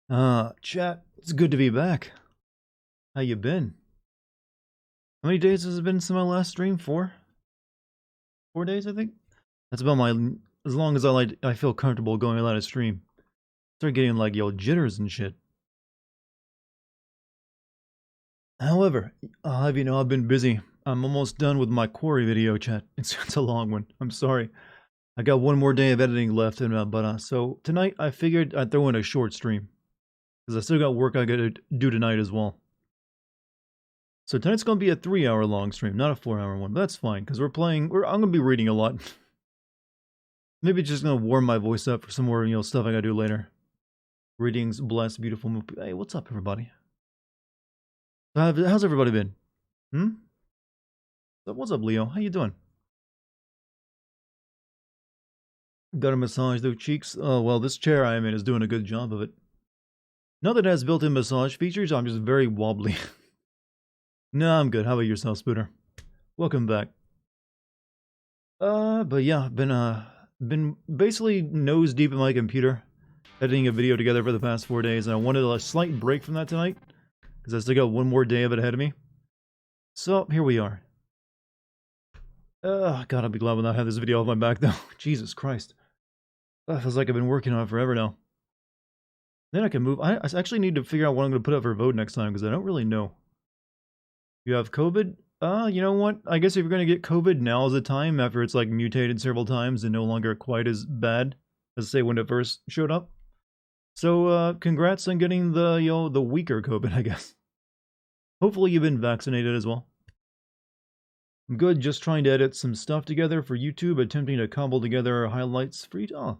Chat, it's good to be back. How you been? How many days has it been since my last stream? 4 days, I think? That's about as long as I feel comfortable going without a stream. Start getting like, jitters and shit. However, I'll have you know I've been busy. I'm almost done with my quarry video, chat. It's a long one. I'm sorry. I got one more day of editing left, so tonight I figured I'd throw in a short stream. Because I still got work I gotta do tonight as well. So tonight's gonna be a 3-hour long stream, not a 4-hour one, but that's fine, because I'm gonna be reading a lot. Maybe just gonna warm my voice up for some more, stuff I gotta do later. Greetings, blessed, beautiful movie. Hey, what's up, everybody? How's everybody been? What's up, Leo? How you doing? Got a massage those cheeks? Oh, well, this chair I'm in is doing a good job of it. Not that it has built-in massage features, I'm just very wobbly. No, I'm good. How about yourself, Spooter? Welcome back. But yeah, been basically nose deep in my computer, editing a video together for the past 4 days, and I wanted a slight break from that tonight, because I still got one more day of it ahead of me. So, here we are. God, I'll be glad when I have this video off my back, though. Jesus Christ. That feels like I've been working on it forever now. Then I can move. I actually need to figure out what I'm going to put up for a vote next time, because I don't really know. You have COVID? You know what? I guess if you're going to get COVID, now is the time, after it's like mutated several times and no longer quite as bad as, say, when it first showed up. So, congrats on getting the weaker COVID, I guess. Hopefully you've been vaccinated as well. I'm good, just trying to edit some stuff together for YouTube, attempting to cobble together highlights for each. Oh.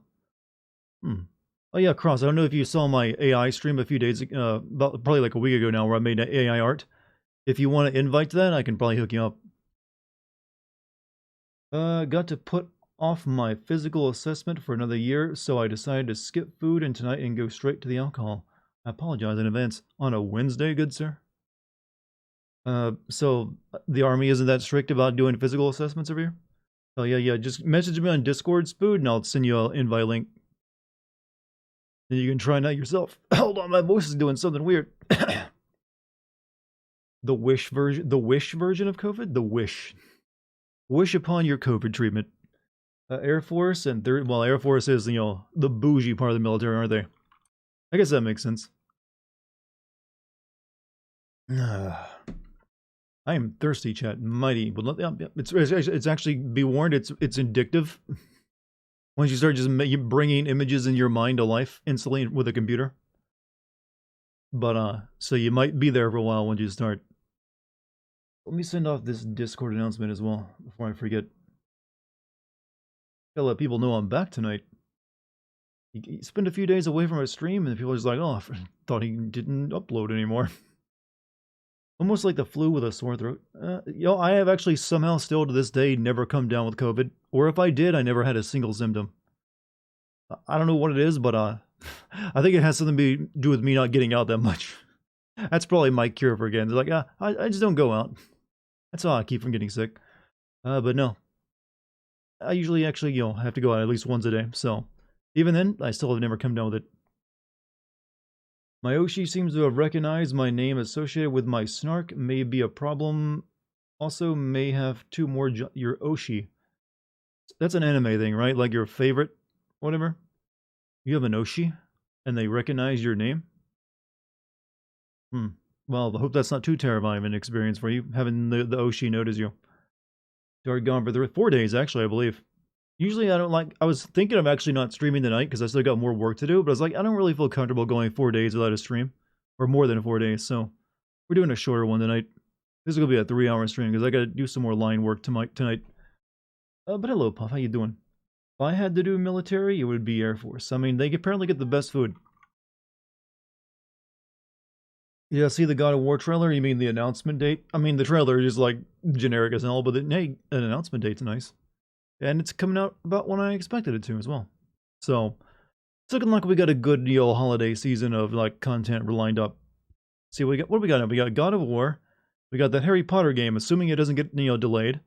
Oh yeah, Cross, I don't know if you saw my AI stream a few days ago, probably like a week ago now, where I made AI art. If you want to invite that, I can probably hook you up. Got to put off my physical assessment for another year, so I decided to skip food and tonight and go straight to the alcohol. I apologize in advance. On a Wednesday, good sir? So the army isn't that strict about doing physical assessments over here? Oh yeah, just message me on Discord, Spood, and I'll send you an invite link. Then you can try it out yourself. Hold on, my voice is doing something weird. The wish version of COVID? The wish. Wish upon your COVID treatment. Air Force and Air Force is, the bougie part of the military, aren't they? I guess that makes sense. I am thirsty, chat. Mighty. It's actually, be warned, it's addictive. Once you start just bringing images in your mind to life instantly with a computer. But, so you might be there for a while once you start. Let me send off this Discord announcement as well, before I forget. Gotta let people know I'm back tonight. He spent a few days away from our stream, and people are just like, oh, I thought he didn't upload anymore. Almost like the flu with a sore throat. I have actually somehow still to this day never come down with COVID. Or if I did, I never had a single symptom. I don't know what it is, but I think it has something to do with me not getting out that much. That's probably my cure for getting. It's like, I just don't go out. That's how I keep from getting sick. But no. I usually actually, have to go out at least once a day. So, even then, I still have never come down with it. My Oshi seems to have recognized my name associated with my snark. May be a problem. Also, may have 2 more your Oshi. That's an anime thing, right? Like your favorite, whatever. You have an Oshi, and they recognize your name? Well, I hope that's not too terrifying of an experience for you, having the Oshi notice you. Already gone for 4 days, actually, I believe. Usually I was thinking of actually not streaming tonight because I still got more work to do, but I was like, I don't really feel comfortable going 4 days without a stream. Or more than 4 days, so we're doing a shorter one tonight. This is going to be a 3-hour stream because I got to do some more line work tonight. But hello, Puff, how you doing? If I had to do military, it would be Air Force. I mean, they apparently get the best food. Yeah, see the God of War trailer? You mean the announcement date? I mean, the trailer is like generic as hell, but hey, an announcement date's nice. And it's coming out about when I expected it to as well. So, it's looking like we got a good holiday season of like content lined up. See, what do we got now? We got God of War. We got that Harry Potter game, assuming it doesn't get delayed.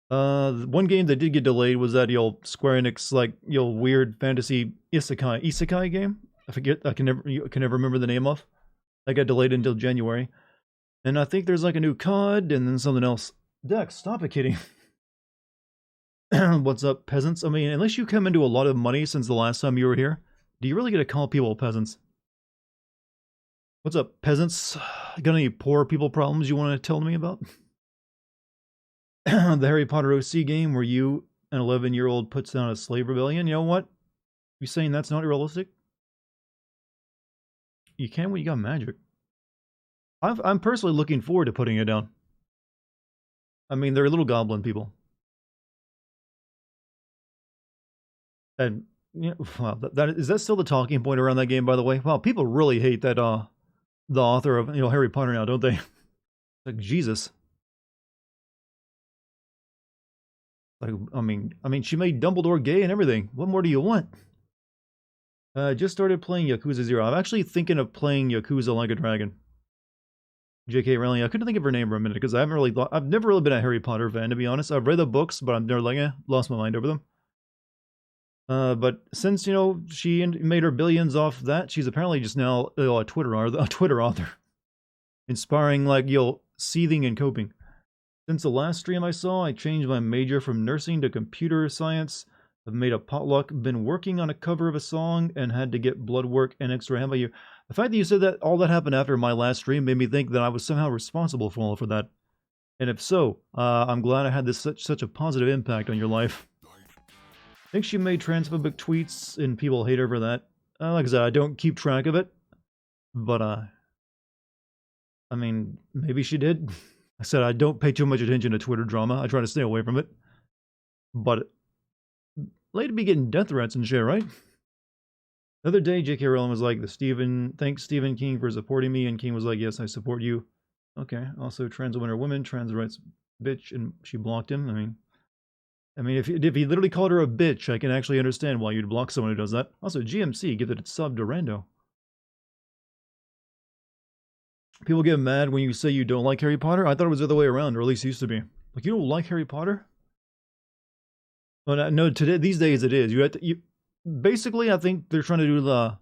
One game that did get delayed was that Square Enix like weird fantasy isekai game. I forget. I can never remember the name of. That got delayed until January. And I think there's like a new COD and then something else. Dex, stop it, kitty. What's up, peasants? I mean, unless you come into a lot of money since the last time you were here, do you really get to call people peasants? What's up, peasants? Got any poor people problems you want to tell me about? The Harry Potter OC game where you, an 11-year-old, puts down a slave rebellion. You know what? You saying that's not realistic? You can when you got magic. I'm personally looking forward to putting it down. I mean, they're little goblin people. And yeah, wow, is that still the talking point around that game, by the way? Wow, people really hate that the author of Harry Potter now, don't they? Like Jesus. Like I mean, she made Dumbledore gay and everything. What more do you want? Just started playing Yakuza 0. I'm actually thinking of playing Yakuza Like a Dragon. J.K. Rowling. I couldn't think of her name for a minute because I've never really been a Harry Potter fan, to be honest. I've read the books, but I'm never like, lost my mind over them. But since, she made her billions off that, she's apparently just now a Twitter author. Inspiring, like, seething and coping. Since the last stream I saw, I changed my major from nursing to computer science. I've made a potluck, been working on a cover of a song, and had to get blood work and extra. How about you? The fact that you said that all that happened after my last stream made me think that I was somehow responsible for that. And if so, I'm glad I had such a positive impact on your life. I think she made transphobic tweets and people hate her for that. Like I said, I don't keep track of it. But, I mean, maybe she did. I said I don't pay too much attention to Twitter drama. I try to stay away from it. But, late to be getting death threats and shit, right? The other day, J.K. Rowling was like, thanks Stephen King for supporting me, and King was like, yes, I support you. Okay, also trans woman or woman, trans rights bitch, and she blocked him. I mean, if he literally called her a bitch, I can actually understand why you'd block someone who does that. Also, GMC, give it a sub to Rando. People get mad when you say you don't like Harry Potter? I thought it was the other way around, or at least it used to be. Like, you don't like Harry Potter? Well, no, these days it is. Basically, I think they're trying to do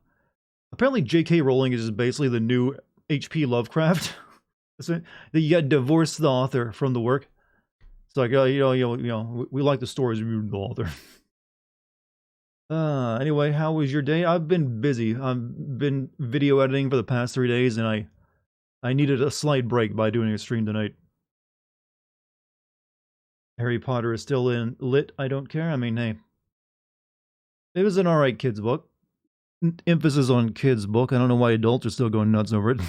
apparently J.K. Rowling is just basically the new H.P. Lovecraft. So, you got to divorce the author from the work. It's like, we like the stories of the author. Anyway, how was your day? I've been busy. I've been video editing for the past 3 days, and I needed a slight break by doing a stream tonight. Harry Potter is still in lit. I don't care. I mean, hey. It was an alright kids book. Emphasis on kids book. I don't know why adults are still going nuts over it.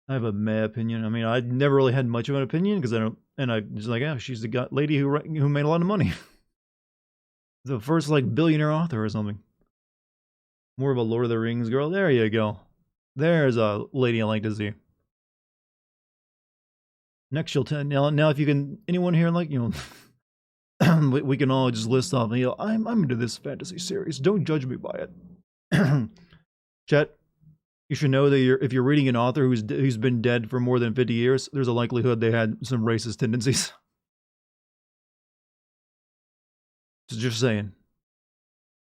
I have a meh opinion. I mean, I never really had much of an opinion because I just like, she's the lady who made a lot of money. The first, like, billionaire author or something. More of a Lord of the Rings girl. There you go. There's a lady I like to see. Next, she'll tell now if you can, anyone here, like, we can all just list off, I'm into this fantasy series. Don't judge me by it. Chet, you should know that if you're reading an author who's been dead for more than 50 years, there's a likelihood they had some racist tendencies. Just saying.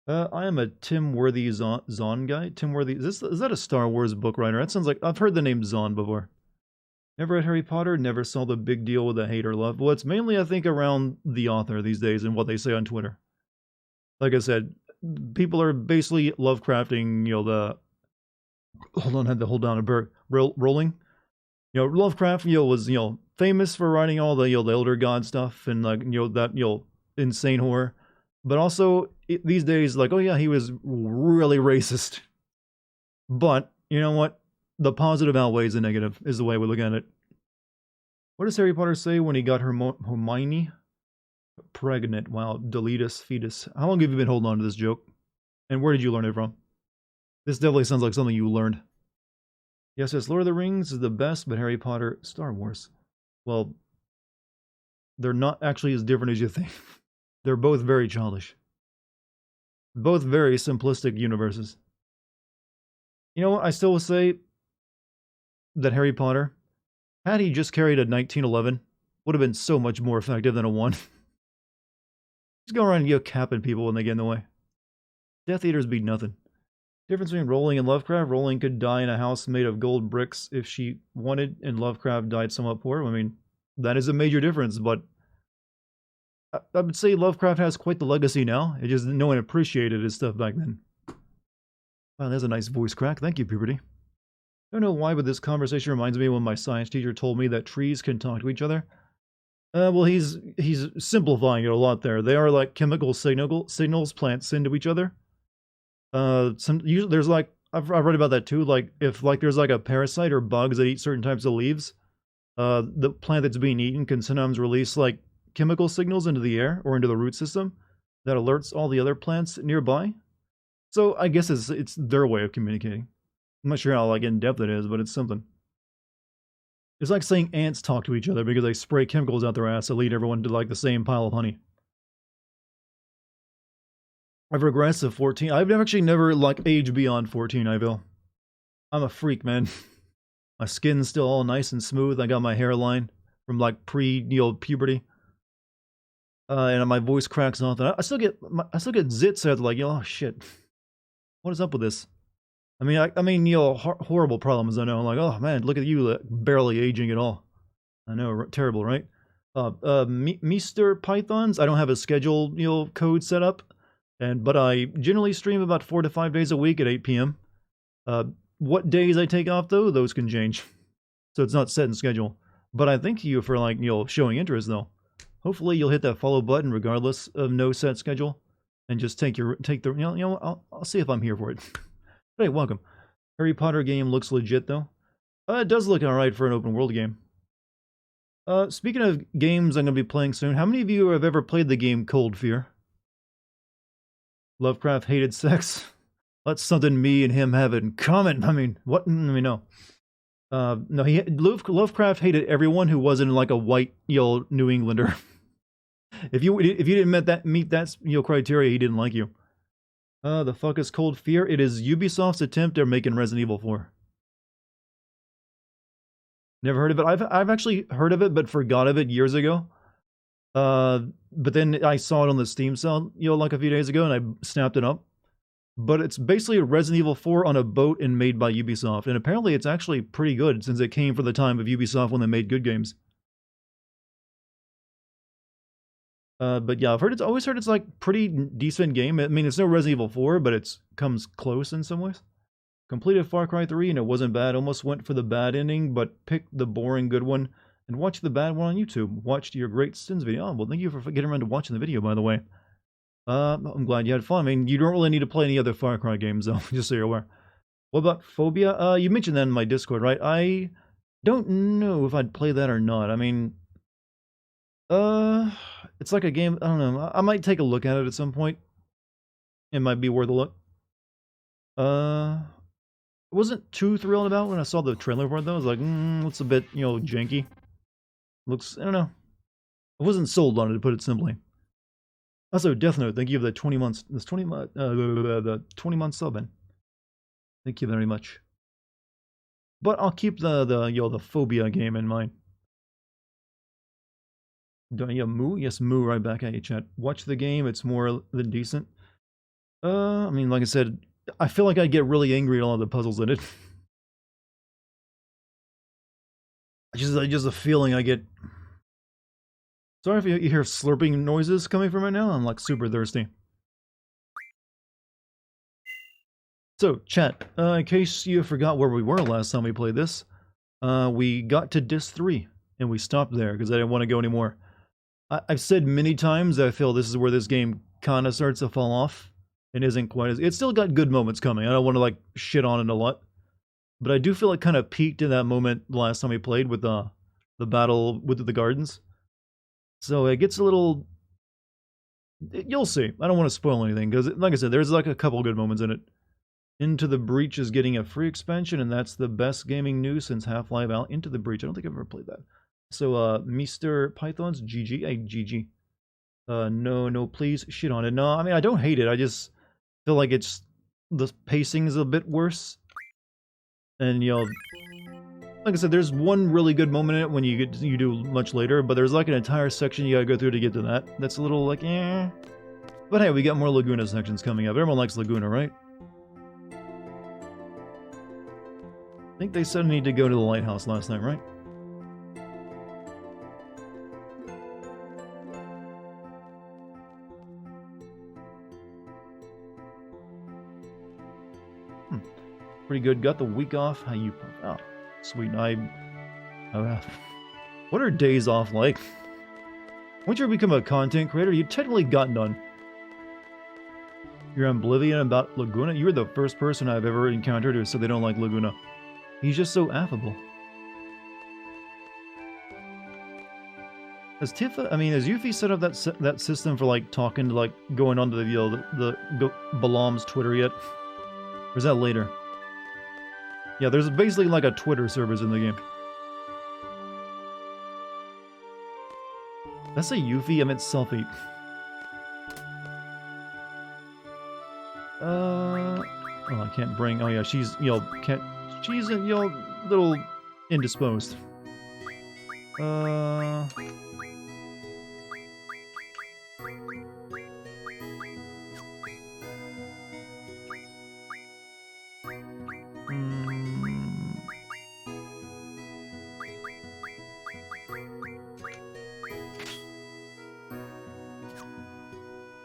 I am a Tim Worthy Zahn guy. Tim Worthy, is that a Star Wars book writer? That sounds like, I've heard the name Zahn before. Never read Harry Potter, never saw the big deal with the hate or love. Well, it's mainly, I think, around the author these days and what they say on Twitter. Like I said, people are basically Lovecrafting, hold on, I had to hold down a bird. Rolling. Lovecraft, was, famous for writing all the, the Elder God stuff and, like, that, insane horror. But also, these days, like, oh yeah, he was really racist. But, you know what? The positive outweighs the negative, is the way we look at it. What does Harry Potter say when he got Hermione pregnant? Wow, deletus fetus. How long have you been holding on to this joke? And where did you learn it from? This definitely sounds like something you learned. Yes, Lord of the Rings is the best, but Harry Potter, Star Wars. Well, they're not actually as different as you think. They're both very childish. Both very simplistic universes. You know what? I still will say that Harry Potter, had he just carried a 1911, would have been so much more effective than a 1. Just go around and capping people when they get in the way. Death Eaters be nothing. Difference between Rolling and Lovecraft. Rolling could die in a house made of gold bricks if she wanted, and Lovecraft died somewhat poor. I mean, that is a major difference, but I would say Lovecraft has quite the legacy now. It just no one appreciated his stuff back then. Wow, there's a nice voice crack. Thank you, Puberty. I don't know why, but this conversation reminds me of when my science teacher told me that trees can talk to each other. Well, he's simplifying it a lot there. They are like chemical signals plants send to each other. Usually there's like I've read about that too. Like if like there's like a parasite or bugs that eat certain types of leaves, the plant that's being eaten can sometimes release like chemical signals into the air or into the root system that alerts all the other plants nearby. So I guess it's their way of communicating. I'm not sure how like in depth it is, but it's something. It's like saying ants talk to each other because they spray chemicals out their ass to lead everyone to like the same pile of honey. I've regressed to 14. I've actually never like aged beyond 14, I feel. I'm a freak, man. My skin's still all nice and smooth. I got my hairline from like puberty. And my voice cracks off. And I still get zits out like, oh shit. What is up with this? I mean, horrible problems. I know. Like, oh man, look at you, barely aging at all. I know, terrible, right? Mr. Pythons. I don't have a schedule, code set up, but I generally stream about 4 to 5 days a week at 8 p.m. What days I take off though, those can change, so it's not set in schedule. But I thank you for like showing interest though. Hopefully you'll hit that follow button regardless of no set schedule, and just take the I'll see if I'm here for it. Hey, welcome. Harry Potter game looks legit, though. It does look alright for an open world game. Speaking of games I'm going to be playing soon, how many of you have ever played the game Cold Fear? Lovecraft hated sex? That's something me and him have in common. I mean, what? Let me know. No, Lovecraft hated everyone who wasn't like a white, New Englander. if you didn't meet that criteria, he didn't like you. The fuck is Cold Fear? It is Ubisoft's attempt at making Resident Evil 4. Never heard of it. I've actually heard of it, but forgot of it years ago. But then I saw it on the Steam sale, like a few days ago, and I snapped it up. But it's basically Resident Evil 4 on a boat and made by Ubisoft. And apparently it's actually pretty good, since it came for the time of Ubisoft when they made good games. But yeah, I've always heard it's like pretty decent game. I mean, it's no Resident Evil 4, but it comes close in some ways. Completed Far Cry 3 and it wasn't bad. Almost went for the bad ending, but picked the boring good one and watched the bad one on YouTube. Watched your Great Sins video. Oh, well, thank you for getting around to watching the video, by the way. I'm glad you had fun. I mean, you don't really need to play any other Far Cry games, though, just so you're aware. What about Phobia? You mentioned that in my Discord, right? I don't know if I'd play that or not. I mean, it's like a game, I don't know, I might take a look at it at some point. It might be worth a look. I wasn't too thrilled about when I saw the trailer for it though. I was like, looks a bit, janky. Looks, I don't know. I wasn't sold on it, to put it simply. Also, Death Note, thank you for the 20 months, the 20 month sub in. Thank you very much. But I'll keep the Phobia game in mind. Moo? Yes, Moo right back at you, chat. Watch the game, it's more than decent. I mean, like I said, I feel like I get really angry at all the puzzles in it. Just a feeling I get. Sorry if you hear slurping noises coming from right now, I'm like super thirsty. So, chat, in case you forgot where we were last time we played this, we got to Disc 3, and we stopped there, because I didn't want to go anymore. I've said many times that I feel this is where this game kind of starts to fall off, and isn't quite as... It's still got good moments coming, I don't want to, like, shit on it a lot. But I do feel it kind of peaked in that moment the last time we played with the battle with the gardens. So it gets a little... You'll see. I don't want to spoil anything, because, like I said, there's like a couple good moments in it. Into the Breach is getting a free expansion, and that's the best gaming news since Half-Life out. Into the Breach. I don't think I've ever played that. So, Mr. Python's GG. Hey, GG. No, please shit on it. No, I mean, I don't hate it. I just feel like the pacing is a bit worse. And, like I said, there's one really good moment in it when you do much later, but there's like an entire section you gotta go through to get to that. That's a little like, eh. But hey, we got more Laguna sections coming up. Everyone likes Laguna, right? think they said I need to go to the lighthouse last night, right? Pretty good. Got the week off. How you? Oh, sweet. What are days off like? Once you become a content creator, you technically got none. You're oblivion about Laguna. You were the first person I've ever encountered who said they don't like Laguna. He's just so affable. Has Tifa? I mean, has Yuffie set up that system for like talking to like going onto the Balam's Twitter yet? Or is that later? Yeah, there's basically like a Twitter service in the game. Did I say Yuffie? I meant Selfie. Oh, I can't bring. Oh yeah, she's she's a little indisposed.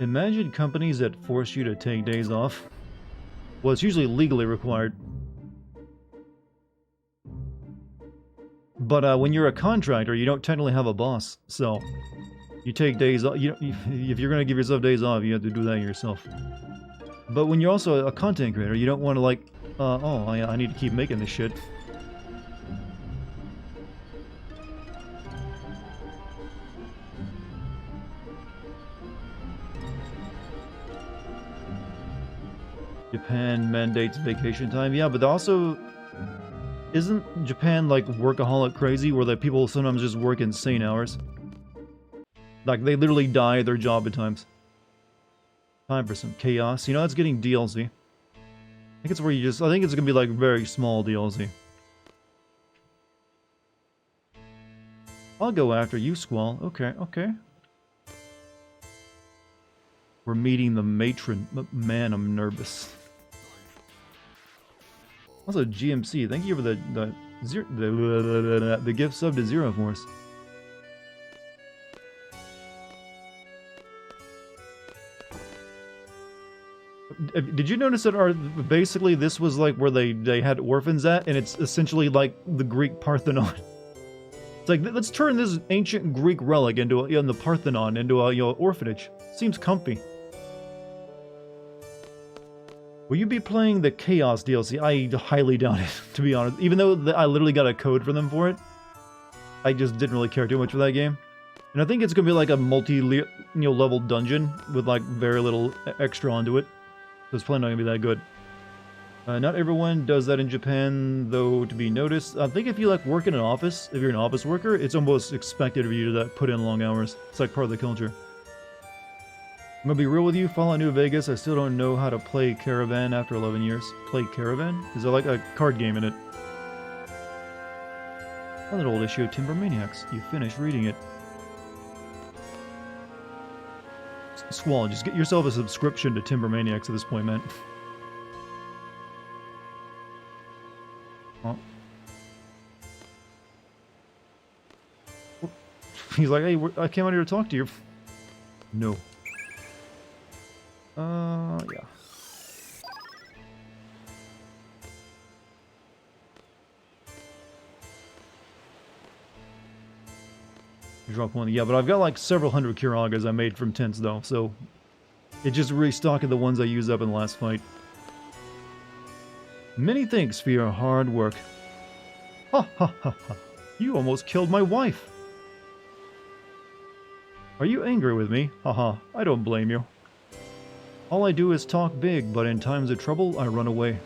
Imagine companies that force you to take days off. Well, it's usually legally required. But when you're a contractor, you don't technically have a boss, so you take days off. If you're going to give yourself days off, you have to do that yourself. But when you're also a content creator, you don't want to like, I need to keep making this shit. Japan mandates vacation time. Yeah, but also, isn't Japan like workaholic crazy where the people sometimes just work insane hours? Like they literally die at their job at times. Time for some chaos. You know, that's getting DLC. I think it's where you just, I think it's gonna be like very small DLC. I'll go after you, Squall. Okay, okay. We're meeting the matron. Man, I'm nervous. Also, GMC, thank you for the gift sub to Zero Force. Did you notice that basically this was like where they had orphans at, and it's essentially like the Greek Parthenon. It's like, let's turn this ancient Greek relic into the Parthenon into a orphanage. Seems comfy. Will you be playing the Chaos DLC? I highly doubt it, to be honest. Even though I literally got a code from them for it, I just didn't really care too much for that game. And I think it's gonna be like a multi-level dungeon with like very little extra onto it. So it's probably not gonna be that good. Not everyone does that in Japan, though, to be noticed. I think if you like work in an office, if you're an office worker, it's almost expected of you to put in long hours. It's like part of the culture. I'm gonna be real with you, Fallout New Vegas, I still don't know how to play Caravan after 11 years. Play Caravan? Is there like a card game in it? Another old issue of Timber Maniacs. You finished reading it. Squall, just get yourself a subscription to Timber Maniacs at this point, man. Oh. He's like, hey, I came out here to talk to you. No. Yeah. Drop one. Yeah, but I've got like several hundred Kiragas I made from tents though, so it just restocking the ones I used up in the last fight. Many thanks for your hard work. Ha ha ha ha. You almost killed my wife. Are you angry with me? Haha, I don't blame you. All I do is talk big, but in times of trouble, I run away.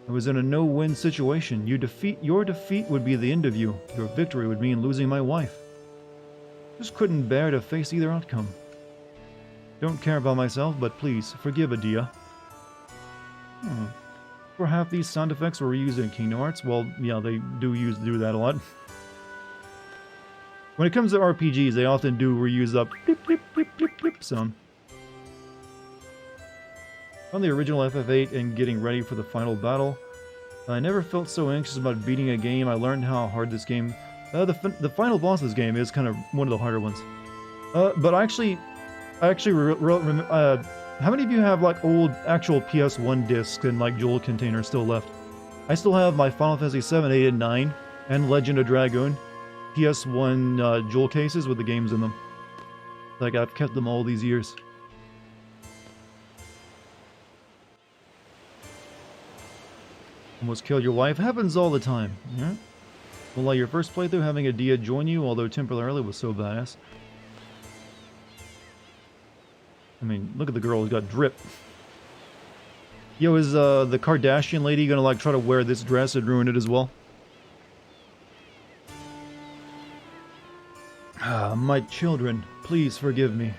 I was in a no-win situation. Your defeat would be the end of you. Your victory would mean losing my wife. Just couldn't bear to face either outcome. Don't care about myself, but please, forgive Adia. For half these sound effects were reused in Kingdom Hearts. Well, yeah, they do that a lot. When it comes to RPGs, they often do reuse the blip, blip, blip, blip, blip sound. On the original FF8 and getting ready for the final battle, I never felt so anxious about beating a game. I learned how hard this game... the final boss of this game is kind of one of the harder ones. But I actually how many of you have like old actual PS1 discs and like jewel containers still left? I still have my Final Fantasy 7, 8, and 9, and Legend of Dragoon PS1 jewel cases with the games in them. Like, I've kept them all these years. Almost killed your wife. Happens all the time. Yeah? Well, like your first playthrough, having a Dia join you, although temporarily, was so badass. I mean, look at the girl who's got drip. Yo, is the Kardashian lady gonna like try to wear this dress and ruin it as well? Ah, my children, please forgive me.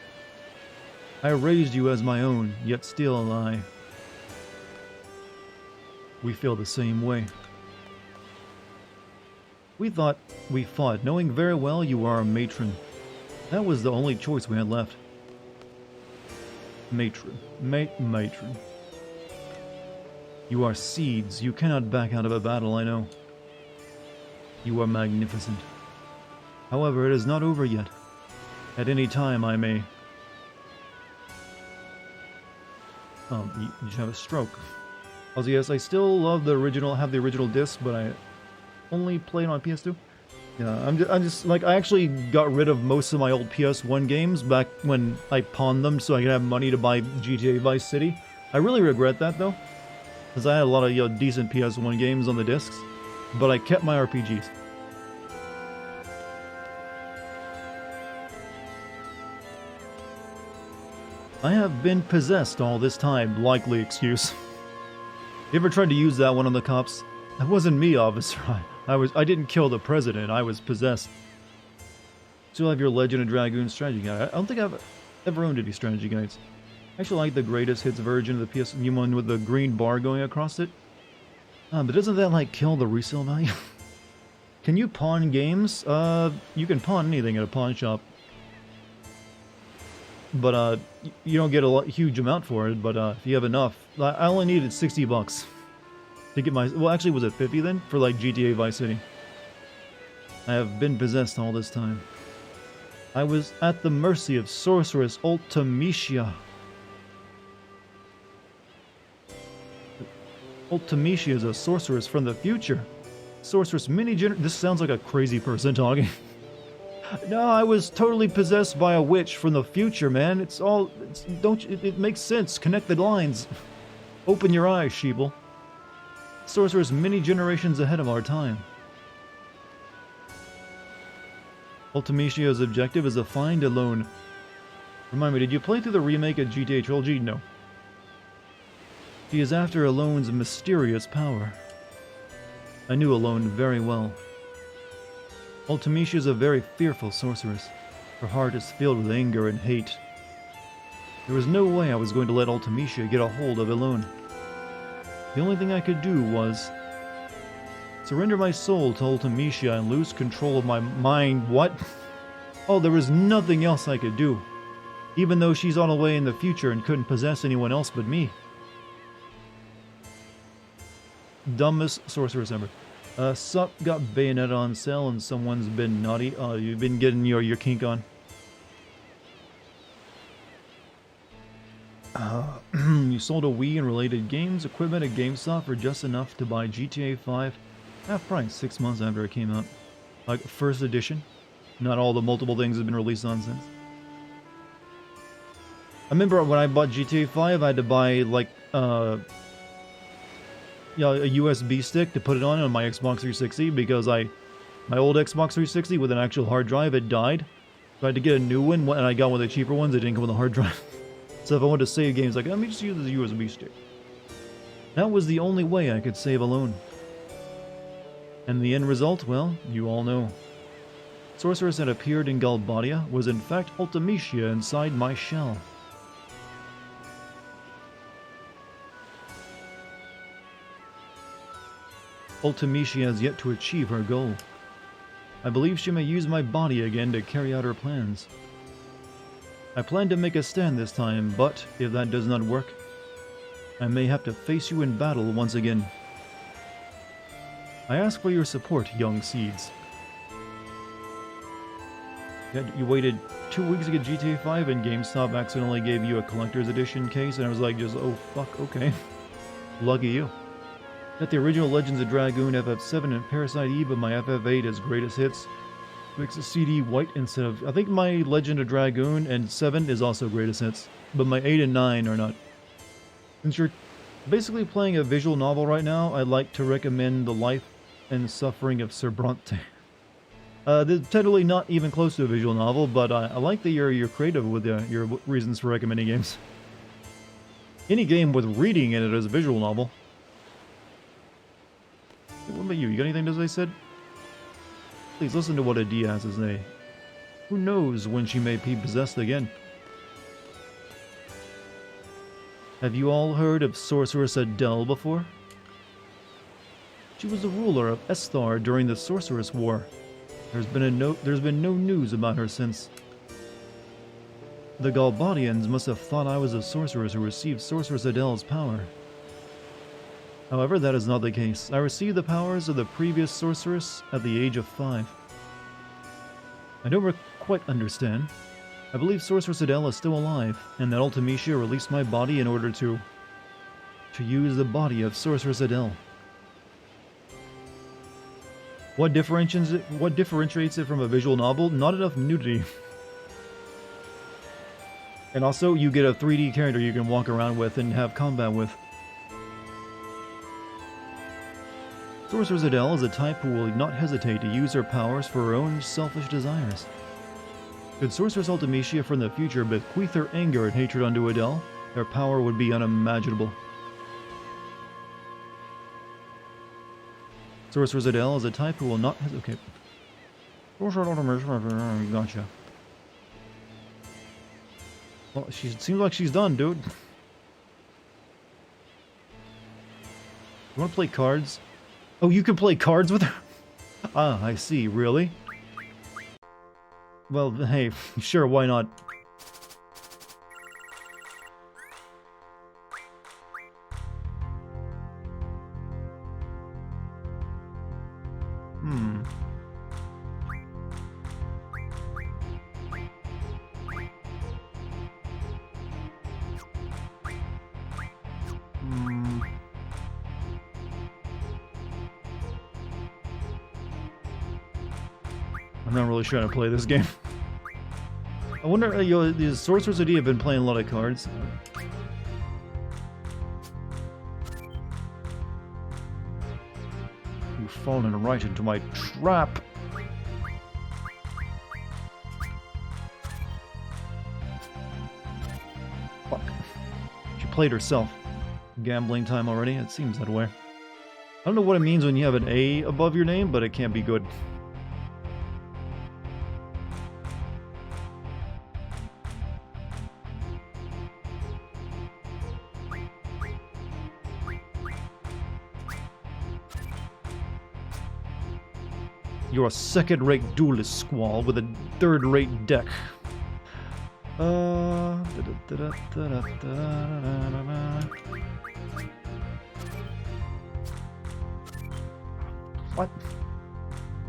I raised you as my own, yet still I... We feel the same way. We thought we fought, knowing very well you are a matron. That was the only choice we had left. Matron. Matron. You are seeds. You cannot back out of a battle, I know. You are magnificent. However, it is not over yet. At any time I may... you should have a stroke. Also, yes, I still love the original, have the original disc, but I only played on PS2. Yeah, I'm just like, I actually got rid of most of my old PS1 games back when I pawned them so I could have money to buy GTA Vice City. I really regret that though, because I had a lot of decent PS1 games on the discs, but I kept my RPGs. I have been possessed all this time, likely excuse. You ever tried to use that one on the cops? That wasn't me, officer. I didn't kill the president. I was possessed. Still have your Legend of Dragoon strategy guide. I don't think I've ever owned any strategy guides. I actually like the greatest hits version of the PS1 one with the green bar going across it. But doesn't that like kill the resale value? Can you pawn games? You can pawn anything at a pawn shop. But you don't get a huge amount for it. But if you have enough, I only needed 60 bucks. To get my... Well, actually, was it 50 then? For, like, GTA Vice City. I have been possessed all this time. I was at the mercy of Sorceress Ultimecia. Ultimecia is a sorceress from the future. Sorceress This sounds like a crazy person talking. No, I was totally possessed by a witch from the future, man. It makes sense. Connect the lines. Open your eyes, sheeple. Sorceress many generations ahead of our time. Ultimecia's objective is to find Alone. Remind me, did you play through the remake of GTA Trilogy? No. She is after Alone's mysterious power. I knew Alone very well. Ultimecia is a very fearful sorceress. Her heart is filled with anger and hate. There was no way I was going to let Ultimecia get a hold of Alone. The only thing I could do was surrender my soul to Ultimecia and lose control of my mind. What? Oh, there was nothing else I could do. Even though she's on the way in the future and couldn't possess anyone else but me. Dumbest sorceress ever. Sup, got Bayonetta on sale and someone's been naughty. Oh, you've been getting your kink on. You sold a Wii and related games, equipment at GameStop for just enough to buy GTA 5 half price 6 months after it came out. Like, first edition. Not all the multiple things have been released on since. I remember when I bought GTA 5, I had to buy, like, a USB stick to put it on my Xbox 360 because my old Xbox 360 with an actual hard drive had died. So I had to get a new one, and I got one of the cheaper ones that didn't come with a hard drive. So if I wanted to save games, like, let me just use this USB stick. That was the only way I could save Alone. And the end result, well, you all know. Sorceress that appeared in Galbadia was in fact Ultimecia inside my shell. Ultimecia has yet to achieve her goal. I believe she may use my body again to carry out her plans. I plan to make a stand this time, but if that does not work, I may have to face you in battle once again. I ask for your support, young seeds. You waited 2 weeks to get GTA 5 and GameStop accidentally gave you a collector's edition case and I was like just, oh fuck, okay. Lucky you. Got the original Legends of Dragoon FF7 and Parasite Eve, but my FF8 is greatest hits. Makes the CD white instead of... I think my Legend of Dragoon and 7 is also greatest hits, but my 8 and 9 are not. Since you're basically playing a visual novel right now, I'd like to recommend The Life and Suffering of Sir Bronte. This is totally not even close to a visual novel, but I like that you're creative with your reasons for recommending games. Any game with reading in it is a visual novel. What about you? You got anything to say, Sid? Please listen to what Adia has to say. Who knows when she may be possessed again? Have you all heard of Sorceress Adele before? She was the ruler of Esthar during the Sorceress War. There's been no news about her since. The Galbadians must have thought I was a sorceress who received Sorceress Adele's power. However, that is not the case. I received the powers of the previous sorceress at the age of 5. I don't quite understand. I believe Sorceress Adele is still alive, and that Ultimecia released my body in order to use the body of Sorceress Adele. What differentiates it from a visual novel? Not enough nudity. And also, you get a 3D character you can walk around with and have combat with. Sorceress Adele is a type who will not hesitate to use her powers for her own selfish desires. Could Sorceress Ultimecia from the future bequeath her anger and hatred unto Adele, their power would be unimaginable. Sorceress Adele is a type who will not hesitate. Okay. Gotcha. Well, she seems like she's done, dude. You want to play cards? Oh, you can play cards with her? Ah, I see. Really? Well, hey, sure, why not? I'm not really sure how to play this game. I wonder, the Sorceress Idea have been playing a lot of cards. You've fallen right into my trap. Fuck. She played herself. Gambling time already? It seems that way. I don't know what it means when you have an A above your name, but it can't be good. You're a second-rate duelist, Squall, with a third-rate deck. What?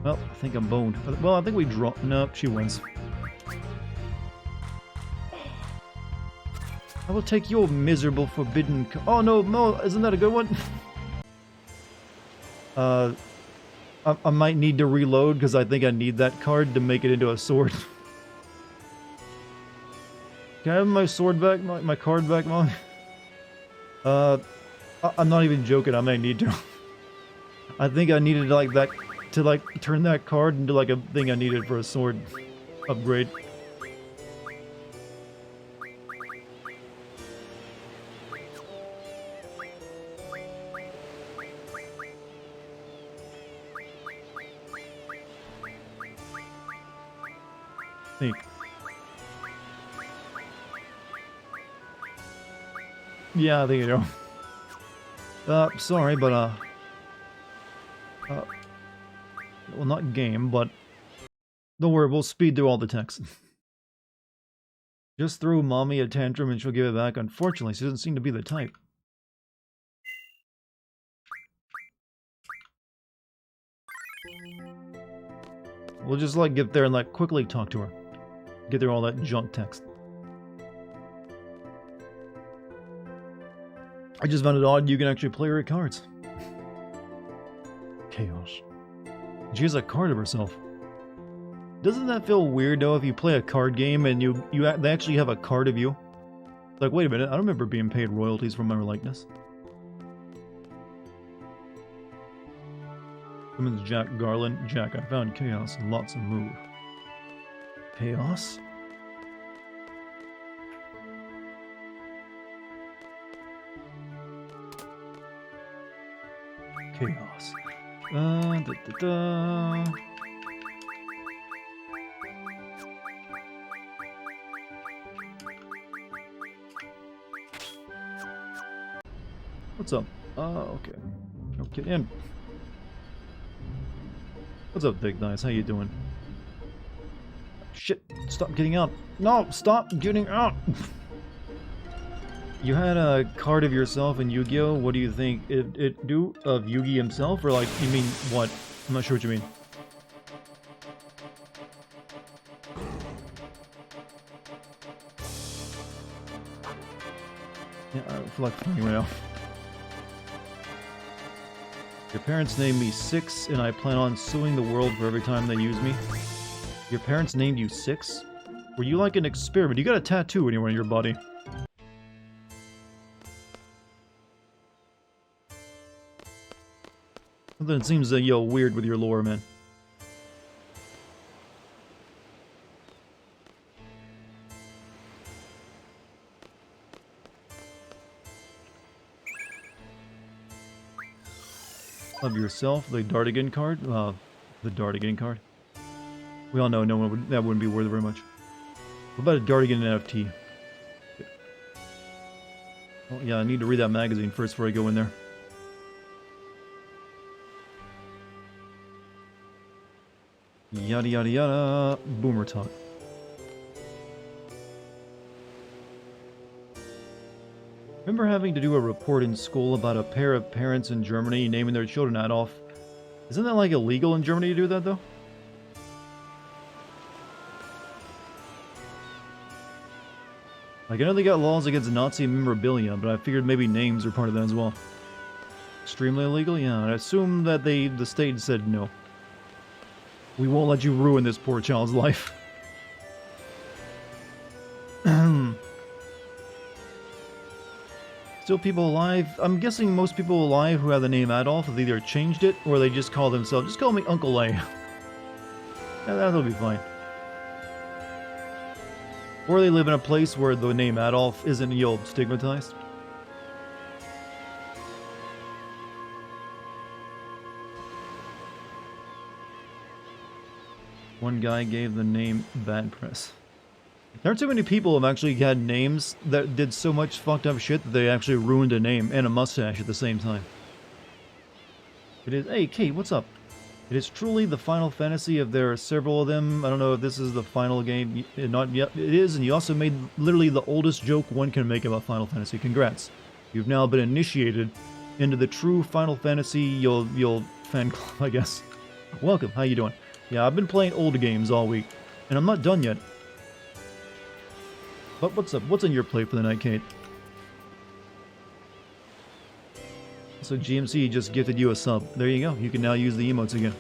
Well, I think I'm boned. Well, I think we draw. Nope, she wins. I will take your miserable forbidden. Oh no, isn't that a good one? I might need to reload because I think I need that card to make it into a sword. Can I have my sword back? My card back, Mom? I'm not even joking. I might need to. I think I needed like that to like turn that card into like a thing I needed for a sword upgrade. Think. Yeah, I think you know. Sorry, but well, not game, but don't worry, we'll speed through all the text. Just throw mommy a tantrum and she'll give it back. Unfortunately, she doesn't seem to be the type. We'll just like get there and like quickly talk to her. Get there all that junk text. I just found it odd you can actually play her cards. Chaos. She has a card of herself. Doesn't that feel weird though if you play a card game and they actually have a card of you? It's like, wait a minute, I don't remember being paid royalties for my likeness. Women's Jack Garland. Jack, I found chaos and lots of move. Chaos? Chaos. What's up? Okay. Okay, and what's up, Big Nice? How you doing? Shit! Stop getting out! No! Stop getting out! You had a card of yourself in Yu-Gi-Oh! What do you think? It do of Yugi himself? Or like, you mean what? I'm not sure what you mean. Yeah, I feel like playing right now. Your parents named me Six, and I plan on suing the world for every time they use me. Your parents named you Six? Were you like an experiment? You got a tattoo anywhere on your body. Something seems weird with your lore, man. Of yourself, the Dartigan card? The Dartigan card. We all know that wouldn't be worth very much. What about a Dartigan NFT? Oh, yeah, I need to read that magazine first before I go in there. Yada yada yada. Boomer talk. Remember having to do a report in school about a pair of parents in Germany naming their children Adolf? Isn't that like illegal in Germany to do that though? Like I know they got laws against Nazi memorabilia, but I figured maybe names are part of that as well. Extremely illegal? Yeah, I assume that the state said no. We won't let you ruin this poor child's life. Still people alive? I'm guessing most people alive who have the name Adolf have either changed it or they just call themselves, just call me Uncle A. Yeah, that'll be fine. Or they live in a place where the name Adolf isn't stigmatized. One guy gave the name bad press. There aren't too many people who have actually had names that did so much fucked up shit that they actually ruined a name and a mustache at the same time. It is. Hey, Kate, what's up? It is truly the Final Fantasy. If there are several of them, I don't know if this is the final game. Not yet. It is, and you also made literally the oldest joke one can make about Final Fantasy. Congrats! You've now been initiated into the true Final Fantasy. You'll fan club, I guess. Welcome. How you doing? Yeah, I've been playing old games all week, and I'm not done yet. But what's up? What's on your plate for the night, Kate? So GMC just gifted you a sub. There you go. You can now use the emotes again.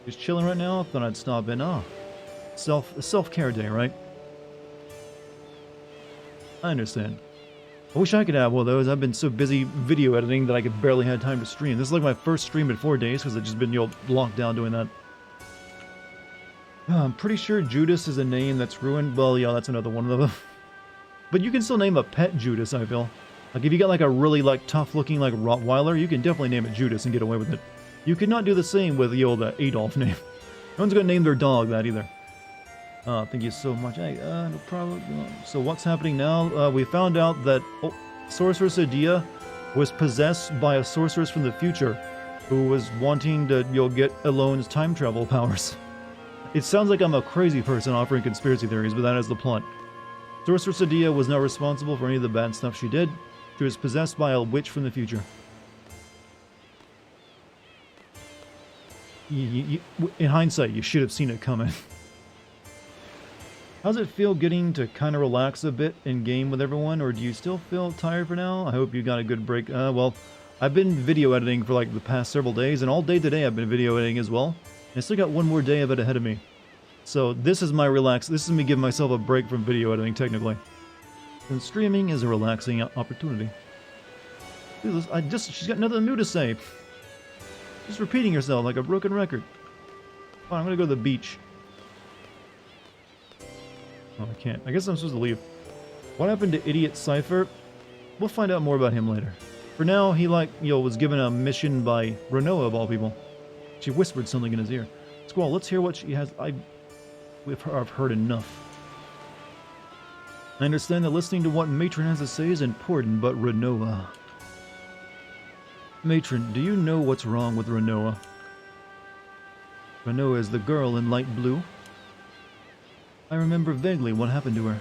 Just chilling right now. Thought I'd stop in. Oh, self-care day, right? I understand. I wish I could have one of those. I've been so busy video editing that I could barely have time to stream. This is like my first stream in 4 days because I've just been locked down doing that. I'm pretty sure Judas is a name that's ruined. Well, yeah, that's another one of them. But you can still name a pet Judas, I feel. Like, if you got, like, a really, like, tough-looking, like, Rottweiler, you can definitely name it Judas and get away with it. You could not do the same with the old Adolf name. No one's gonna name their dog that, either. Thank you so much. Hey, no problem. So what's happening now? We found out that Sorceress Adia was possessed by a sorceress from the future who was wanting to, get Alone's time travel powers. It sounds like I'm a crazy person offering conspiracy theories, but that is the plot. Sorceress Adia was not responsible for any of the bad stuff she did. She was possessed by a witch from the future. In hindsight, you should have seen it coming. How's it feel getting to kind of relax a bit in game with everyone, or do you still feel tired for now? I hope you got a good break. Well, I've been video editing for like the past several days, and all day today I've been video editing as well. And I still got one more day of it ahead of me. So this is my this is me giving myself a break from video editing, technically. And streaming is a relaxing opportunity. She's got nothing new to say. Just repeating herself like a broken record. Fine, I'm gonna go to the beach. Oh, I can't. I guess I'm supposed to leave. What happened to Idiot Cypher? We'll find out more about him later. For now, he was given a mission by Renoa of all people. She whispered something in his ear. Squall, let's hear what she has. I've heard enough. I understand that listening to what Matron has to say is important, but Renoa... Matron, do you know what's wrong with Renoa? Renoa is the girl in light blue. I remember vaguely what happened to her.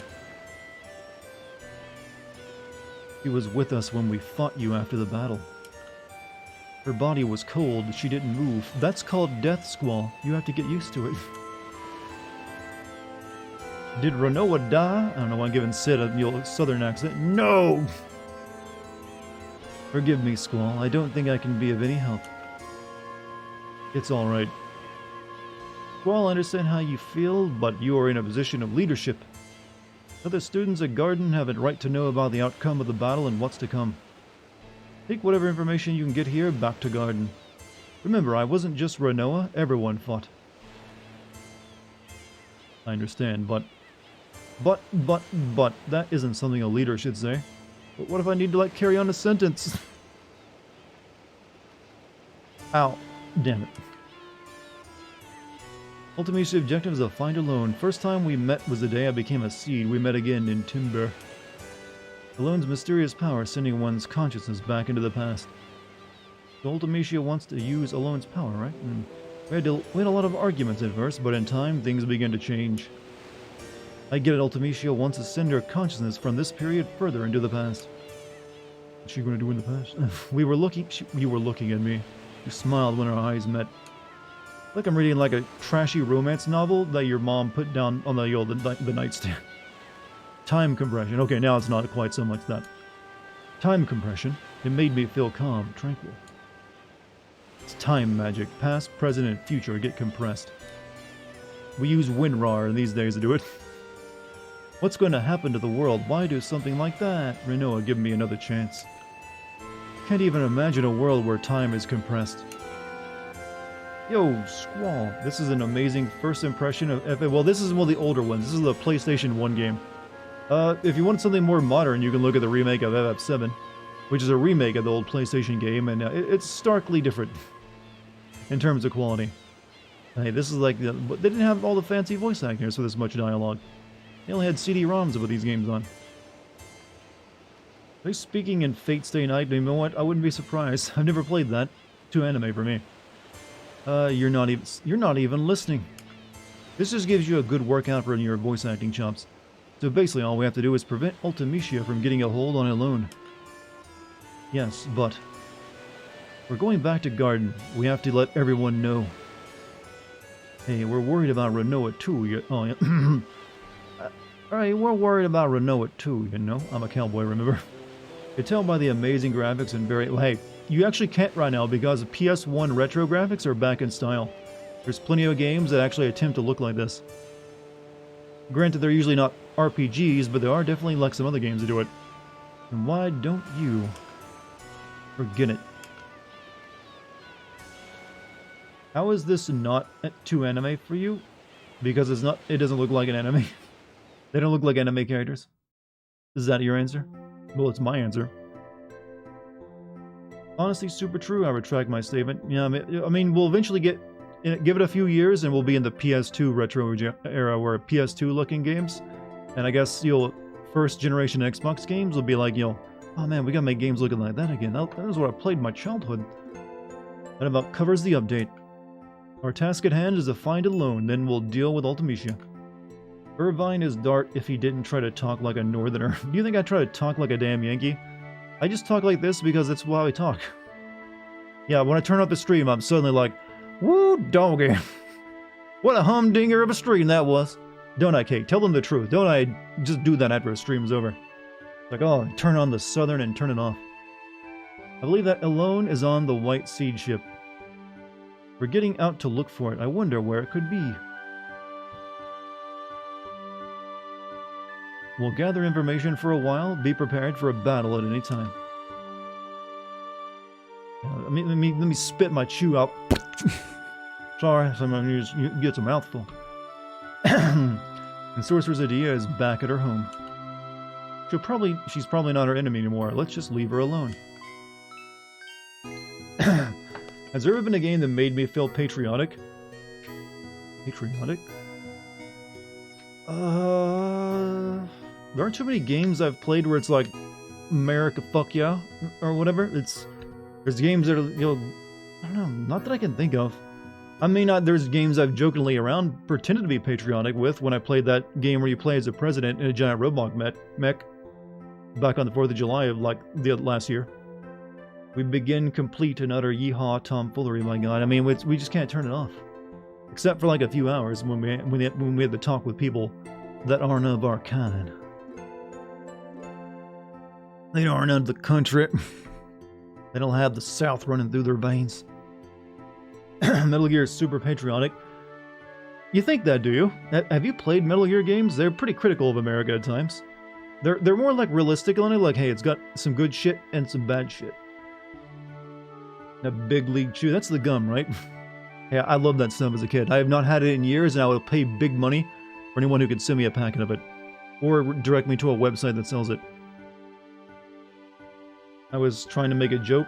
She was with us when we fought you after the battle. Her body was cold, she didn't move. That's called death, Squall. You have to get used to it. Did Renoa die? I don't know why I'm giving Sid a southern accent. No! Forgive me, Squall. I don't think I can be of any help. It's alright. Squall, I understand how you feel, but you are in a position of leadership. Other students at Garden have a right to know about the outcome of the battle and what's to come. Take whatever information you can get here back to Garden. Remember, I wasn't just Renoa, everyone fought. I understand, but, that isn't something a leader should say. But what if I need to, carry on a sentence? Ow. Damn it. Ultimate's objective is to find Alone. First time we met was the day I became a seed. We met again in Timber. Alone's mysterious power sending one's consciousness back into the past. So Ultimecia wants to use Alone's power, right? And we had a lot of arguments at first, but in time, things began to change. I get it, Ultimecia wants to send her consciousness from this period further into the past. What's she going to do in the past? You were looking at me. You smiled when our eyes met. Like I'm reading a trashy romance novel that your mom put down on the nightstand. Time compression. Okay, now it's not quite so much that. Time compression. It made me feel calm, tranquil. It's time magic. Past, present, and future get compressed. We use WinRAR in these days to do it. What's going to happen to the world? Why do something like that? Renoa, give me another chance. Can't even imagine a world where time is compressed. Yo, Squall. This is an amazing first impression of FF. Well, this is one of the older ones. This is the PlayStation 1 game. If you want something more modern, you can look at the remake of FF7, which is a remake of the old PlayStation game, and it's starkly different in terms of quality. Hey, this is they didn't have all the fancy voice actors for this much dialogue. They only had CD-ROMs to put these games on. Are they speaking in Fate Stay Night? You know what? I wouldn't be surprised. I've never played that. Too anime for me. You're not even listening. This just gives you a good workout for your voice acting chops. So basically all we have to do is prevent Ultimecia from getting a hold on Alone. Yes, but we're going back to Garden. We have to let everyone know. Hey, we're worried about Renoa too. Oh, yeah. Alright, we're worried about Renoa too, you know? I'm a cowboy, remember? You tell by the amazing graphics and hey, you actually can't right now because PS1 retro graphics are back in style. There's plenty of games that actually attempt to look like this. Granted, they're usually not RPGs, but there are definitely some other games that do it. And why don't you forget it? How is this not too anime for you? Because it doesn't look like an anime. They don't look like anime characters. Is that your answer? Well, it's my answer. Honestly, super true. I retract my statement. Yeah, I mean, we'll eventually give it a few years, and we'll be in the PS2 retro era, where PS2-looking games, and I guess first generation Xbox games will be oh man, we gotta make games looking like that again. That was what I played in my childhood. That about covers the update. Our task at hand is to find Alone, then we'll deal with Ultimecia. Irvine is Dart if he didn't try to talk like a northerner. Do you think I try to talk like a damn Yankee? I just talk like this because that's why I talk. Yeah, when I turn off the stream, I'm suddenly like, Woo, doggy. What a humdinger of a stream that was. Don't I, Kate? Tell them the truth. Don't I just do that after a stream's over? Like, oh, turn on the southern and turn it off. I believe that alone is on the White Seed ship. We're getting out to look for it. I wonder where it could be. We'll gather information for a while, be prepared for a battle at any time. Let me spit my chew out. Sorry, sometimes you get a mouthful. And Sorcerer's Adia is back at her home. She's probably not our enemy anymore. Let's just leave her alone. Has there ever been a game that made me feel patriotic? Patriotic? There aren't too many games I've played where it's like America fuck yeah or whatever. There's games that are, you know, I don't know, not that I can think of. I mean, there's games I've jokingly around pretended to be patriotic with when I played that game where you play as a president in a giant robot mech back on the 4th of July of like the last year. We begin complete and utter yeehaw tomfoolery, my god. I mean, we just can't turn it off. Except for like a few hours when we had to talk with people that aren't of our kind. They aren't of the country. They don't have the South running through their veins. Metal Gear is super patriotic. You think that, do you? Have you played Metal Gear games? They're pretty critical of America at times. They're more like realistic on it, like, hey, it's got some good shit and some bad shit. That Big League Chew, that's the gum, right? Yeah, I loved that stuff as a kid. I have not had it in years, and I will pay big money for anyone who could send me a packet of it. Or direct me to a website that sells it. I was trying to make a joke.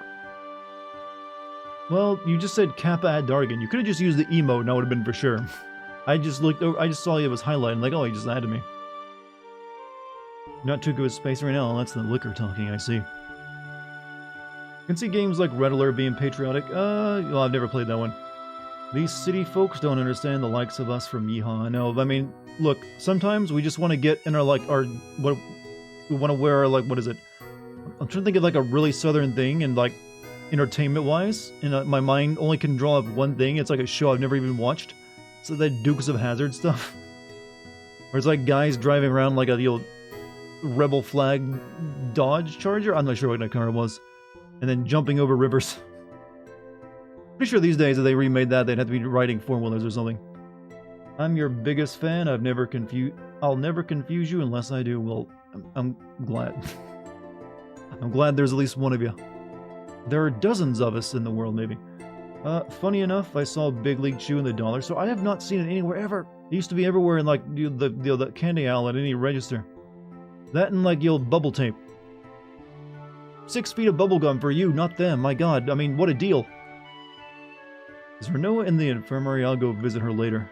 Well, you just said Kappa at Dartigan. You could have just used the emote and I would have been for sure. I just saw it was highlighted, like, oh, he just added me. Not too good with space right now. That's the liquor talking, I see. You can see games like Red Alert being patriotic. Well, I've never played that one. These city folks don't understand the likes of us from Yeehaw. I know, I mean, look, sometimes we just want to get in what we want to wear, like, what is it? I'm trying to think of like a really southern thing and like entertainment-wise, and my mind only can draw up one thing. It's like a show I've never even watched. So that Dukes of Hazzard stuff. Where it's like guys driving around like a rebel flag Dodge Charger. I'm not sure what that car was. And then jumping over rivers. Pretty sure these days if they remade that, they'd have to be riding four-wheelers or something. I'm your biggest fan. I'll never confuse you unless I do. Well, I'm glad. I'm glad there's at least one of you. There are dozens of us in the world, maybe. Funny enough, I saw Big League Chew in the dollar store. I have not seen it anywhere ever. It used to be everywhere in like the candy aisle at any register. That and like bubble tape. 6 feet of bubble gum for you, not them. My god, I mean, what a deal. Is Renoa in the infirmary? I'll go visit her later.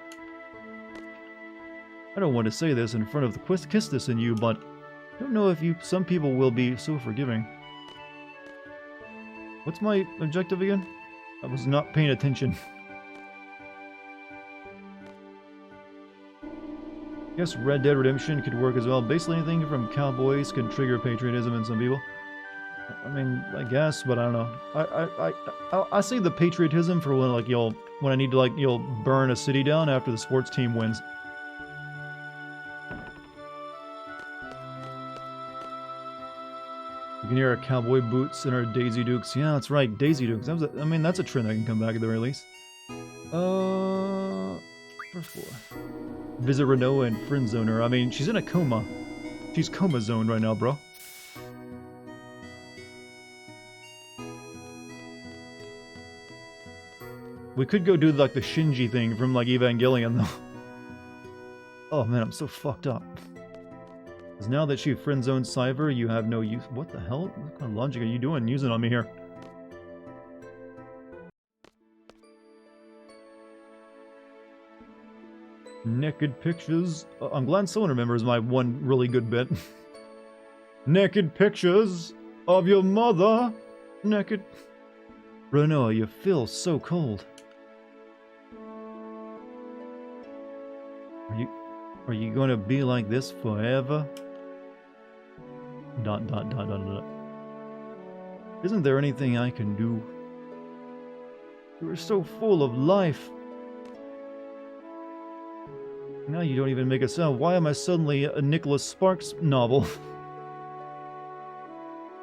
I don't want to say this in front of the kiss this in you, but I don't know if some people will be so forgiving. What's my objective again? I was not paying attention. Guess Red Dead Redemption could work as well. Basically anything from cowboys can trigger patriotism in some people. I mean, I guess, but I don't know. I see the patriotism for when when I need to burn a city down after the sports team wins. You can hear our cowboy boots and our Daisy Dukes. Yeah, that's right, Daisy Dukes. That's a trend that can come back at the very least. First floor. Visit Renoa and friend zone her. I mean, she's in a coma. She's coma zoned right now, bro. We could go do like the Shinji thing from like Evangelion though. Oh man, I'm so fucked up. Because now that she friend-zoned Cyber, you have no use. What the hell? What kind of logic are you doing using on me here? Naked pictures. I'm glad someone remembers my one really good bit. Naked pictures of your mother. Naked. Renoa, you feel so cold. Are you going to be like this forever? ... Isn't there anything I can do? You were so full of life. Now you don't even make a sound. Why am I suddenly a Nicholas Sparks novel?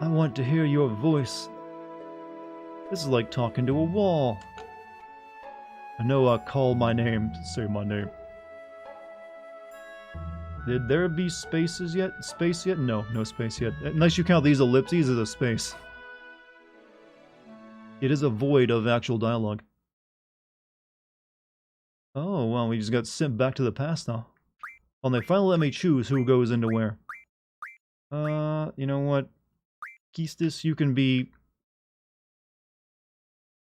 I want to hear your voice. This is like talking to a wall. I know I call my name. Say my name. Did there be spaces yet? Space yet? No, no space yet. Unless you count these ellipses as a space. It is a void of actual dialogue. Oh, well, we just got sent back to the past now. Well, they finally let me choose who goes into where. You know what? Keistis, you can be...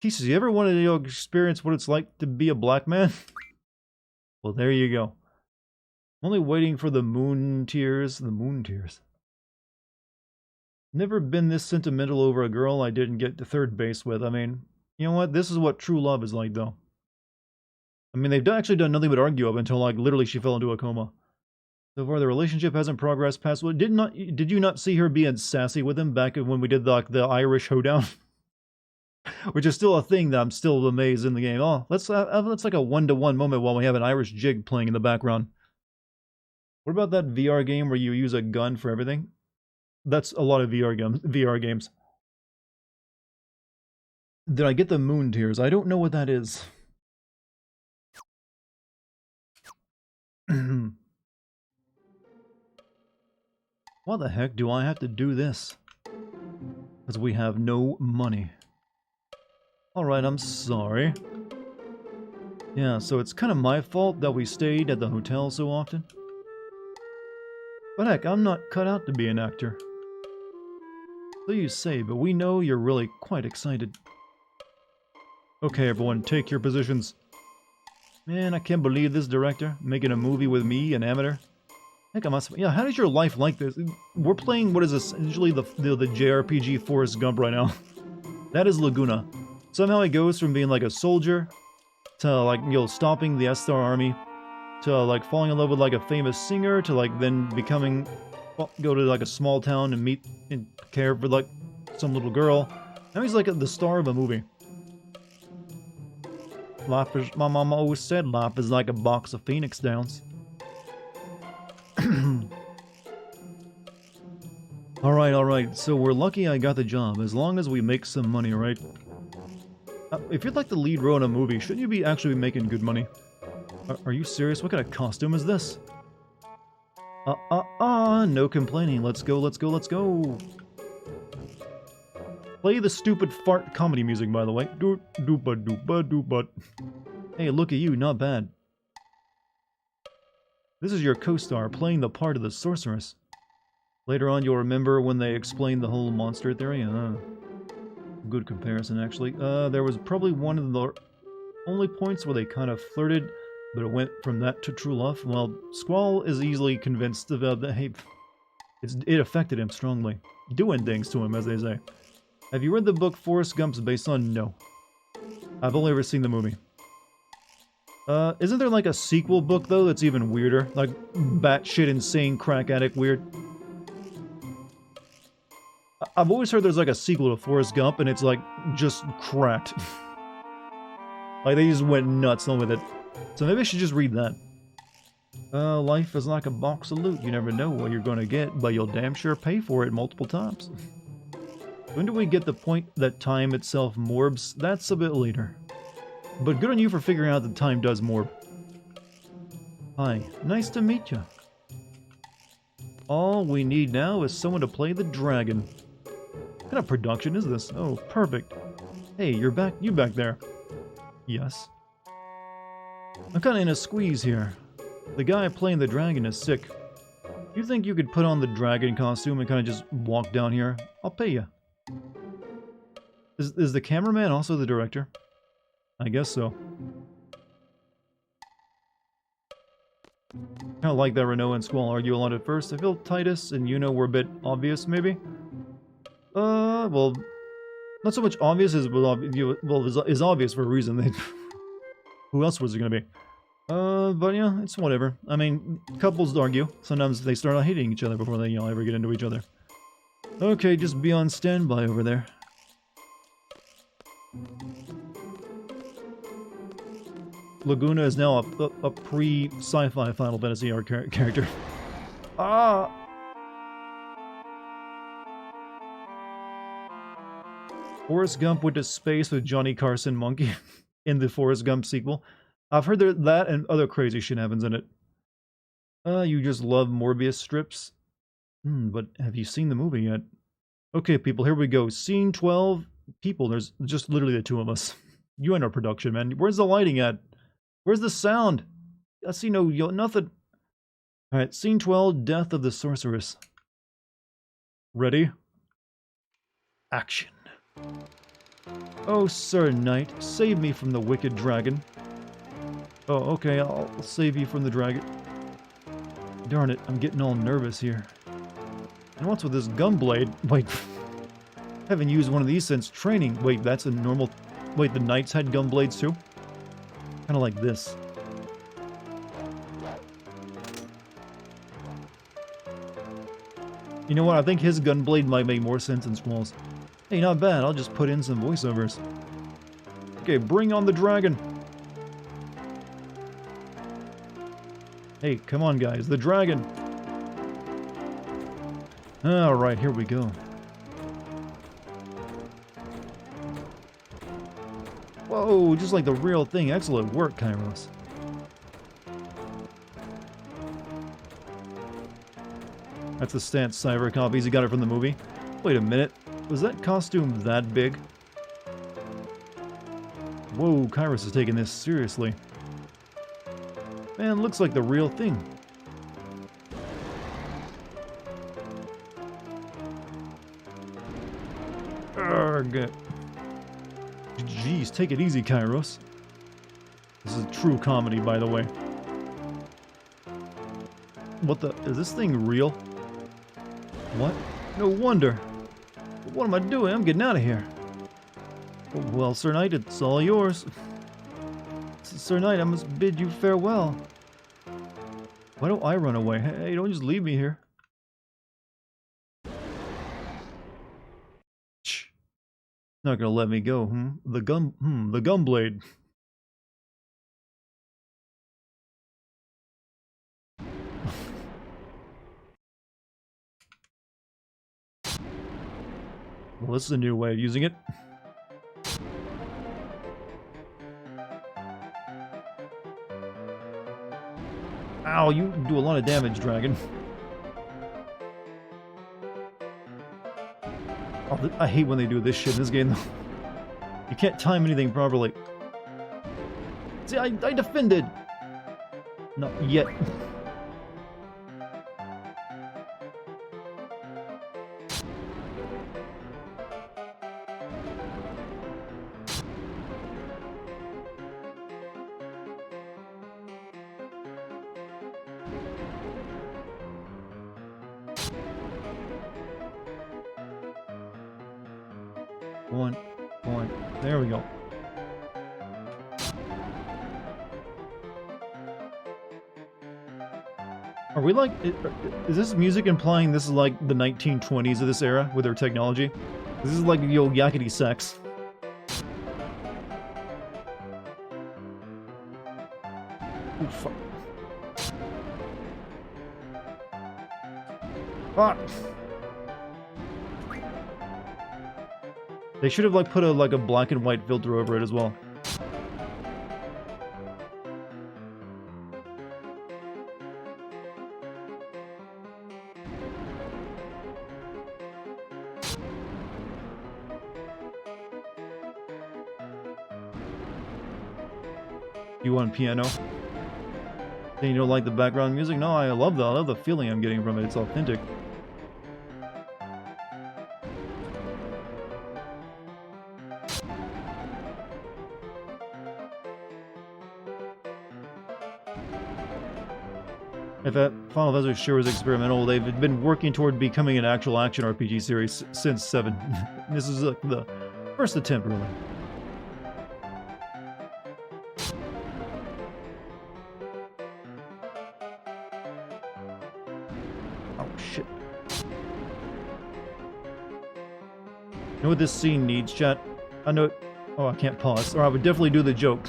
Keistis, you ever wanted to experience what it's like to be a black man? Well, there you go. I'm only waiting for the moon tears. The moon tears. Never been this sentimental over a girl I didn't get to third base with. I mean, you know what? This is what true love is like, though. I mean, they've actually done nothing but argue up until, like, literally she fell into a coma. So far, the relationship hasn't progressed past... Well, did you not see her being sassy with him back when we did the Irish hoedown? Which is still a thing that I'm still amazed in the game. Oh, let's like a one-to-one moment while we have an Irish jig playing in the background. What about that VR game where you use a gun for everything? That's a lot of VR games. Did I get the moon tears? I don't know what that is. Why the heck do I have to do this? Because we have no money. Alright, I'm sorry. Yeah, so it's kind of my fault that we stayed at the hotel so often. But heck, I'm not cut out to be an actor. So you say, but we know you're really quite excited. Okay, everyone, take your positions. Man, I can't believe this director making a movie with me, an amateur. Heck, I must. Yeah, how does your life like this? We're playing what is essentially the JRPG Forrest Gump right now. That is Laguna. Somehow it goes from being like a soldier to like, you know, stopping the Estar army to like falling in love with like a famous singer to like then becoming, well, go to like a small town and meet and care for like some little girl. Now he's like the star of a movie. Life is, my mama always said life is like a box of Phoenix Downs. Alright, so we're lucky I got the job, as long as we make some money, right? If you're like the lead role in a movie, shouldn't you be actually making good money? Are you serious? What kind of costume is this? No complaining. Let's go, let's go, let's go. Play the stupid fart comedy music, by the way. Doop-a-doop-a-doop-a. Hey, look at you, not bad. This is your co-star playing the part of the sorceress. Later on, you'll remember when they explained the whole monster theory. Good comparison, actually. There was probably one of the only points where they kind of flirted, but it went from that to true love. Well, Squall is easily convinced about that. Hey, it affected him strongly. Doing things to him, as they say. Have you read the book Forrest Gump's based on? No. I've only ever seen the movie. Isn't there like a sequel book, though, that's even weirder? Like, batshit insane crack addict weird? I've always heard there's like a sequel to Forrest Gump, and it's like, just cracked. Like, they just went nuts on with it. So maybe I should just read that. Life is like a box of loot. You never know what you're gonna get, but you'll damn sure pay for it multiple times. When do we get the point that time itself morbs? That's a bit later. But good on you for figuring out that time does morb. Hi, nice to meet you. All we need now is someone to play the dragon. What kind of production is this? Oh, perfect. Hey, you back there. Yes. I'm kinda in a squeeze here. The guy playing the dragon is sick. You think you could put on the dragon costume and kinda just walk down here? I'll pay you. Is the cameraman also the director? I guess so. Kinda like that Renault and Squall argue a lot at first. I feel Titus and Yuno were a bit obvious, maybe? Well, not so much obvious as, is obvious for a reason. Who else was it gonna be? But yeah, it's whatever. I mean, couples argue. Sometimes they start out hating each other before they, ever get into each other. Okay, just be on standby over there. Laguna is now a pre-sci-fi Final Fantasy character. Ah! Forrest Gump went to space with Johnny Carson Monkey in the Forrest Gump sequel. I've heard that and other crazy shit happens in it. You just love Morbius strips? But have you seen the movie yet? Okay, people, here we go. Scene 12. People, there's just literally the two of us. You ain't our production, man. Where's the lighting at? Where's the sound? I see nothing. Alright, scene 12, Death of the Sorceress. Ready? Action. Oh, Sir Knight, save me from the wicked dragon. Oh, okay, I'll save you from the dragon. Darn it, I'm getting all nervous here. And what's with this gunblade? Wait, haven't used one of these since training. Wait, that's a normal... Wait, the knights had gunblades too? Kinda like this. You know what, I think his gunblade might make more sense than Squall's. Hey, not bad, I'll just put in some voiceovers. Okay, bring on the dragon! Hey, come on guys, the dragon! Alright, here we go. Whoa, just like the real thing. Excellent work, Kairos. That's the Stance Cyber copies. He got it from the movie. Wait a minute. Was that costume that big? Whoa, Kairos is taking this seriously. Man, looks like the real thing. Arrgh. Jeez, take it easy, Kairos. This is true comedy, by the way. What the... Is this thing real? What? No wonder. What am I doing? I'm getting out of here. Well, Sir Knight, it's all yours. Sir Knight, I must bid you farewell. Why don't I run away? Hey, don't just leave me here. Shh. Not gonna let me go, The gunblade. Well, this is a new way of using it. Ow, you do a lot of damage, dragon. Oh, I hate when they do this shit in this game, though. You can't time anything properly. See, I defended! Not yet. One. There we go. Are we like... Is this music implying this is like the 1920s of this era with their technology? This is like the old yakety sax. Oh, fuck. Ah! They should have like put a black and white filter over it as well. You want piano? Then you don't like the background music? No, I love that. I love the feeling I'm getting from it. It's authentic. If that Final Fantasy sure was experimental, they've been working toward becoming an actual action RPG series since 7. This is like the first attempt, really. Oh, shit. You know what this scene needs, chat? I know it... Oh, I can't pause. Or I would definitely do the joke.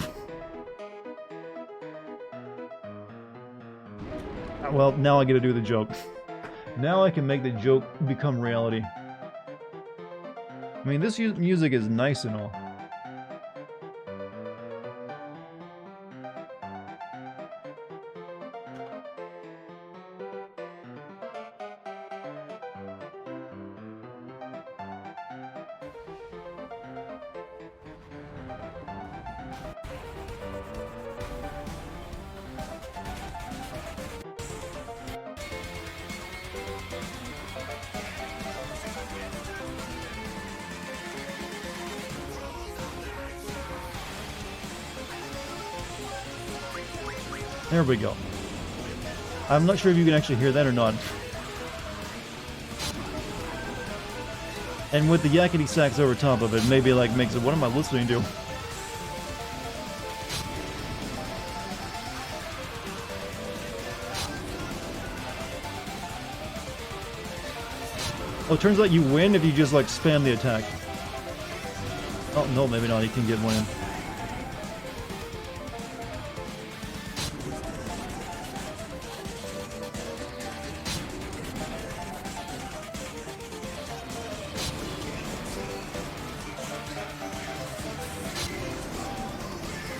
Well, now I get to do the joke. Now I can make the joke become reality. I mean, this music is nice and all. There we go. I'm not sure if you can actually hear that or not. And with the yakety sax over top of it, maybe like makes it, what am I listening to? Oh, it turns out you win if you just like spam the attack. Oh, no, maybe not. You can get one in.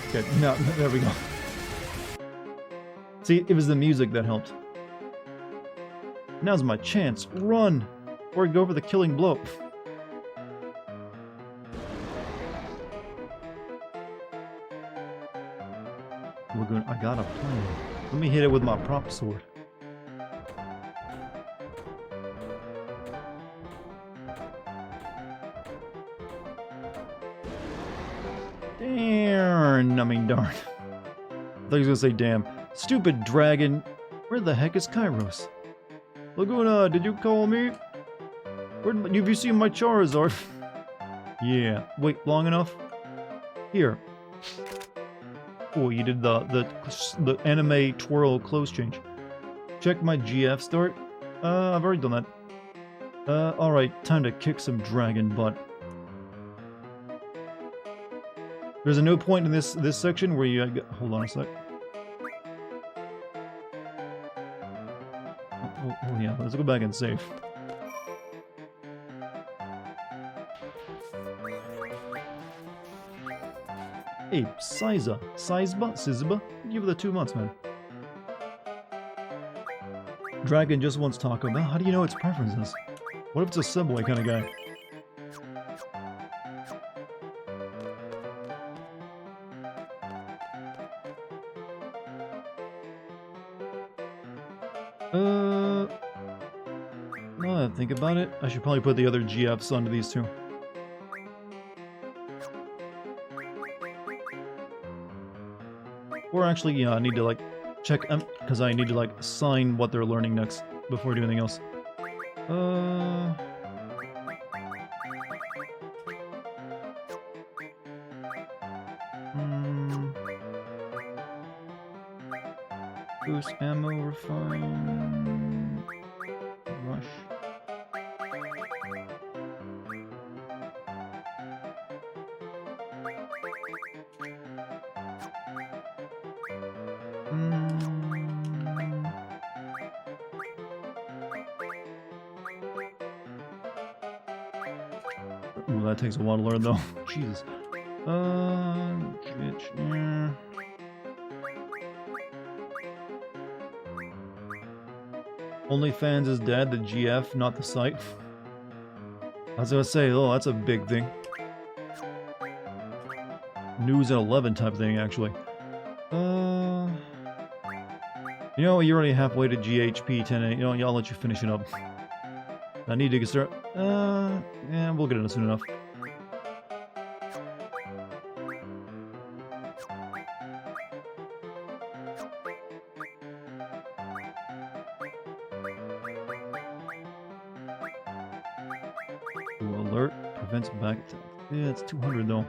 Okay, no, there we go. See, it was the music that helped. Now's my chance. Run! Or go for the killing blow. We're going. I got a plan. Let me hit it with my prop sword. Darn! I mean, darn. I thought he was gonna say damn. Stupid dragon. Where the heck is Kairos? Laguna, did you call me? Have you seen my Charizard? Yeah. Wait, long enough? Here. Oh, you did the anime twirl close change. Check my GF start. I've already done that. Alright, time to kick some dragon butt. There's a no point in this section where you hold on a sec. Oh yeah, let's go back and save. Hey, Sizba? Give it the 2 months, man. Dragon just wants Taco Bell. How do you know its preferences? What if it's a Subway kind of guy? Now that I think about it, I should probably put the other GFs onto these two. Or actually, yeah, I need to like check, because I need to like sign what they're learning next before doing anything else. Boost ammo, refine, rush. Ooh, that takes a while to learn though. Jesus. OnlyFans is dead, the GF, not the site. I was gonna say, oh, that's a big thing. News at 11 type thing, actually. You know, you're already halfway to GHP 10. You know, I'll let you finish it up. I need to get started. Yeah, we'll get it soon enough. Alert prevents back attack. Yeah, it's 200 though.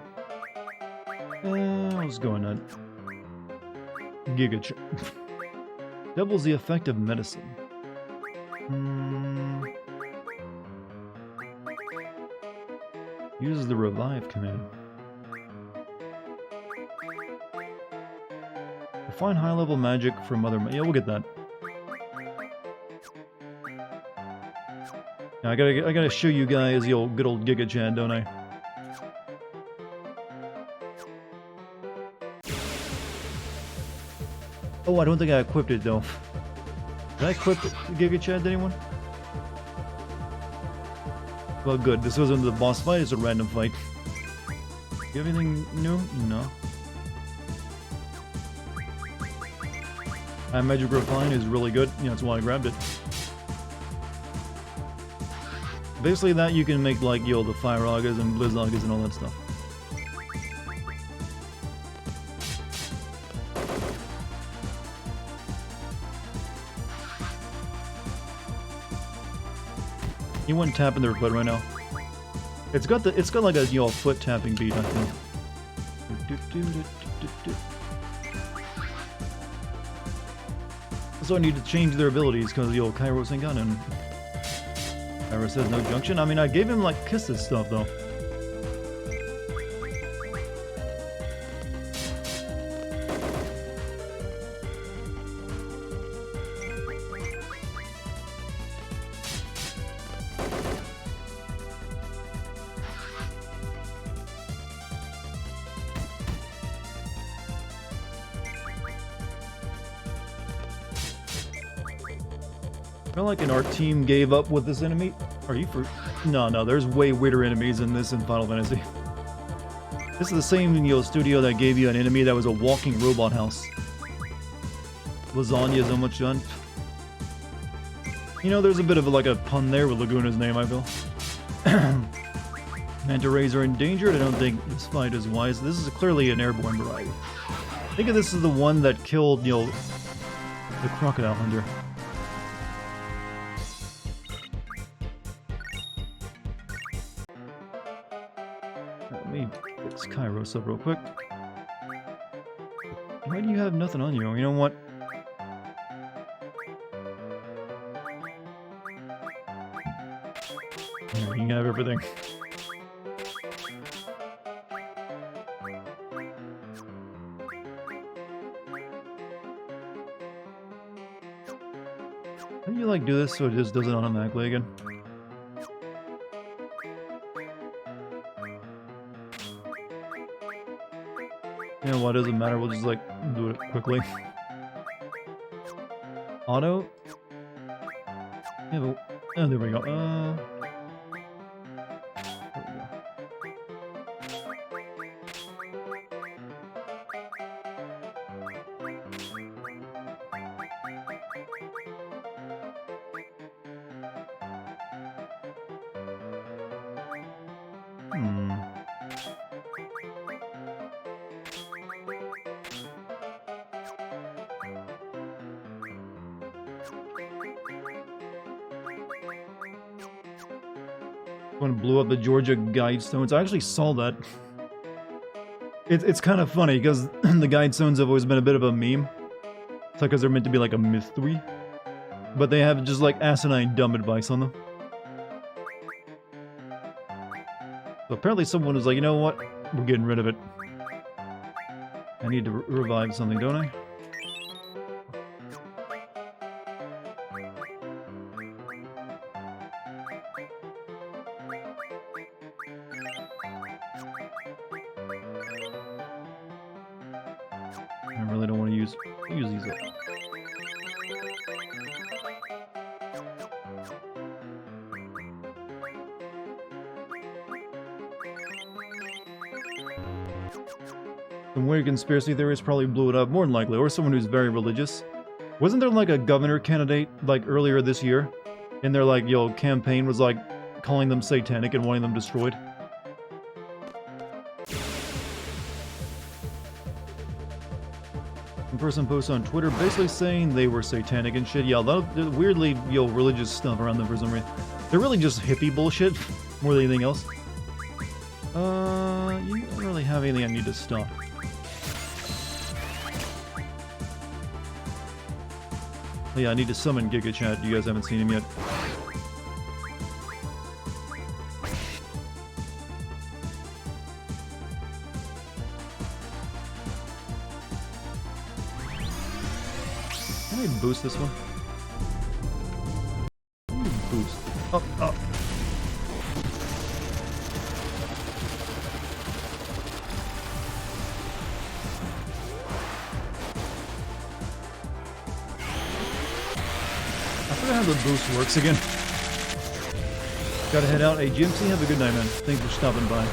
What's going on? Giga chip. Doubles the effect of medicine. Uses the revive command. Refine high level magic from other. Yeah, we'll get that. I gotta show you guys the old good old Giga Chad, don't I? Oh, I don't think I equipped it though. Did I equip Giga Chad to anyone? Well, good. This wasn't the boss fight, it's a random fight. You have anything new? No. Magic Refine is really good. You know, that's why I grabbed it. Basically that you can make like, yo, the Fire Agas and Blizz Agas and all that stuff. You wouldn't tap in their foot right now. It's got like a, you know, foot tapping beat, I think. So I need to change their abilities because the old Kairos ain't got none. Kairos says no junction. I mean, I gave him like kisses stuff though. I feel like our team gave up with this enemy. Are you for? No, there's way weirder enemies than this in Final Fantasy. This is the same, you know, studio that gave you an enemy that was a walking robot house. Lasagna is so much fun. You know, there's a bit of like a pun there with Laguna's name, I feel. Manta rays are endangered. I don't think this fight is wise. This is clearly an airborne variety. I think this is the one that killed, you know, the crocodile hunter. Let me fix Kairos up real quick. Why do you have nothing on you? You know what? Here, you can have everything. How do you like do this so it just does it automatically again? You know what, doesn't matter, we'll just like do it quickly. Auto? Yeah, but, oh, there we go. There we go. One blew up the Georgia Guidestones. I actually saw that. It's kind of funny because the Guidestones have always been a bit of a meme. It's like because they're meant to be like a mystery, but they have just like asinine dumb advice on them. So apparently someone was like, you know what? We're getting rid of it. I need to revive something, don't I? I really don't want to use these up. Some weird conspiracy theorists probably blew it up, more than likely, or someone who's very religious. Wasn't there like a governor candidate like earlier this year? And their like, yo, campaign was like calling them satanic and wanting them destroyed? Person posts on Twitter basically saying they were satanic and shit. Yeah, they're weirdly, yo, religious stuff around them for some reason. They're really just hippie bullshit more than anything else. You don't really have anything I need to stop. Oh, yeah, I need to summon Giga Chat. You guys haven't seen him yet. Can I boost this one? Boost. Up, up. Figure out how the boost works again. Gotta head out. Hey, GMC, have a good night, man. Thanks for stopping by.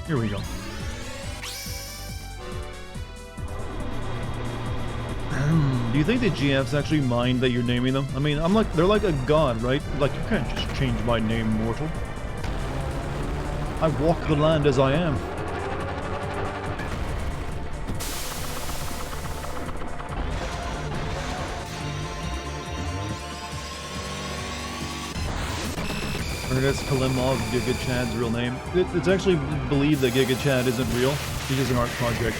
Here we go. Do you think the GFs actually mind that you're naming them? I mean, they're like a god, right? Like, you can't just change my name, mortal. I walk the land as I am. Ernest Kalimov, Giga Chad's real name. It's actually believed that Giga Chad isn't real. He's just an art project.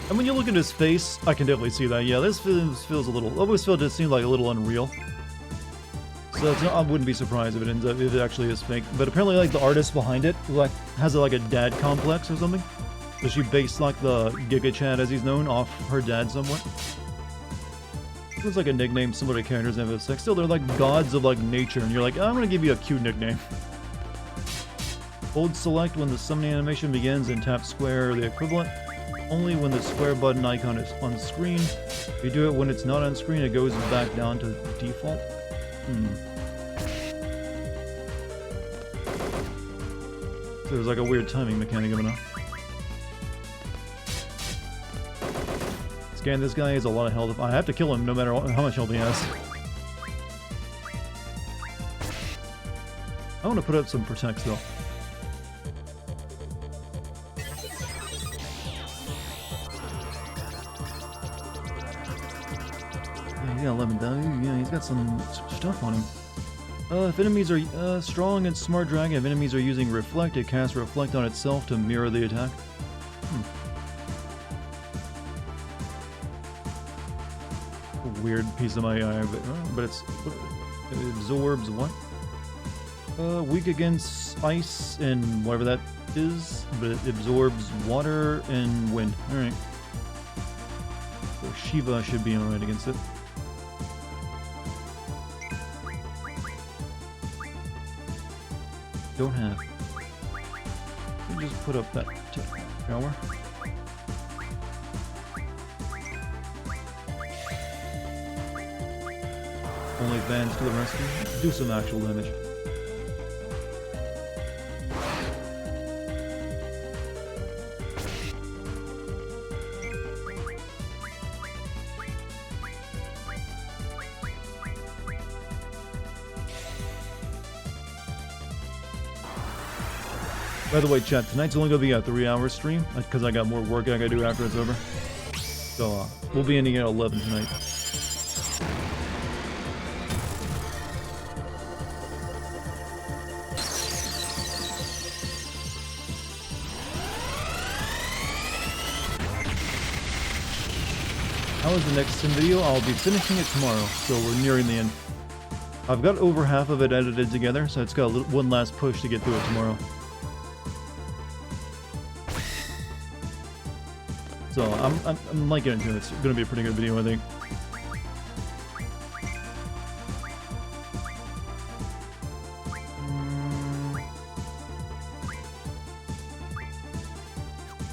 And when you look at his face, I can definitely see that. Yeah, this feels a little... always felt it seemed like a little unreal. So I wouldn't be surprised if it actually is fake. But apparently, like, the artist behind it, like, has like a dad complex or something. So she based, like, the Giga Chad, as he's known, off her dad somewhat. It's like a nickname similar to characters in FF6. Still, they're like gods of, like, nature. And you're like, oh, I'm gonna give you a cute nickname. Hold select when the summoning animation begins and tap square or the equivalent. Only when the square button icon is on screen. If you do it when it's not on screen, it goes back down to default. So there's like a weird timing mechanic going on. Scan this guy, he has a lot of health. I have to kill him no matter how much health he has. I want to put up some protects though. Yeah, 11,000. Yeah, he's got some stuff on him. If enemies are strong and smart dragon, if enemies are using reflect, it casts reflect on itself to mirror the attack. A weird piece of my eye, but it absorbs what? Weak against ice and whatever that is, but it absorbs water and wind. All right. So Shiva should be alright against it. Don't have. Let me just put up that tower. Only fans to the rescue. Do some actual damage. By the way, chat, tonight's only going to be a 3-hour stream, because I got more work I got to do after it's over. So, we'll be ending at 11 tonight. How is the next sim video? I'll be finishing it tomorrow, so we're nearing the end. I've got over half of it edited together, so it's got one last push to get through it tomorrow. So I'm liking it too. It's going to be a pretty good video, I think.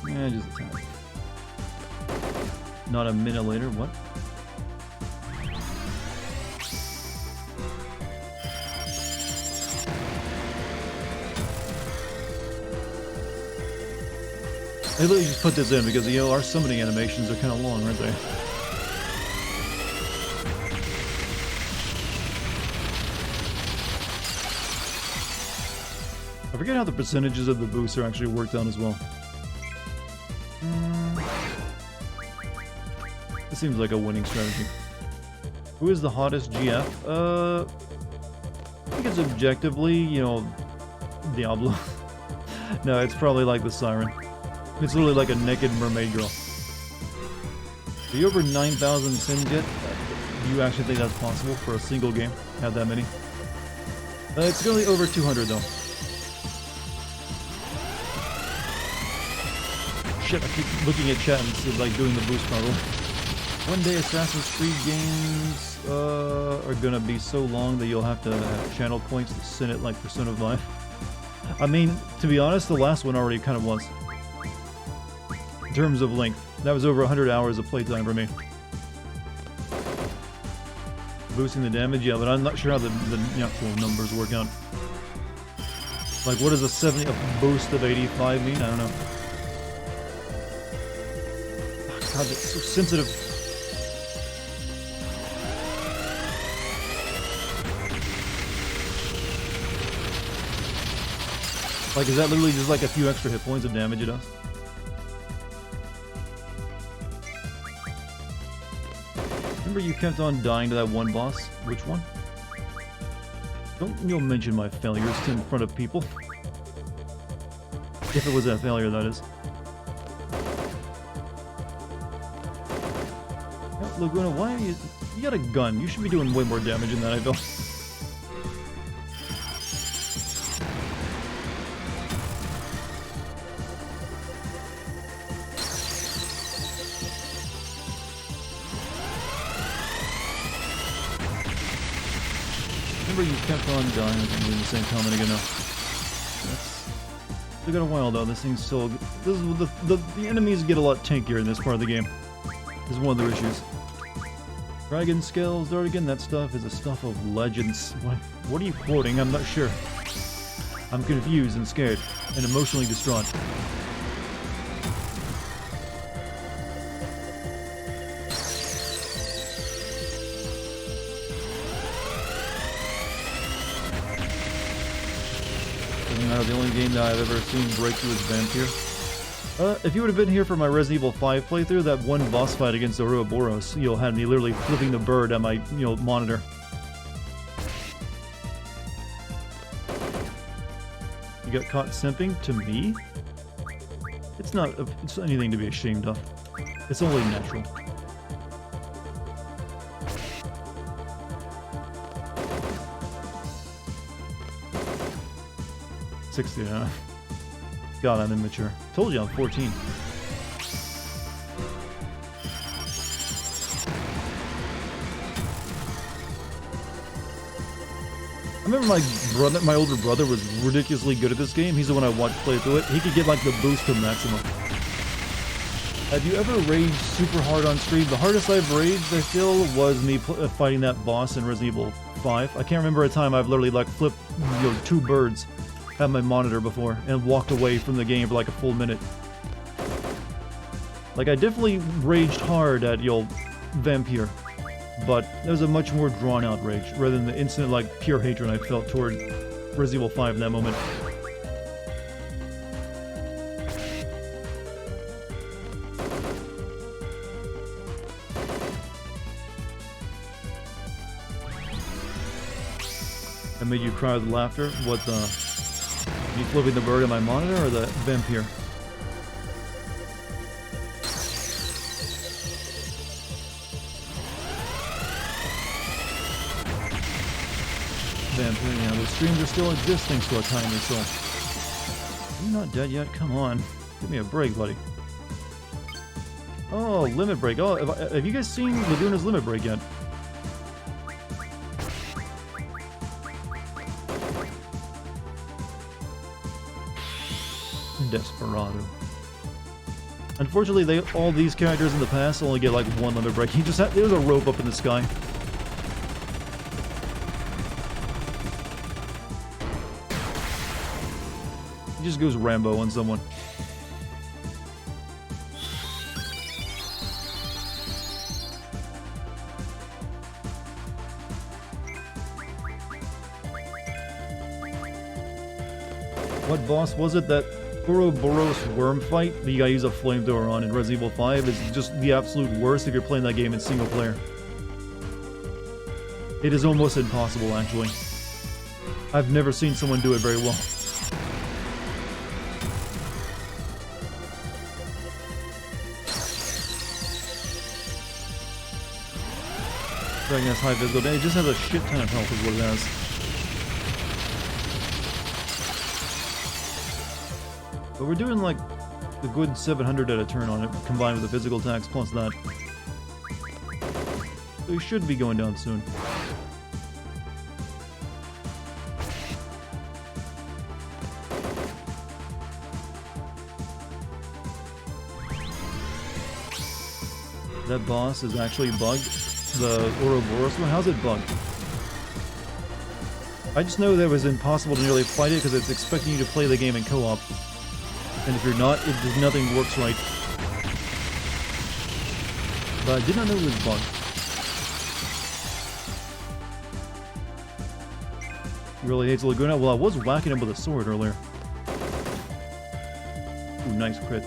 Yeah, just a time. Not a minute later. What? I literally just put this in because, you know, our summoning animations are kind of long, aren't they? I forget how the percentages of the boosts are actually worked out as well. This seems like a winning strategy. Who is the hottest GF? I think it's objectively, you know, Diablo. No, it's probably like the Siren. It's literally like a naked mermaid girl. Are you over 9,000 sims yet? Do you actually think that's possible for a single game? Have that many? It's really over 200 though. Shit, I keep looking at chat and it's like doing the boost probably. One day Assassin's Creed games are gonna be so long that you'll have to have channel points to send it like Persona 5. I mean, to be honest, the last one already kind of was. In terms of length. That was over 100 hours of playtime for me. Boosting the damage, yeah, but I'm not sure how the actual numbers work out. Like, what does a boost of 85 mean? I don't know. Oh, God, that's so sensitive. Like, is that literally just like a few extra hit points of damage it does? Remember you kept on dying to that one boss? Which one? Don't you'll mention my failures in front of people. If it was a failure, that is. Laguna, why are you... You got a gun. You should be doing way more damage than that, I feel. Remember you kept on dying. I'm doing the same comment again now. It's got a while though. This thing's still... This is the enemies get a lot tankier in this part of the game. This is one of their issues. Dragon scales, Dartigan, that stuff is the stuff of legends. What are you quoting? I'm not sure. I'm confused and scared and emotionally distraught. Doesn't matter, the only game that I've ever seen break through is Vampire. If you would have been here for my Resident Evil 5 playthrough, that one boss fight against Ouroboros, had me literally flipping the bird at my, monitor. You got caught simping to me? It's not anything to be ashamed of. It's only natural. $60, huh? God, I'm immature. Told you I'm 14. I remember my older brother was ridiculously good at this game. He's the one I watched play through it. He could get like the boost to maximum. Have you ever raged super hard on stream? The hardest I've raged, I feel, was me fighting that boss in Resident Evil 5. I can't remember a time I've literally like flipped, two birds at my monitor before and walked away from the game for like a full minute. Like, I definitely raged hard at Vampire, but it was a much more drawn-out rage rather than the instant like pure hatred I felt toward Resident Evil 5 in that moment. I made you cry with laughter? What the... You flipping the bird at my monitor or the Vampire? Vampire, yeah, the streams are still exist thanks to our timely soul. You're not dead yet? Come on. Give me a break, buddy. Oh, Limit Break. Oh, have you guys seen Laguna's Limit Break yet? Desperado. Unfortunately, all these characters in the past only get like one limit break. There's a rope up in the sky. He just goes Rambo on someone. What boss was it that Ouroboros worm fight that you gotta use a flamethrower on in Resident Evil 5 is just the absolute worst if you're playing that game in single player. It is almost impossible, actually. I've never seen someone do it very well. Dragon has high physical damage. It just has a shit ton of health is what it has. But we're doing like a good 700 at a turn on it, combined with the physical attacks plus that. So we should be going down soon. That boss is actually bugged. The Ouroboros one? How's it bugged? I just know that it was impossible to nearly fight it because it's expecting you to play the game in co-op. And if you're not, nothing works right. But I did not know it was bugged. Really hates Laguna. Well, I was whacking him with a sword earlier. Ooh, nice crit.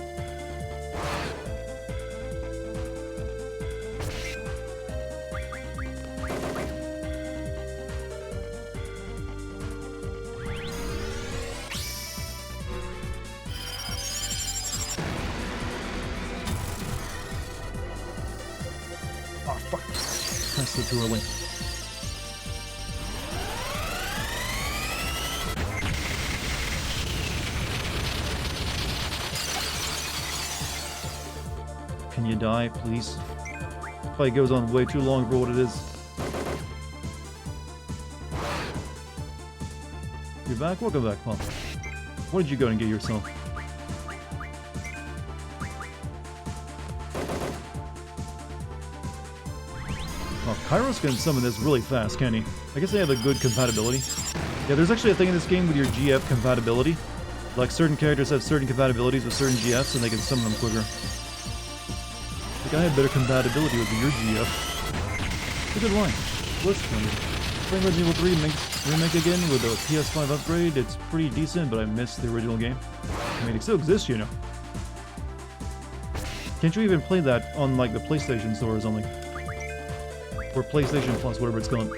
Oh, fuck. That's so too early. Can you die, please? Fight goes on way too long for what it is. You're back? Welcome back, Pop. What did you go and get yourself? Oh, Kairos can summon this really fast, can he? I guess they have a good compatibility. Yeah, there's actually a thing in this game with your GF compatibility. Like, certain characters have certain compatibilities with certain GFs, and they can summon them quicker. Like, I have better compatibility with your GF. It's a good line. What's funny? Playing Resident Evil 3 remake again with a PS5 upgrade, it's pretty decent, but I missed the original game. I mean, it still exists, you know. Can't you even play that on, like, the PlayStation Store or something? Or PlayStation Plus, whatever it's called.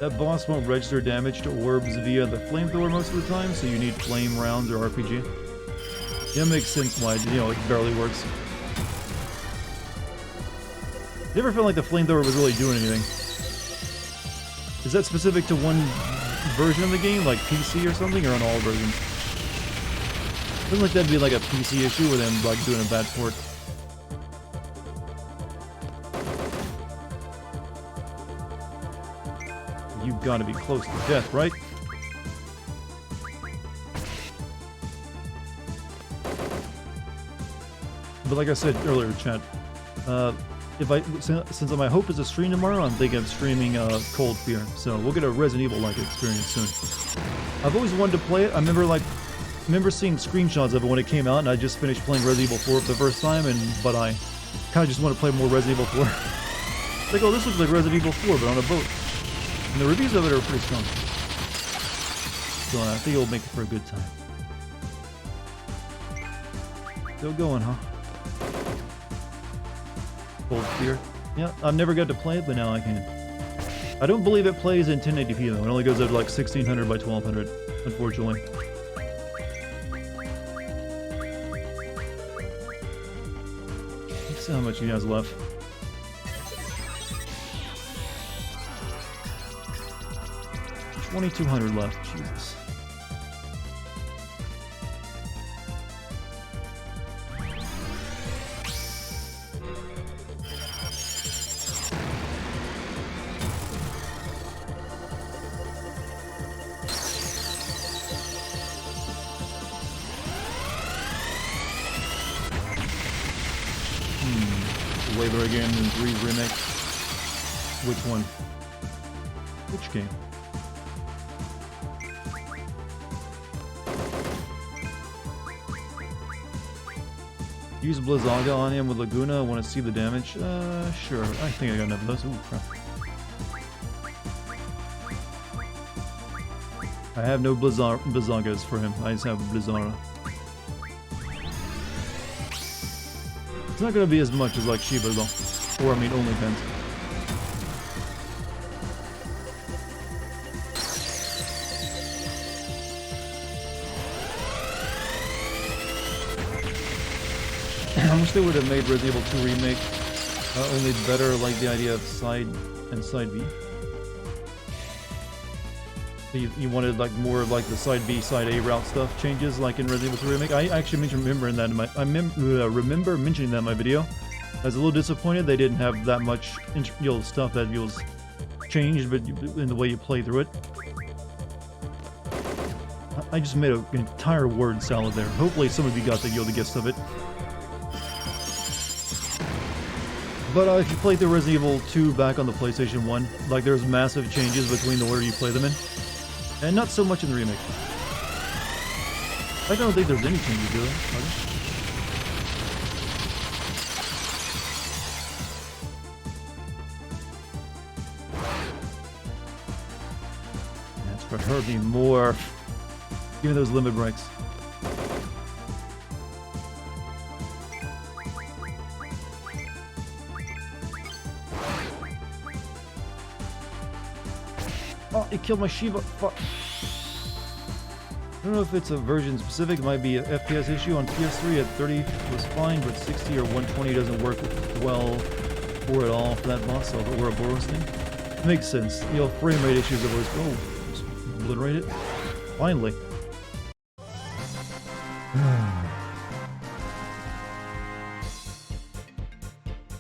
That boss won't register damage to orbs via the flamethrower most of the time, so you need flame rounds or RPG. Yeah, it makes sense why, you know, it barely works. You ever feel like the flamethrower was really doing anything? Is that specific to one version of the game, like PC or something, or on all versions? Doesn't like that'd be like a PC issue with them like doing a bad port. You've got to be close to death, right? But like I said earlier, chat, since my hope is to stream tomorrow, I'm thinking of streaming Cold Fear, so we'll get a Resident Evil-like experience soon. I've always wanted to play it. I remember seeing screenshots of it when it came out, and I just finished playing Resident Evil 4 for the first time, but I kind of just want to play more Resident Evil 4. Like, oh, this looks like Resident Evil 4, but on a boat. And the reviews of it are pretty strong. So I think it'll make it for a good time. Still going, huh? Cold Fear. Yeah, I've never got to play it, but now I can. I don't believe it plays in 1080p though. It only goes up to like 1600 by 1200, unfortunately. Let's see how much he has left. 2200 left. Jesus. Labor again in 3's remake. Which one? Which game? Use Blizzaga on him with Laguna. I want to see the damage. Sure. I think I got enough of those. Ooh, crap. I have no Blizzagas for him. I just have Blizzara. It's not going to be as much as like Shiba though. Or I mean OnlyFans. I wish they would have made Resident Evil 2 Remake only better, like the idea of side and side B. So you wanted like more of like the side B, side A route stuff changes like in Resident Evil 2 Remake. I actually remember that in my remember mentioning that in my video. I was a little disappointed they didn't have that much stuff that was changed, but in the way you play through it. I just made an entire word salad there. Hopefully some of you got the gist of it. But if you played the Resident Evil 2 back on the PlayStation 1, like there's massive changes between the order you play them in. And not so much in the remake. I don't think there's any changes to it. That's for Herbie more. Give me those limit breaks. Oh, it killed my Shiva. Fuck. I don't know if it's a version specific. It might be an FPS issue. On PS3 at 30 was fine, but 60 or 120 doesn't work well for it all for that boss. So if it were a Boros thing, it makes sense. You know, frame rate issues have always just obliterate it. Finally.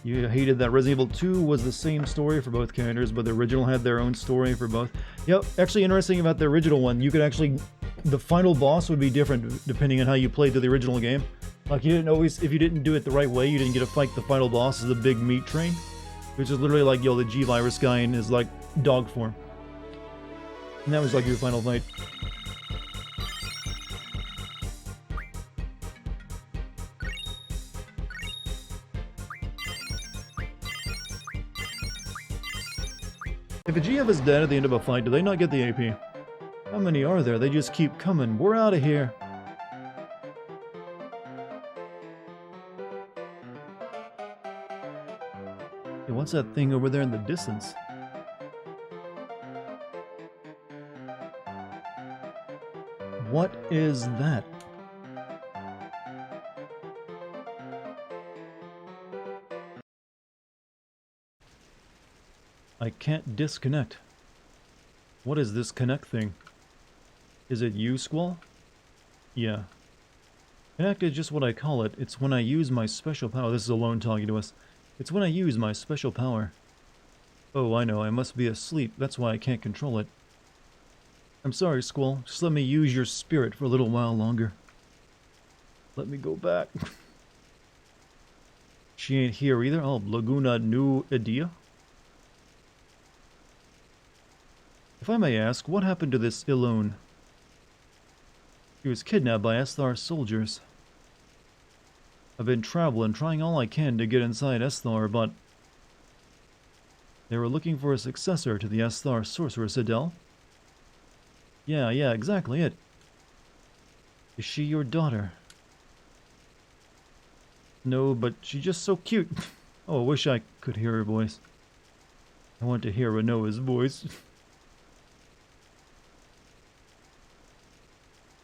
You hated that Resident Evil 2 was the same story for both characters, but the original had their own story for both. Yep, actually interesting about the original one, you could actually... The final boss would be different depending on how you played to the original game. Like, you didn't always... If you didn't do it the right way, you didn't get to fight the final boss as a big meat train. Which is literally like, yo, the G-Virus guy in his, like, dog form. And that was like your final fight. If a GF is dead at the end of a fight, do they not get the AP? How many are there? They just keep coming. We're out of here. Hey, what's that thing over there in the distance? What is that? I can't disconnect. What is this connect thing? Is it you, Squall? Yeah. Connect is just what I call it. It's when I use my special power. This is Alone talking to us. It's when I use my special power. Oh, I know. I must be asleep. That's why I can't control it. I'm sorry, Squall. Just let me use your spirit for a little while longer. Let me go back. She ain't here either. Oh, Laguna New Idea? If I may ask, what happened to this Ilone? He was kidnapped by Esthar soldiers. I've been traveling, trying all I can to get inside Esthar, but... They were looking for a successor to the Esthar sorceress, Adele. Yeah, exactly it. Is she your daughter? No, but she's just so cute. Oh, I wish I could hear her voice. I want to hear Renoa's voice.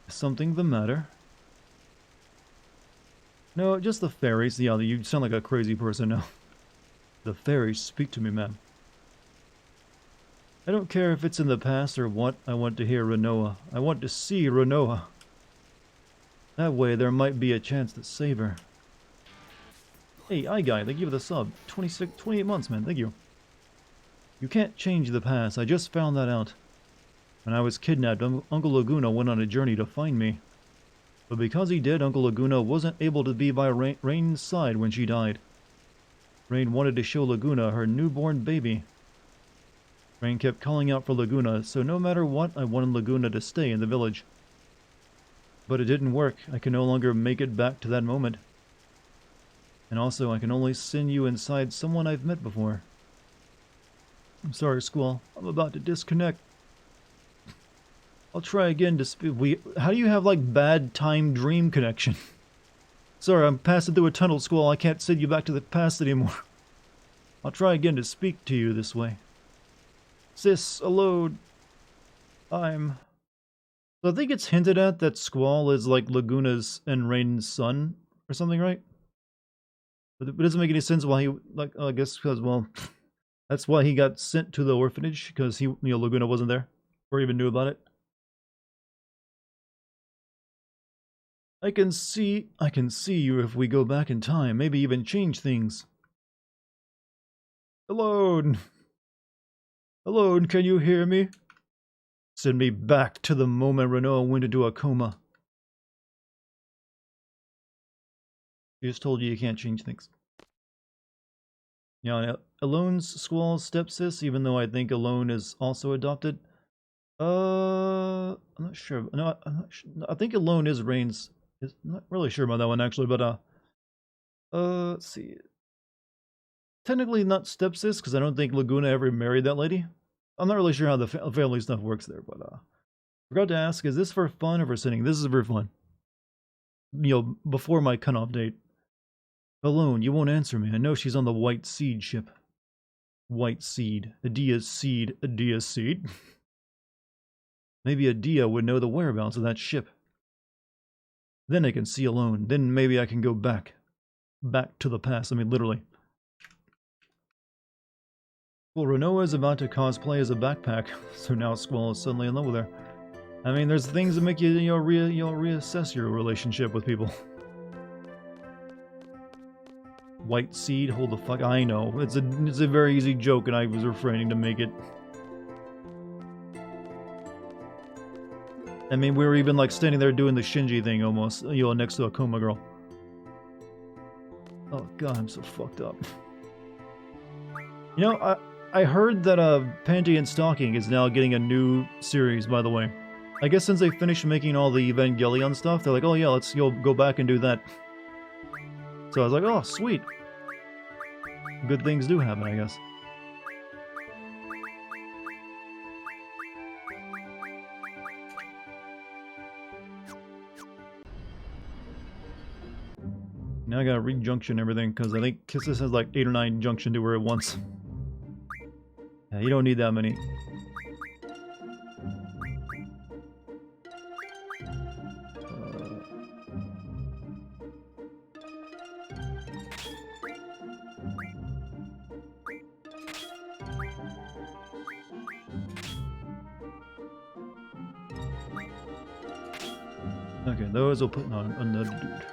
Is something the matter? No, just the fairies. Yeah, you sound like a crazy person now. The fairies speak to me, ma'am. I don't care if it's in the past or what. I want to hear Renoa. I want to see Renoa. That way there might be a chance to save her. Hey, iGuy, thank you for the sub. 28 months, man. Thank you. You can't change the past. I just found that out. When I was kidnapped, Uncle Laguna went on a journey to find me. But because he did, Uncle Laguna wasn't able to be by Rain's side when she died. Rain wanted to show Laguna her newborn baby. Rain kept calling out for Laguna, so no matter what, I wanted Laguna to stay in the village. But it didn't work. I can no longer make it back to that moment. And also, I can only send you inside someone I've met before. I'm sorry, Squall. I'm about to disconnect. I'll try again to speak. How do you have, like, bad time dream connection? Sorry, I'm passing through a tunnel, Squall. I can't send you back to the past anymore. I'll try again to speak to you this way. Sis, alone. So I think it's hinted at that Squall is, like, Laguna's and Rain's son or something, right? But it doesn't make any sense why he, like, I guess because, well, that's why he got sent to the orphanage, because he, Laguna wasn't there, or even knew about it. I can see you if we go back in time, maybe even change things. Alone, can you hear me? Send me back to the moment Renoa went into a coma. She just told you can't change things. Yeah, Alone's Squall's stepsis, even though I think Alone is also adopted. I'm not sure. No, I'm not sure. I think Alone is Rain's. I'm not really sure about that one actually, but let's see. Technically not stepsis because I don't think Laguna ever married that lady. I'm not really sure how the family stuff works there, but forgot to ask: is this for fun or for sinning? This is for fun. You know, before my cutoff date. Alone, you won't answer me. I know she's on the White Seed ship. White Seed. Adia's seed. Adia's seed. Maybe Adia would know the whereabouts of that ship. Then I can see Alone. Then maybe I can go back. Back to the past. I mean, literally. Well, Renoa is about to cosplay as a backpack, so now Squall is suddenly in love with her. I mean, there's things that make you, reassess your relationship with people. White Seed, hold the fuck. I know. It's a very easy joke, and I was refraining to make it. I mean, we were even like standing there doing the Shinji thing almost, next to a coma girl. Oh god, I'm so fucked up. You know, I heard that Panty and Stalking is now getting a new series, by the way. I guess since they finished making all the Evangelion stuff, they're like, oh yeah, let's go back and do that. So I was like, oh, sweet. Good things do happen, I guess. Now I gotta re-junction everything, because I think Kisses has like 8 or 9 junction to her at once. Yeah, you don't need that many. Okay, those will put on another dude.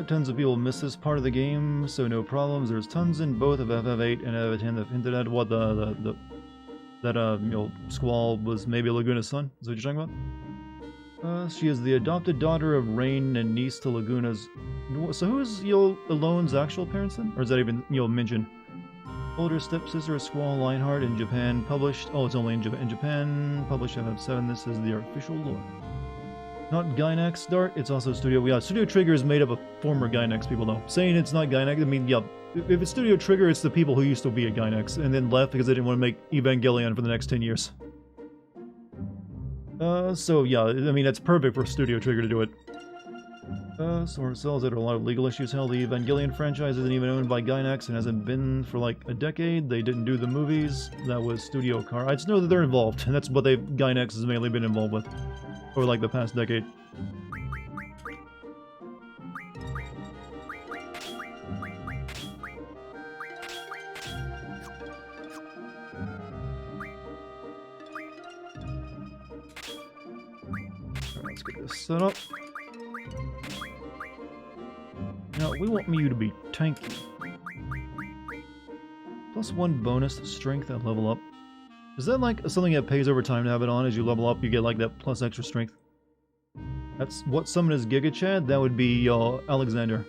Tons of people miss this part of the game, so no problems. There's tons in both of FF8 and FF10 that hinted at what Squall was maybe Laguna's son. Is that what you're talking about? She is the adopted daughter of Rain and niece to Laguna's. So who is Alone's actual parents then? Or is that even mentioned? Older stepsister of Squall Lionheart in Japan published. Oh, it's only in Japan. In Japan, published FF7. This is the official lore. Not Gynax Dart, it's also Studio. Yeah, Studio Trigger is made up of former Gynax people, though. Saying it's not Gynax, I mean, yeah, if it's Studio Trigger, it's the people who used to be at Gynax and then left because they didn't want to make Evangelion for the next 10 years. So yeah, I mean, it's perfect for Studio Trigger to do it. Source sells that there are a lot of legal issues. Hell, the Evangelion franchise isn't even owned by Gynax and hasn't been for like a decade. They didn't do the movies. That was Studio Car. I just know that they're involved, and that's what Gynax has mainly been involved with over like the past decade. Alright, let's get this set up. Now, we want you to be tanky. +1 bonus to strength at level up. Is that like something that pays over time to have it on? As you level up, you get like that plus extra strength. That's what summon is Giga Chad? That would be Alexander.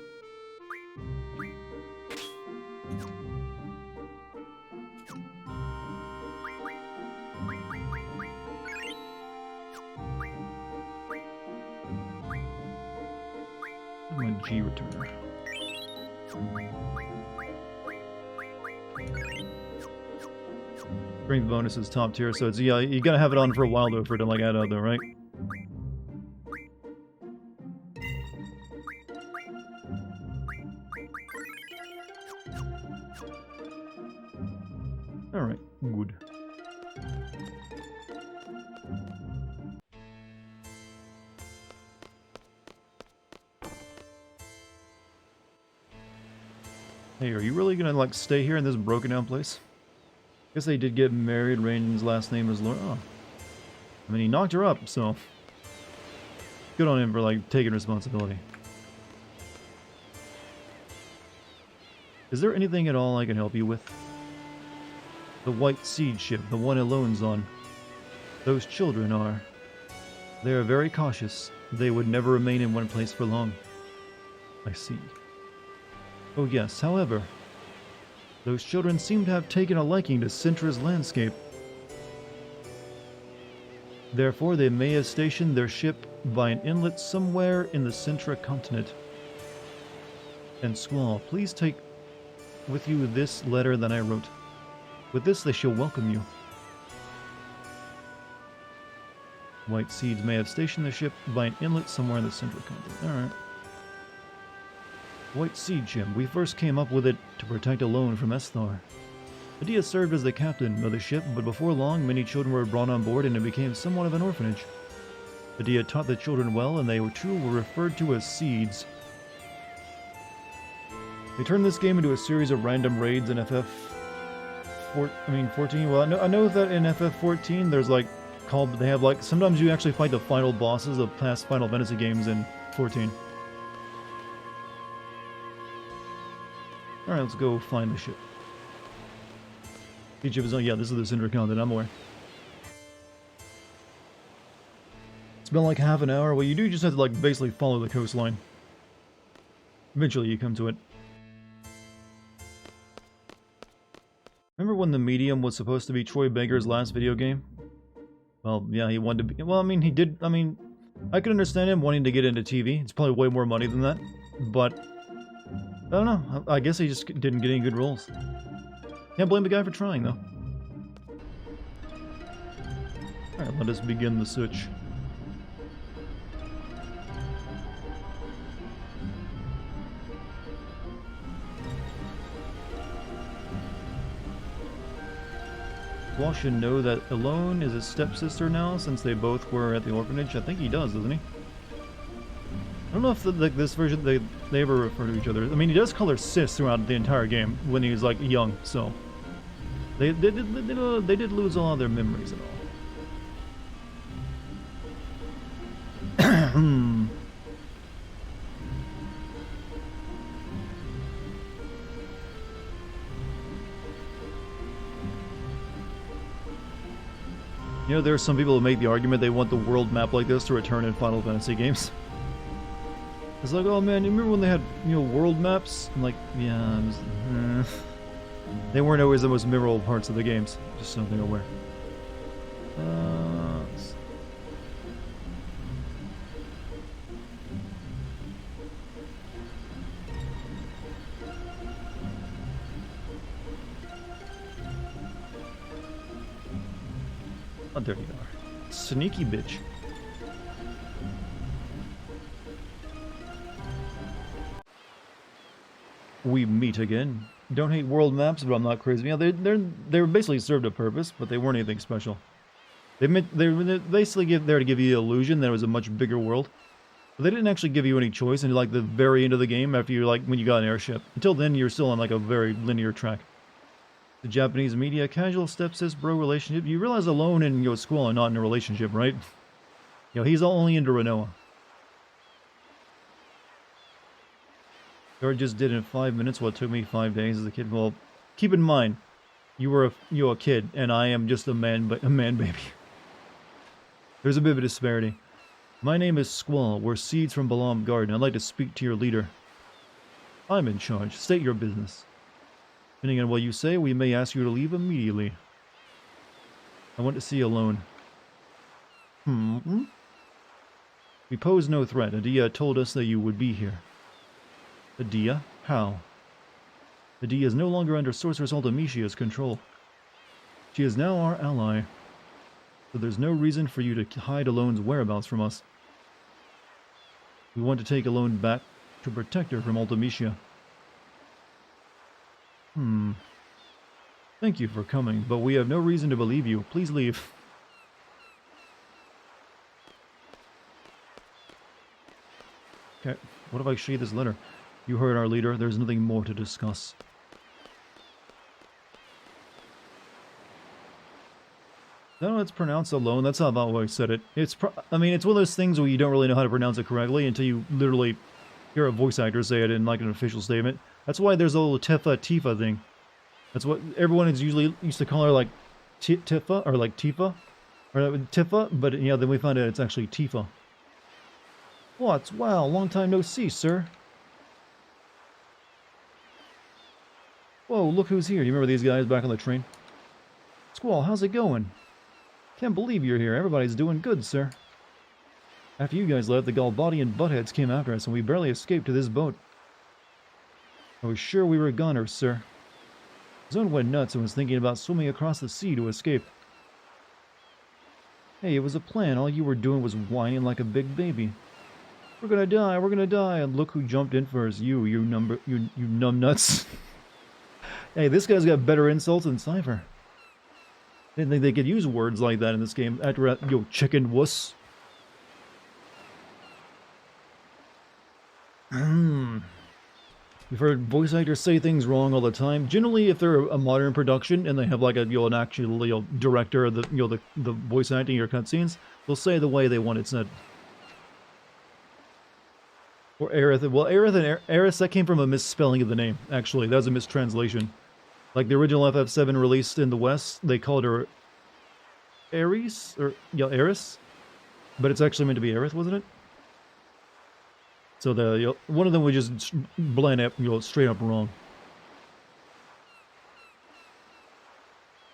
My G returner. Strength bonus is top tier, so it's yeah, you gotta have it on for a while though for it to like add out though, right? Alright, good. Hey, are you really gonna like stay here in this broken down place? Guess they did get married. Rain's last name is Laura. Oh. I mean, he knocked her up, so good on him for like taking responsibility. Is there anything at all I can help you with? The White Seed ship, the one Alone's on. Those children are. They are very cautious. They would never remain in one place for long. I see. Oh yes, however, those children seem to have taken a liking to Sintra's landscape. Therefore, they may have stationed their ship by an inlet somewhere in the Sintra continent. And Squall, please take with you this letter that I wrote. With this, they shall welcome you. White Seeds may have stationed their ship by an inlet somewhere in the Sintra continent. Alright. White Seed ship. We first came up with it to protect Alone from Esthar. Adia served as the captain of the ship, but before long, many children were brought on board and it became somewhat of an orphanage. Adia taught the children well, and they too were referred to as Seeds. They turned this game into a series of random raids in FF14. Well, I know that in FF14 there's like they have like sometimes you actually fight the final bosses of past Final Fantasy games in 14. All right, let's go find the ship. Each of his own. Yeah, this is the Sintra continent. I'm aware. It's been like half an hour. Well, you do just have to like basically follow the coastline. Eventually, you come to it. Remember when the Medium was supposed to be Troy Baker's last video game? Well, yeah, he wanted to be... Well, I mean, he did... I mean, I could understand him wanting to get into TV. It's probably way more money than that. But, I don't know. I guess he just didn't get any good roles. Can't blame the guy for trying, though. Alright, let us begin the search. Squall should know that Alone is his stepsister now, since they both were at the orphanage. I think he does, doesn't he? I don't know if this version they ever refer to each other. I mean, he does call her sis throughout the entire game when he was like young, so they did lose all of their memories and all. You know, there are some people who make the argument they want the world map like this to return in Final Fantasy games. It's like, oh man, you remember when they had, you know, world maps? I'm like, yeah, they weren't always the most memorable parts of the games. Just something aware. Oh, there you are. Sneaky bitch. We meet again. Don't hate world maps, but I'm not crazy. Yeah, they basically served a purpose, but they weren't anything special. They basically there to give you the illusion that it was a much bigger world. But they didn't actually give you any choice until like the very end of the game after you when you got an airship. Until then, you're still on like a very linear track. The Japanese media, casual stepsis bro relationship. You realize Alone and Squall are not in a relationship, right? He's only into Renoa. George just did in 5 minutes what took me 5 days as a kid. Well, keep in mind, you're a kid, and I am just a man baby. There's a bit of a disparity. My name is Squall. We're Seeds from Balam Garden. I'd like to speak to your leader. I'm in charge. State your business. Depending on what you say, we may ask you to leave immediately. I want to see you alone. We pose no threat. Adia told us that you would be here. Adia? How? Adia is no longer under Sorceress Ultimecia's control. She is now our ally. So there's no reason for you to hide Alone's whereabouts from us. We want to take Alone back to protect her from Ultimecia. Thank you for coming, but we have no reason to believe you. Please leave. Okay, what if I show you this letter? You heard our leader. There's nothing more to discuss. No, it's pronounced Alone. That's not how I said it. I mean, it's one of those things where you don't really know how to pronounce it correctly until you literally hear a voice actor say it in like an official statement. That's why there's a little Tifa thing. That's what everyone is usually used to call her, like Tifa or like Tifa or Tifa, but yeah, then we find out it's actually Tifa. What? Wow, long time no see, sir. Whoa, look who's here. You remember these guys back on the train? Squall, how's it going? Can't believe you're here. Everybody's doing good, sir. After you guys left, the Galbadian buttheads came after us, and we barely escaped to this boat. I was sure we were goners, sir. Zone went nuts and was thinking about swimming across the sea to escape. Hey, it was a plan. All you were doing was whining like a big baby. We're gonna die, and look who jumped in first. You numbnuts. Hey, this guy's got better insults than Cypher. Didn't think they could use words like that in this game. After yo, chicken wuss. We've heard voice actors say things wrong all the time. Generally, if they're a modern production and they have like an actual director of the the voice acting or cutscenes, they'll say the way they want it said. Or Aerith. Well, Aerith and Aerith, that came from a misspelling of the name. Actually, that was a mistranslation. Like the original FF7 released in the West, they called her Ares or yeah, Aeris, but it's actually meant to be Aerith, wasn't it? So the one of them was just blend up, straight up wrong.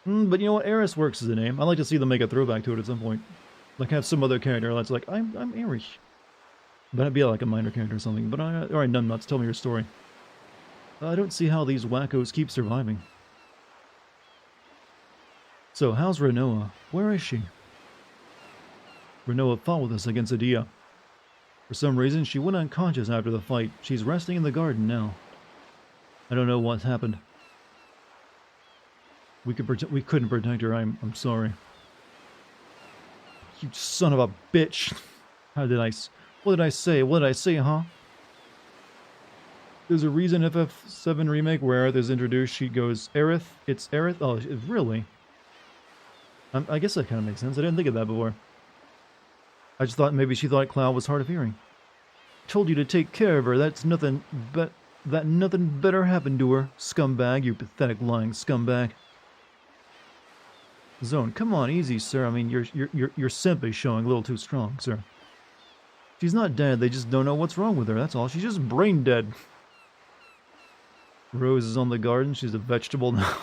But you know what, Aeris works as a name. I'd like to see them make a throwback to it at some point. Like have some other character that's like, I'm Aerith. But it'd be like a minor character or something. But alright, numbnuts, tell me your story. I don't see how these wackos keep surviving. So, how's Renoa? Where is she? Renoa fought with us against Adia. For some reason, she went unconscious after the fight. She's resting in the garden now. I don't know what happened. We couldn't protect her. I'm sorry. You son of a bitch! What did I say? What did I say, huh? There's a reason FF7 Remake where Aerith is introduced, she goes, Aerith? It's Aerith? Oh, really? I guess that kind of makes sense. I didn't think of that before. I just thought maybe she thought Cloud was hard of hearing. Told you to take care of her. That's nothing nothing better happened to her. Scumbag, you pathetic lying scumbag. Zone, come on, easy, sir. I mean, your simp is showing a little too strong, sir. She's not dead. They just don't know what's wrong with her. That's all. She's just brain dead. Rose is on the garden. She's a vegetable now.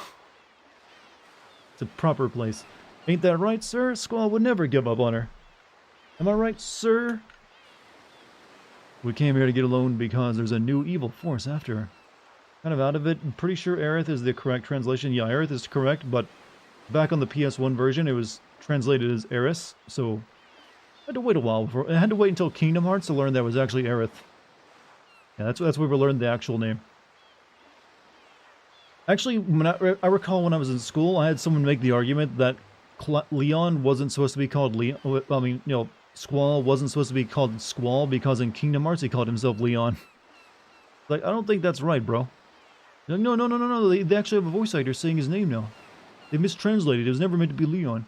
It's a proper place. Ain't that right, sir? Squall would never give up on her. Am I right, sir? We came here to get alone because there's a new evil force after her. Kind of out of it. I'm pretty sure Aerith is the correct translation. Yeah, Aerith is correct, but back on the PS1 version, it was translated as Eris, so I had to wait a while before. I had to wait until Kingdom Hearts to learn that it was actually Aerith. Yeah, that's where we learned the actual name. Actually, when I recall when I was in school, I had someone make the argument that Leon wasn't supposed to be called Leon. I mean, Squall wasn't supposed to be called Squall because in Kingdom Hearts he called himself Leon. Like, I don't think that's right, bro. No. They actually have a voice actor saying his name now. They mistranslated. It was never meant to be Leon.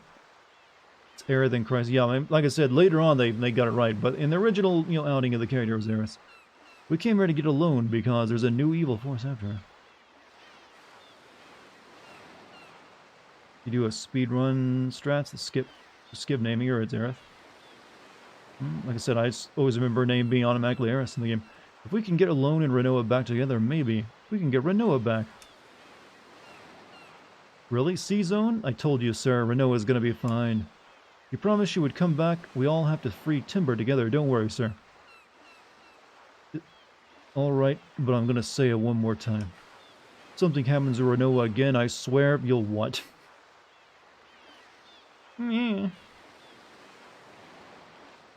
It's Aerith and Christ. Yeah, like I said, later on they got it right, but in the original outing of the character was Aerith. We came here to get alone because there's a new evil force after her. You do a speedrun strats, skip naming her, it's Aerith. Like I said, I always remember her name being automatically Aerith in the game. If we can get Alone and Renoa back together, maybe we can get Renoa back. Really? C-Zone? I told you, sir, Renoa's gonna be fine. You promised you would come back. We all have to free Timber together. Don't worry, sir. Alright, but I'm gonna say it one more time. If something happens to Renoa again, I swear you'll what? Yeah.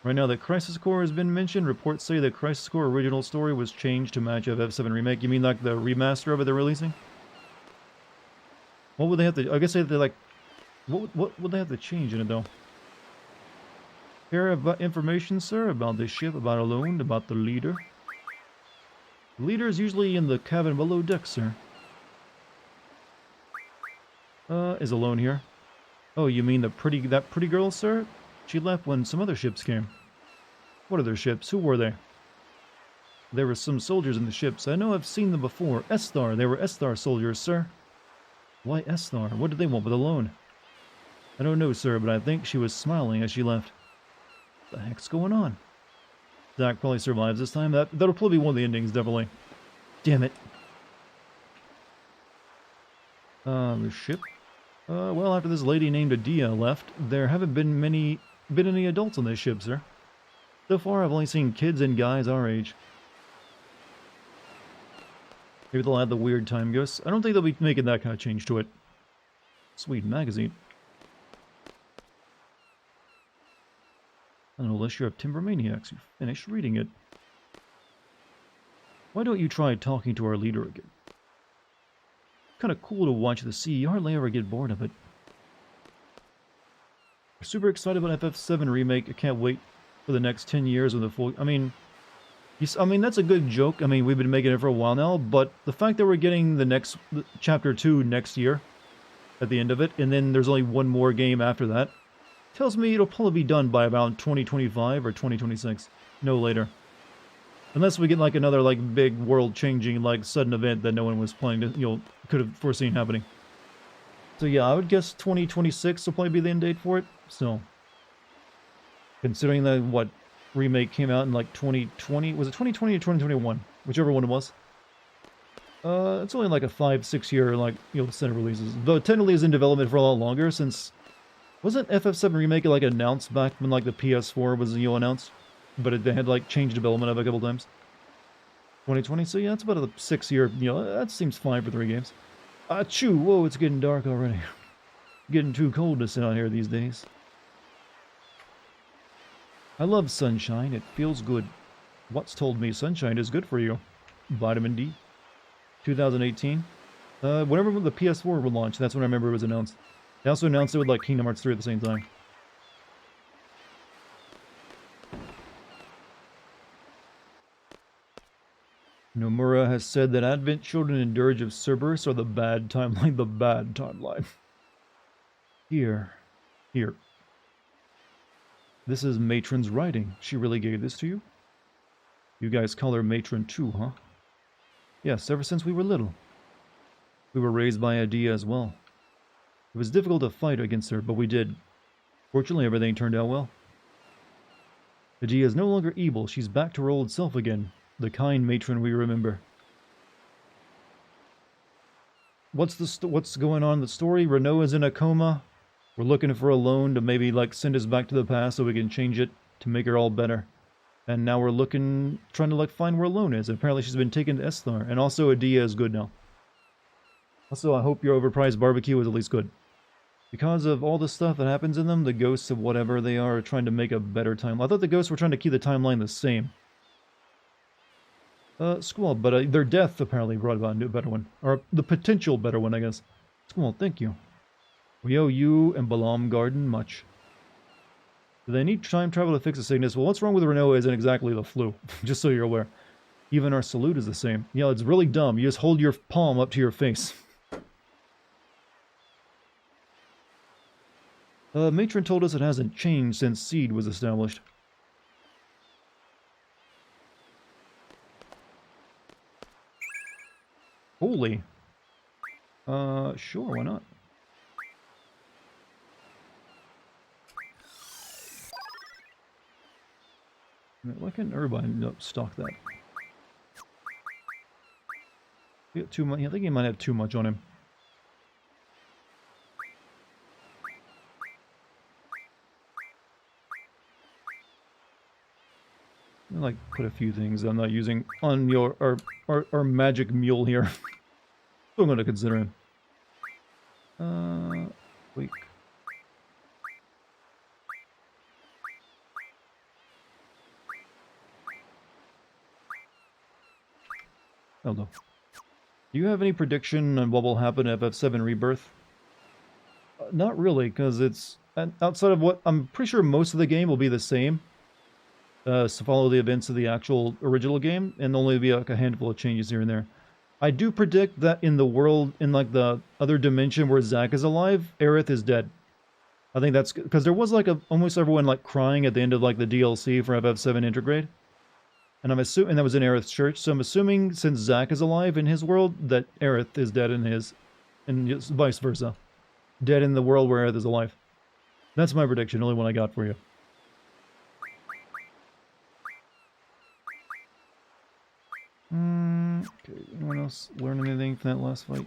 Right now, the Crisis Core has been mentioned. Reports say the Crisis Core original story was changed to match FF7 Remake. You mean like the remaster of it they're releasing? What would they have to... I guess they have to, like... What would they have to change in it, though? Care about information, sir? About this ship? About Alone? About the leader? The leader is usually in the cabin below deck, sir. Is Alone here? Oh, you mean that pretty girl, sir? She left when some other ships came. What other ships? Who were they? There were some soldiers in the ships. I know I've seen them before. Esthar. They were Esthar soldiers, sir. Why Esthar? What did they want with a loan? I don't know, sir, but I think she was smiling as she left. What the heck's going on? Zach probably survives this time. That'll probably be one of the endings, definitely. Damn it. The ship. Well, after this lady named Adia left, there haven't been any adults on this ship, sir. So far, I've only seen kids and guys our age. Maybe they'll add the weird time ghosts. I don't think they'll be making that kind of change to it. Sweet magazine. Unless you're a Timbermaniacs, you finished reading it. Why don't you try talking to our leader again? Kind of cool to watch the sea. You hardly ever get bored of it. We're super excited about FF7 remake. I can't wait for the next 10 years with the full... I mean, that's a good joke. I mean, we've been making it for a while now, but the fact that we're getting the Chapter 2 next year at the end of it, and then there's only one more game after that, tells me it'll probably be done by about 2025 or 2026. No later. Unless we get like another like big world-changing like sudden event that no one was planning to, could have foreseen happening. So yeah, I would guess 2026 will probably be the end date for it. So, considering that what remake came out in like 2020, was it 2020 or 2021? Whichever one it was. It's only like a 5-6 year like set of releases. Though it technically is in development for a lot longer since wasn't FF7 remake like announced back when like the PS4 was announced? But they had like changed development of it a couple times. 2020, so yeah, it's about a 6 year, that seems fine for 3 games. Achoo, whoa, it's getting dark already. Getting too cold to sit out here these days. I love sunshine, it feels good. What's told me sunshine is good for you? Vitamin D. 2018. Whenever the PS4 would launch, that's when I remember it was announced. They also announced it with like Kingdom Hearts 3 at the same time. Nomura has said that Advent Children and Dirge of Cerberus are the bad timeline. The bad timeline. Here. This is Matron's writing. She really gave this to you? You guys call her Matron too, huh? Yes, ever since we were little. We were raised by Adia as well. It was difficult to fight against her, but we did. Fortunately, everything turned out well. Adia is no longer evil. She's back to her old self again. The kind matron we remember. What's going on in the story? Renault is in a coma. We're looking for a loan to maybe like send us back to the past so we can change it to make her all better. And now we're trying to like find where Lone is. Apparently she's been taken to Esthar. And also Adia is good now. Also, I hope your overpriced barbecue is at least good. Because of all the stuff that happens in them, the ghosts of whatever they are trying to make a better timeline. I thought the ghosts were trying to keep the timeline the same. Squall, but their death apparently brought about a better one. Or the potential better one, I guess. Squall, thank you. We owe you and Balam Garden much. Do they need time travel to fix the sickness? Well, what's wrong with Renault isn't exactly the flu, just so you're aware. Even our salute is the same. Yeah, it's really dumb. You just hold your palm up to your face. Matron told us it hasn't changed since Seed was established. Holy. Sure, why not? Why can't everybody stock that? We got too much. I think he might have too much on him. I like put a few things I'm not using on our magic mule here. So I'm going to consider him. Wait. Hello. Do you have any prediction on what will happen at FF7 Rebirth? Not really, because it's outside of what I'm pretty sure most of the game will be the same. So follow the events of the actual original game, and only be like a handful of changes here and there. I do predict that in the world, in like the other dimension where Zack is alive, Aerith is dead. I think that's because there was like almost everyone like crying at the end of like the DLC for FF7 Intergrade. And I'm assuming that was in Aerith's church, so I'm assuming since Zack is alive in his world, that Aerith is dead in his. and vice versa. Dead in the world where Aerith is alive. That's my prediction, only one I got for you. Okay, anyone else learn anything from that last fight?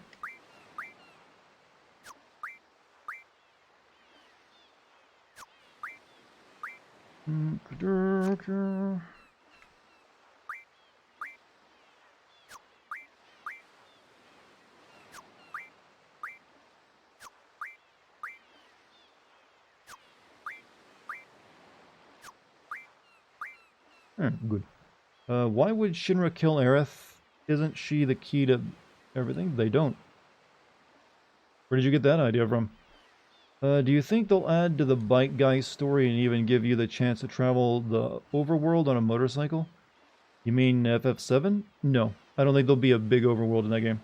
Good. Why would Shinra kill Aerith? Isn't she the key to everything? They don't. Where did you get that idea from? Do you think they'll add to the bike guy story and even give you the chance to travel the overworld on a motorcycle? You mean FF7? No, I don't think there'll be a big overworld in that game.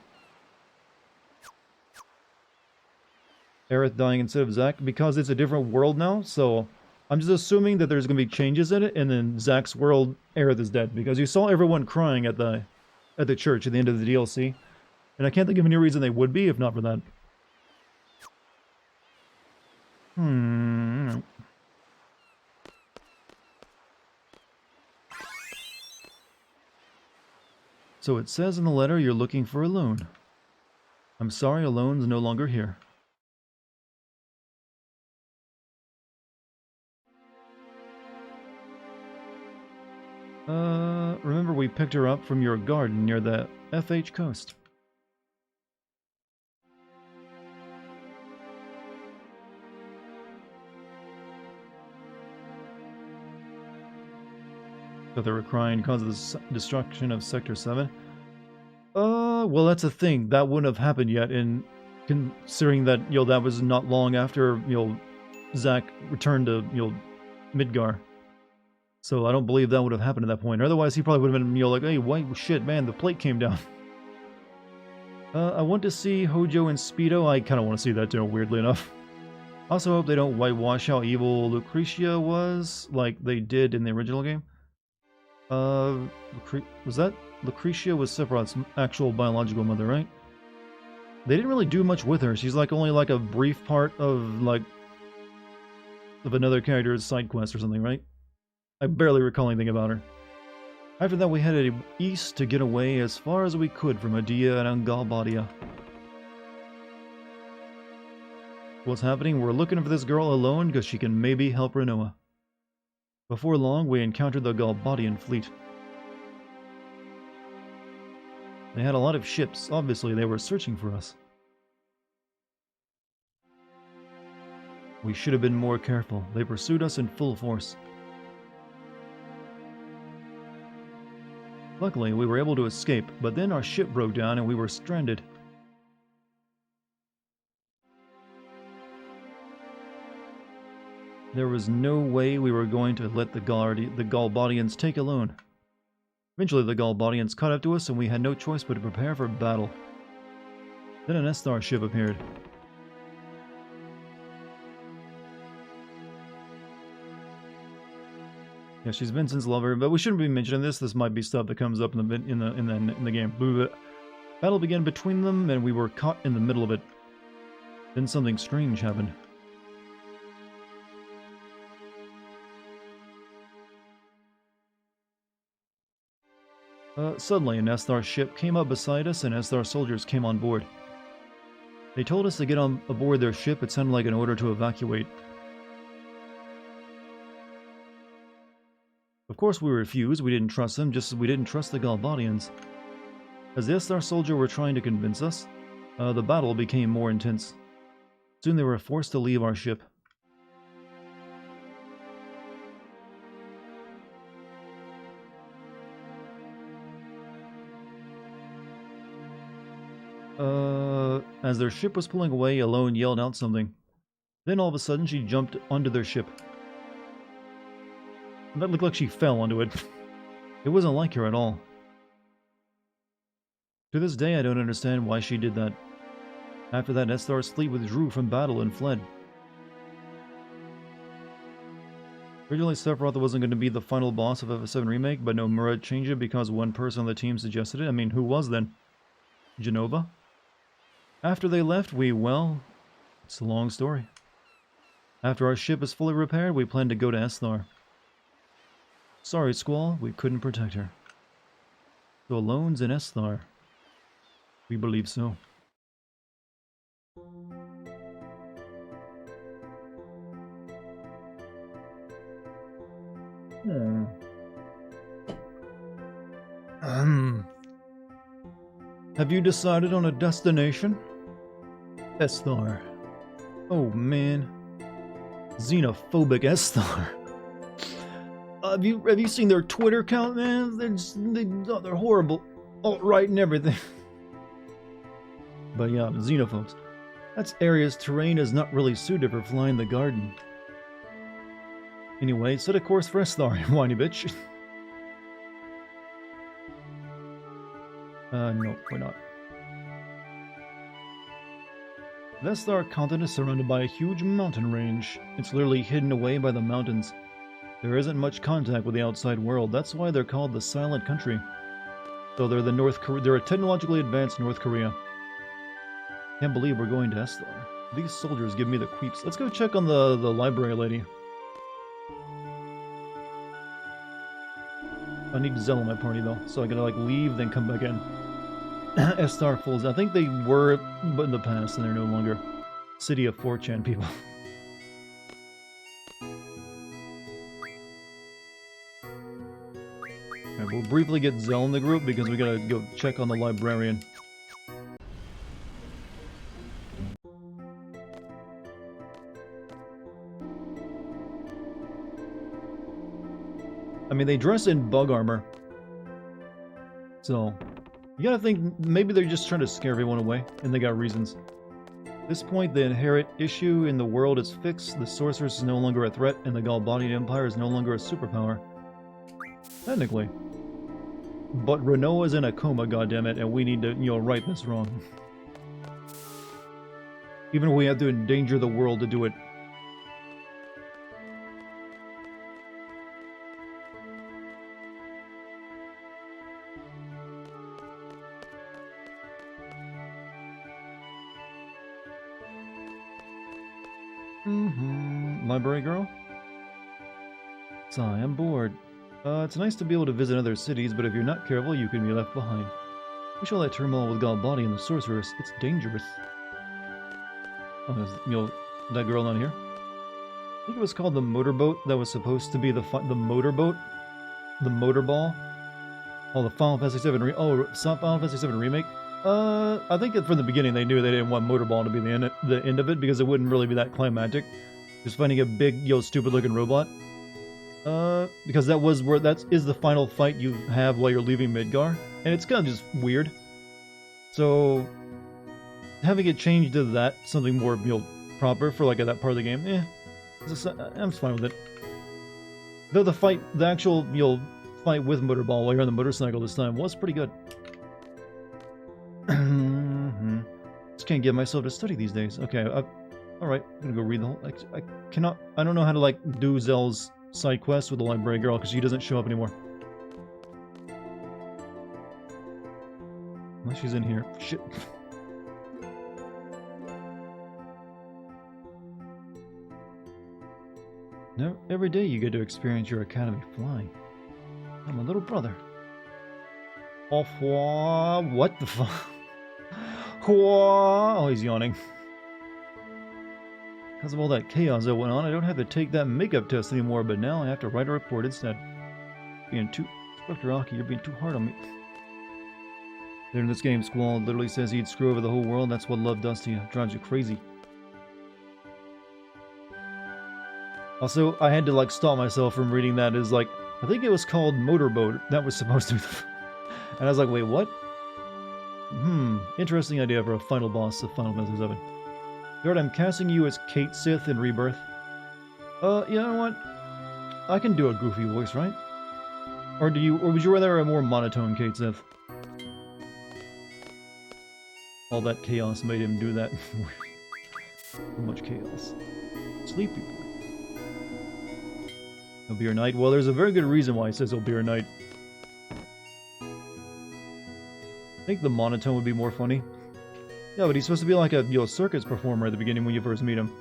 Aerith dying instead of Zack, because it's a different world now, so I'm just assuming that there's going to be changes in it, and then Zack's world, Aerith is dead, because you saw everyone crying at the church at the end of the DLC, and I can't think of any reason they would be if not for that. So it says in the letter you're looking for a loan. I'm sorry, a loan's no longer here. Remember we picked her up from your garden near the FH coast. So they were crying because of the destruction of Sector 7? Well that's a thing. That wouldn't have happened yet, and considering that, that was not long after, Zack returned to, Midgar. So I don't believe that would have happened at that point. Otherwise, he probably would have been, like, hey, why, shit, man, the plate came down. I want to see Hojo and Speedo. I kind of want to see that too, weirdly enough. Also hope they don't whitewash how evil Lucretia was, like they did in the original game. Was that Lucretia was Sephiroth's actual biological mother, right? They didn't really do much with her. She's like only like a brief part of another character's side quest or something, right? I barely recall anything about her. After that, we headed east to get away as far as we could from Adia and Angalbadia. What's happening? We're looking for this girl alone because she can maybe help Renoa. Before long, we encountered the Galbadian fleet. They had a lot of ships. Obviously, they were searching for us. We should have been more careful. They pursued us in full force. Luckily, we were able to escape, but then our ship broke down and we were stranded. There was no way we were going to let the Galbadians take alone. Eventually, the Galbadians caught up to us and we had no choice but to prepare for battle. Then an Esthar ship appeared. Yeah, she's Vincent's lover, but we shouldn't be mentioning this. This might be stuff that comes up in the game. Battle began between them, and we were caught in the middle of it. Then something strange happened. Suddenly, an Esthar ship came up beside us, and Esthar soldiers came on board. They told us to get on aboard their ship. It sounded like an order to evacuate. Of course we refused. We didn't trust them, just as we didn't trust the Galbadians. As the Esthar soldier were trying to convince us, the battle became more intense. Soon they were forced to leave our ship. As their ship was pulling away, Alone yelled out something. Then all of a sudden she jumped onto their ship. That looked like she fell onto it. It wasn't like her at all. To this day, I don't understand why she did that. After that, Esthar's fleet withdrew from battle and fled. Originally, Sephiroth wasn't going to be the final boss of FF7 Remake, but Nomura changed it because one person on the team suggested it. I mean, who was then? Genova? After they left, well, it's a long story. After our ship is fully repaired, we plan to go to Esthar. Sorry, Squall, we couldn't protect her. So Alone's in Esthar. We believe so. Have you decided on a destination? Esthar. Oh man. Xenophobic Esthar. Have you seen their Twitter account, man? They're horrible. Alt-right and everything. But yeah, xenophobes. That area's terrain is not really suited for flying the garden. Anyway, set a course for Esthar, you whiny bitch. No, we're not. The Esthar continent is surrounded by a huge mountain range. It's literally hidden away by the mountains. There isn't much contact with the outside world. That's why they're called the Silent Country. So they're they're a technologically advanced North Korea. Can't believe we're going to Esthar. These soldiers give me the creeps. Let's go check on the library lady. I need Zell in my party though, so I gotta like leave, then come back in. Esthar Fools. I think they were, but in the past, and they're no longer. City of 4chan people. Alright, we'll briefly get Zell in the group because we gotta go check on the librarian. I mean, they dress in bug armor. So, you gotta think, maybe they're just trying to scare everyone away, and they got reasons. At this point, the inherent issue in the world is fixed, the sorceress is no longer a threat, and the Galbadian Empire is no longer a superpower. Technically. But Renault is in a coma, goddammit, and we need to, right this wrong. Even if we have to endanger the world to do it. Library girl? Sigh, I'm bored. It's nice to be able to visit other cities, but if you're not careful, you can be left behind. Wish all that turmoil with Galbadi and the sorceress. It's dangerous. Oh, there's, that girl down here? I think it was called the motorboat. That was supposed to be the motorboat? The motorball? Oh, the Final Fantasy VII Final Fantasy VII Remake? I think that from the beginning they knew they didn't want motorball to be the end of it because it wouldn't really be that climactic. Just finding a big, stupid-looking robot. Because that is the final fight you have while you're leaving Midgar, and it's kind of just weird. So, having it changed to that, something more, proper for like that part of the game, I'm fine with it. Though the actual, fight with Motorball while you're on the motorcycle this time was pretty good. Just can't get myself to study these days. Okay, alright, I'm gonna go read the whole... I don't know how to, do Zell's side quest with the library girl, because she doesn't show up anymore. Unless she's in here. Shit. No, every day you get to experience your academy flying. I'm a little brother. What the fuck? Oh, he's yawning. Because of all that chaos that went on, I don't have to take that makeup test anymore, but now I have to write a report instead. Dr. Aki, you're being too hard on me. There in this game, Squall literally says he'd screw over the whole world. That's what love does to you. It drives you crazy. Also, I had to stop myself from reading that as I think it was called Motorboat. That was supposed to be and I was like, wait, what? Interesting idea for a final boss of Final Fantasy VII. Lord, I'm casting you as Kate Sith in Rebirth. You know what? I can do a goofy voice, right? Or would you rather a more monotone Kate Sith? All that chaos made him do that. Too much chaos. Sleepy boy. It'll be your night. Well, there's a very good reason why he says it'll be your night. I think the monotone would be more funny. Yeah, but he's supposed to be like a circus performer at the beginning when you first meet him.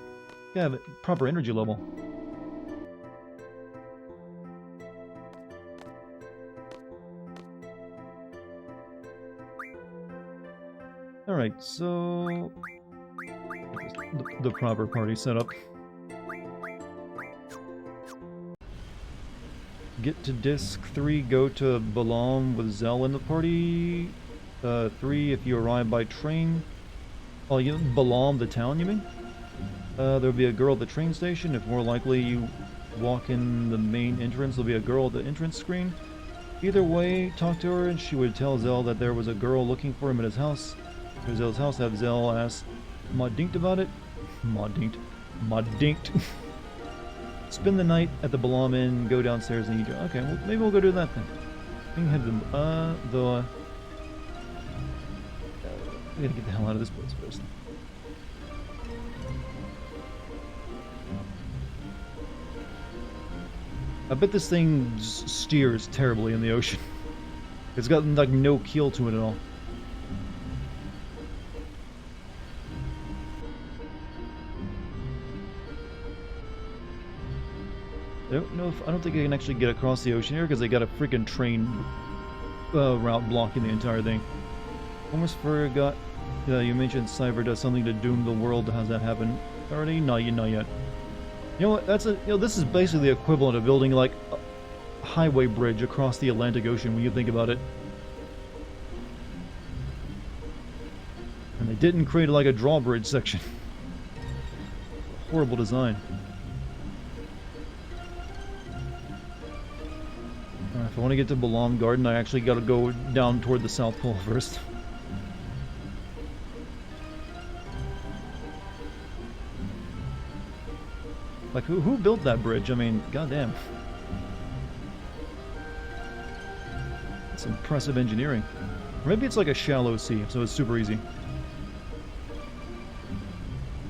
Yeah, but proper energy level. Alright, so... The proper party setup. Get to disc 3, go to Balam with Zell in the party. 3, if you arrive by train. Oh, you Balam, the town, you mean? There'll be a girl at the train station. If more likely you walk in the main entrance, there'll be a girl at the entrance screen. Either way, talk to her and she would tell Zell that there was a girl looking for him at his house. At Zell's house, have Zell ask Modinked about it. Modinked. Spend the night at the Balam Inn, go downstairs and eat. Okay, well, maybe we'll go do that then. We can head to we gotta get the hell out of this place first. I bet this thing steers terribly in the ocean. It's got like no keel to it at all. I don't think I can actually get across the ocean here because they got a freaking train route blocking the entire thing. Almost forgot. You mentioned Cyber does something to doom the world. How's that happen already? Not yet. You know what? This is basically the equivalent of building like a highway bridge across the Atlantic Ocean when you think about it. And they didn't create like a drawbridge section. Horrible design. If I want to get to Balam Garden, I actually got to go down toward the South Pole first. Like, who built that bridge? I mean, goddamn. That's impressive engineering. Or maybe it's like a shallow sea, so it's super easy.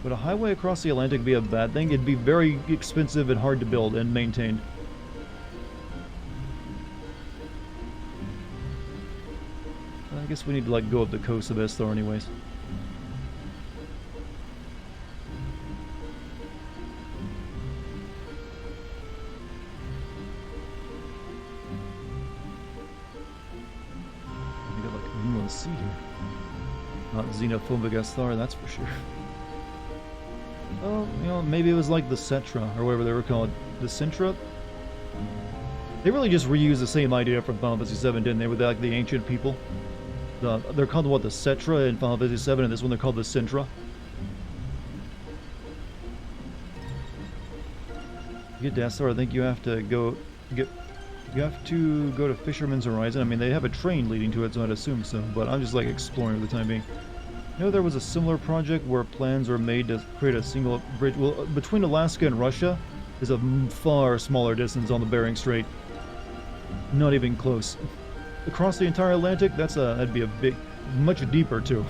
Would a highway across the Atlantic be a bad thing? It'd be very expensive and hard to build and maintained. I guess we need to like go up the coast a bit though anyways. We got like a new sea here. Not xenophobic Esthar, that's for sure. Oh, you know, maybe it was like the Cetra, or whatever they were called. The Sintra? They really just reused the same idea from Final Fantasy VII, didn't they, with like the ancient people? They're called what, the Cetra in Final Fantasy VII, and this one they're called the Sintra. To get to Esthar, I think you have to go to Fisherman's Horizon. I mean, they have a train leading to it, so I'd assume so, but I'm just like exploring for the time being. You know, there was a similar project where plans were made to create a single bridge. Well, between Alaska and Russia is a far smaller distance on the Bering Strait. Not even close. Across the entire Atlantic, that'd be a big, much deeper too.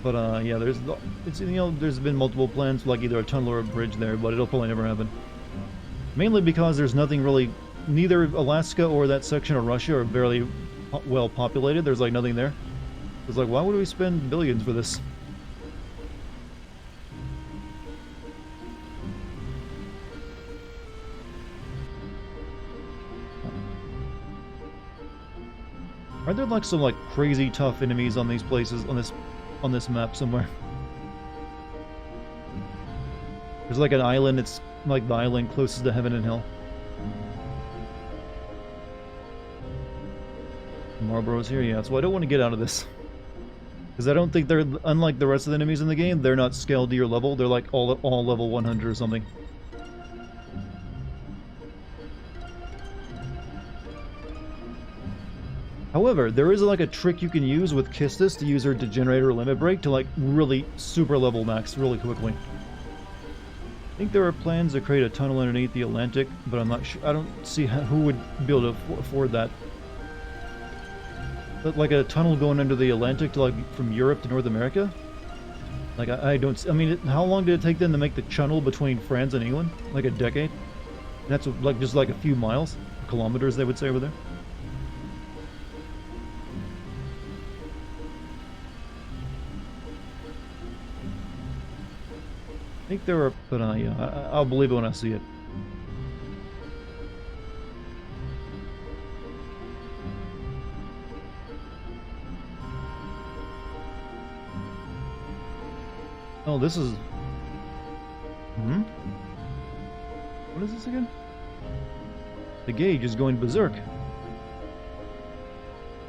But yeah, there's been multiple plans for like either a tunnel or a bridge there, but it'll probably never happen. Mainly because there's nothing really, neither Alaska or that section of Russia are barely well populated. There's like nothing there. It's like, why would we spend billions for this? Are there like some like crazy tough enemies on these places on this map somewhere? There's like an island. It's like the island closest to heaven and hell. Marlboro's here, yeah. So I don't want to get out of this. Because I don't think they're, unlike the rest of the enemies in the game, they're not scaled to your level. They're like all level 100 or something. However, there is like a trick you can use with Kistis to use her Degenerator Limit Break to like really super level max really quickly. I think there are plans to create a tunnel underneath the Atlantic, but I'm not sure. I don't see who would be able to afford that. But like a tunnel going under the Atlantic to like from Europe to North America? Like I don't. I mean, how long did it take them to make the channel between France and England? Like a decade? That's like just like a few miles, kilometers they would say over there. I think there are, but yeah, I'll believe it when I see it. Oh, this is... Hmm? What is this again? The gauge is going berserk.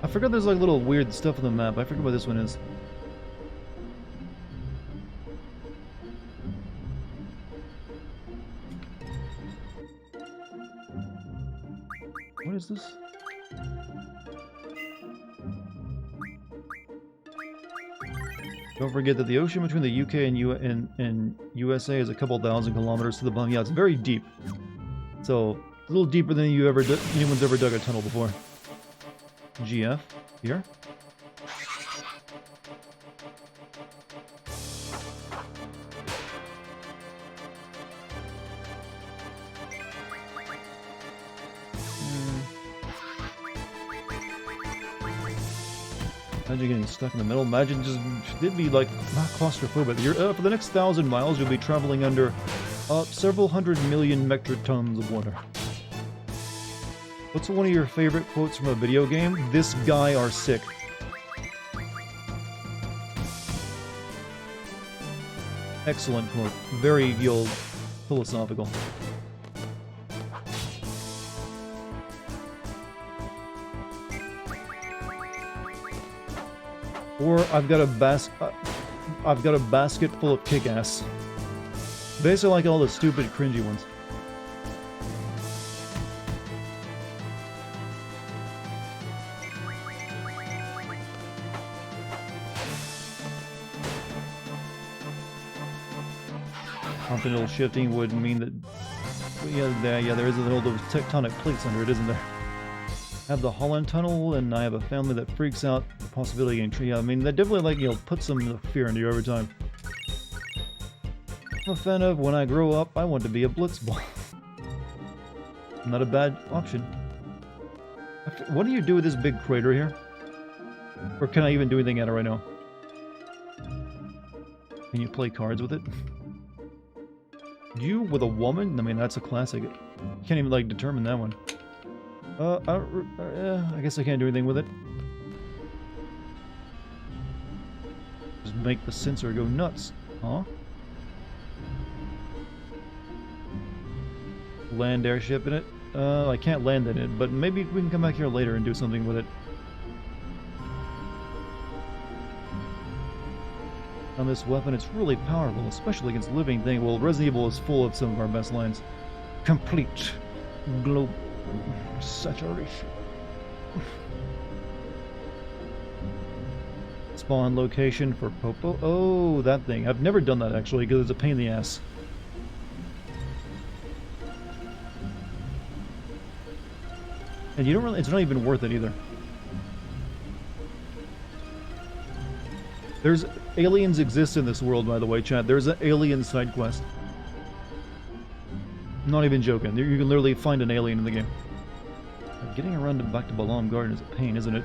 I forgot there's like little weird stuff on the map. I forget what this one is. What is this? Don't forget that the ocean between the UK and USA is a couple thousand kilometers to the bottom. Yeah, it's very deep. So, a little deeper than anyone's ever dug a tunnel before. GF, here. Imagine getting stuck in the middle. Imagine just, it'd be like, not claustrophobic. For the next 1,000 miles, you'll be traveling under several 100 million metric tons of water. What's one of your favorite quotes from a video game? This guy are sick. Excellent quote. Very, philosophical. Or I've got a basket full of kick-ass. Basically like all the stupid, cringy ones. Continental shifting would mean that... Yeah, there is all those tectonic plates under it, isn't there? I have the Holland Tunnel, and I have a family that freaks out the possibility of getting... Yeah, I mean, that definitely, like, puts some fear into you every time. I'm a fan of, when I grow up, I want to be a blitzball. Not a bad option. What do you do with this big crater here? Or can I even do anything at it right now? Can you play cards with it? You with a woman? I mean, that's a classic. You can't even, like, determine that one. I guess I can't do anything with it. Just make the sensor go nuts. Huh? Land airship in it? I can't land in it, but maybe we can come back here later and do something with it. On this weapon, it's really powerful, especially against living things. Well, Resident Evil is full of some of our best lines. Complete global saturation. Spawn location for Popo. Oh, that thing. I've never done that actually because it's a pain in the ass. And you don't really, it's not even worth it either. There's aliens exist in this world, by the way, chat. There's an alien side quest. I'm not even joking. You can literally find an alien in the game. Getting around back to Balam Garden is a pain, isn't it?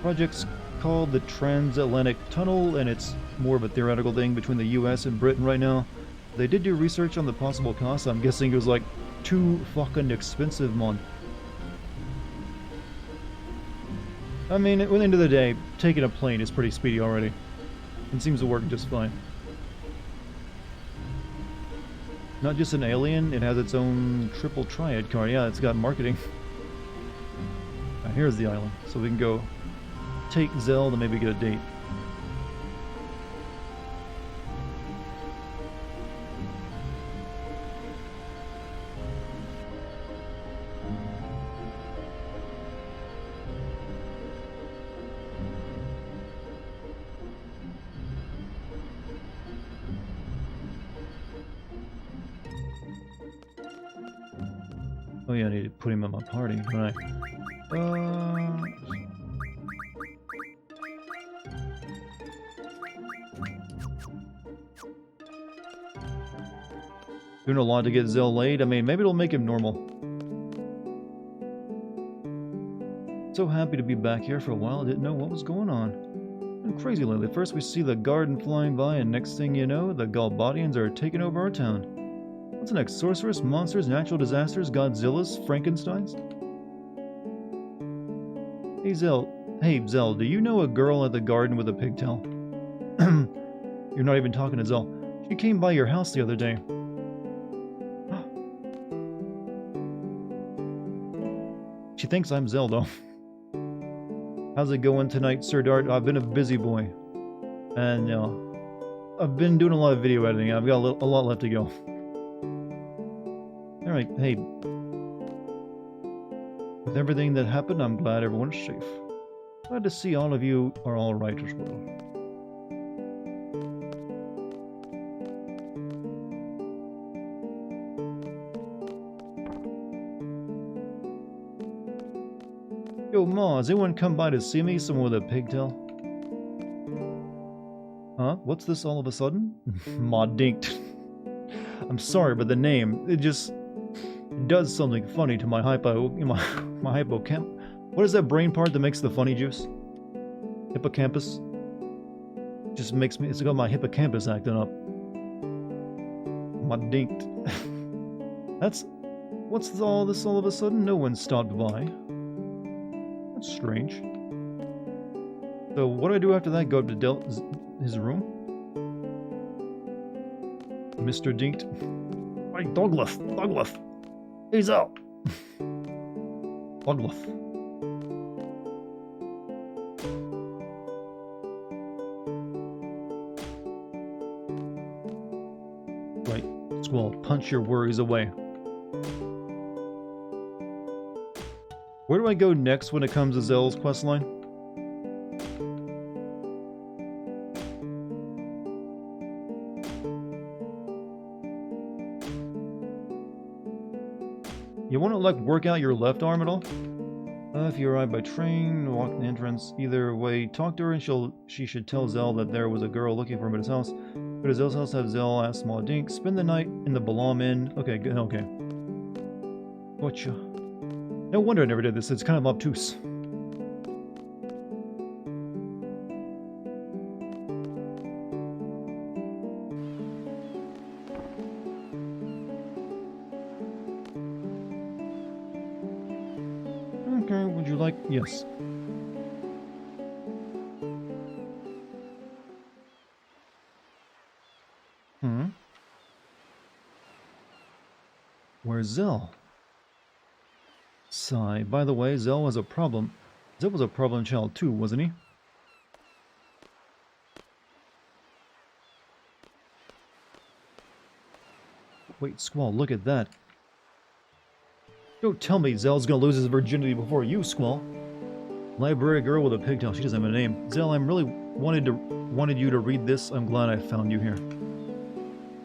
Project's called the Transatlantic Tunnel, and it's more of a theoretical thing between the US and Britain right now. They did do research on the possible cost. I'm guessing it was like too fucking expensive, man. I mean, at the end of the day, taking a plane is pretty speedy already. It seems to work just fine. Not just an alien, it has its own triple triad card. Yeah, it's got marketing. Here's the island, so we can go take Zell to maybe get a date. Oh yeah, I need to put him in my party, don't I? Doing a lot to get Zell laid. I mean, maybe it'll make him normal. So happy to be back here for a while. I didn't know what was going on. Been crazy lately. First we see the garden flying by, and next thing you know, the Galbadians are taking over our town. What's next? Sorceress, monsters, natural disasters, Godzillas, Frankensteins? Hey Zell, do you know a girl at the garden with a pigtail? You're not even talking to Zell. She came by your house the other day. She thinks I'm Zell, though. How's it going tonight, Sir Dart? I've been a busy boy. And, I've been doing a lot of video editing. I've got a lot left to go. Alright, hey. With everything that happened, I'm glad everyone's safe. Glad to see all of you are alright as well. Yo, Ma, has anyone come by to see me? Someone with a pigtail? Huh? What's this all of a sudden? Ma dinked. I'm sorry, but the name, it does something funny to my hippocamp. What is that brain part that makes the funny juice? Hippocampus? Just makes me, it's got my hippocampus acting up. Ma dinked. What's all this all of a sudden? No one stopped by. That's strange. So what do I do after that? Go up to his room? Mr. Dinked. Hey, Douglas! He's out! Douglas. Right, Squall, punch your worries away. Where do I go next when it comes to Zell's questline? You want to, like, work out your left arm at all? If you arrive by train, walk the entrance. Either way, talk to her and she should tell Zell that there was a girl looking for him at his house. Go to Zell's house, have Zell ask Small Dink. Spend the night in the Balam Inn. Okay, good, okay. Gotcha. No wonder I never did this, it's kind of obtuse. Okay, would you like... Yes. Where's Zell? Sigh. By the way, Zell was a problem. Zell was a problem child too, wasn't he? Wait, Squall, look at that. Don't tell me Zell's gonna lose his virginity before you, Squall. Library girl with a pigtail. She doesn't have a name. Zell, I'm really wanted you to read this. I'm glad I found you here.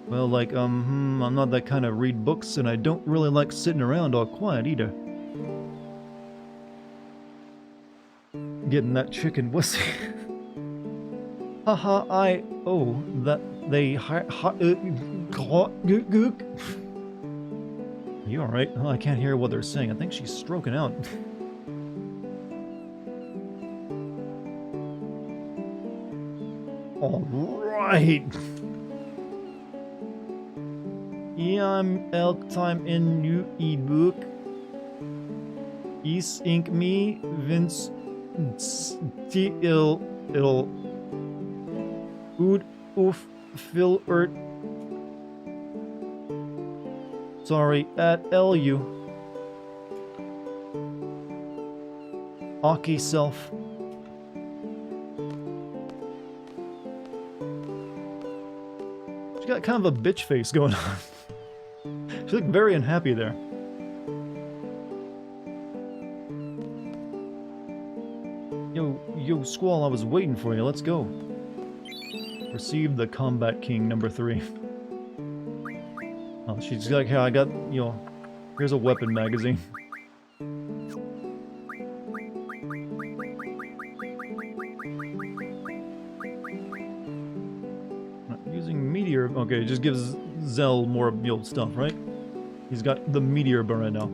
Well, like, I'm not that kind of read books, and I don't really like sitting around all quiet either. Getting that chicken wussy. Haha, You alright? Oh, I can't hear what they're saying. I think she's stroking out. Alright! I'm elk time in new e-book. Is ink me, Vince it'll Ood oof Phil Ert. Sorry, at LU. Aki self. She got kind of a bitch face going on. She looked very unhappy there. Yo, Squall, I was waiting for you. Let's go. Receive the Combat King number 3. Oh, she's like, hey, I got, here's a weapon magazine. Using meteor. Okay, it just gives Zell more stuff, right? He's got the meteor burn right now.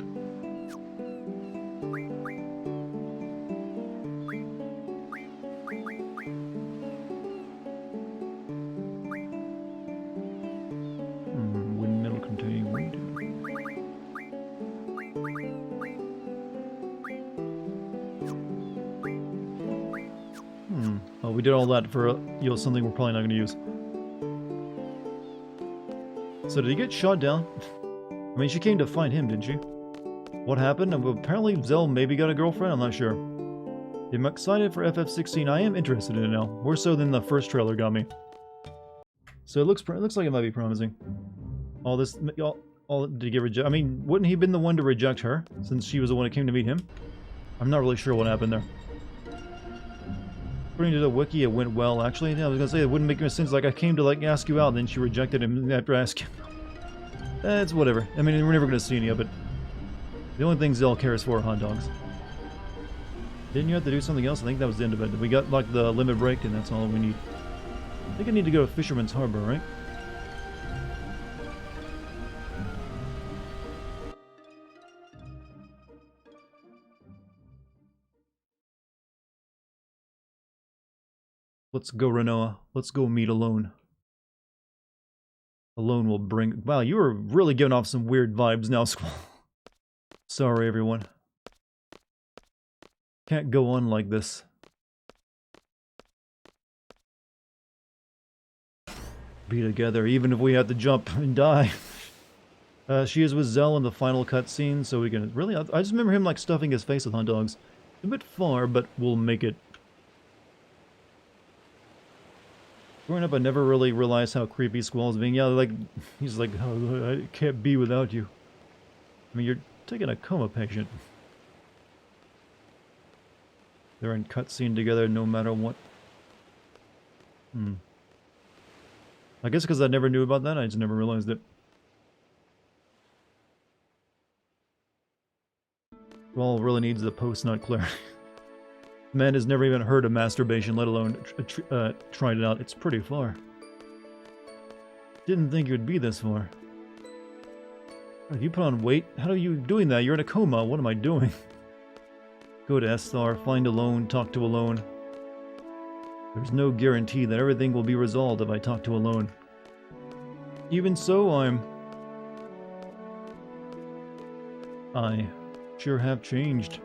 We did all that for, something we're probably not going to use. So did he get shot down? I mean, she came to find him, didn't she? What happened? Apparently Zell maybe got a girlfriend, I'm not sure. I'm excited for FF16. I am interested in it now, more so than the first trailer got me. So it looks like it might be promising. All this, did he get rejected? I mean, wouldn't he have been the one to reject her, since she was the one who came to meet him? I'm not really sure what happened there. According to the wiki, it went well, actually. Yeah, I was gonna say, it wouldn't make any sense, like, I came to, like, ask you out, and then she rejected him after asking. It's whatever. I mean, we're never gonna see any of it. The only thing Zell cares for are hot dogs. Didn't you have to do something else? I think that was the end of it. We got, like, the limit break, and that's all we need. I think I need to go to Fisherman's Harbor, right? Let's go, Renoa. Let's go meet Alone. Alone will bring... Wow, you were really giving off some weird vibes now, Squall. Sorry, everyone. Can't go on like this. Be together, even if we have to jump and die. She is with Zell in the final cutscene, so we can... Really, I just remember him, like, stuffing his face with hot dogs. A bit far, but we'll make it. Growing up, I never really realized how creepy Squall's being. Yeah, like, he's like, oh, I can't be without you. I mean, you're taking a coma patient. They're in cutscene together no matter what. I guess because I never knew about that, I just never realized it. Squall really needs the post-nut clarity. Man has never even heard of masturbation, let alone tried it out. It's pretty far. Didn't think it would be this far. If you put on weight, how are you doing that? You're in a coma. What am I doing? Go to Esthar, find Alone, talk to Alone. There's no guarantee that everything will be resolved if I talk to Alone. Even so, I sure have changed.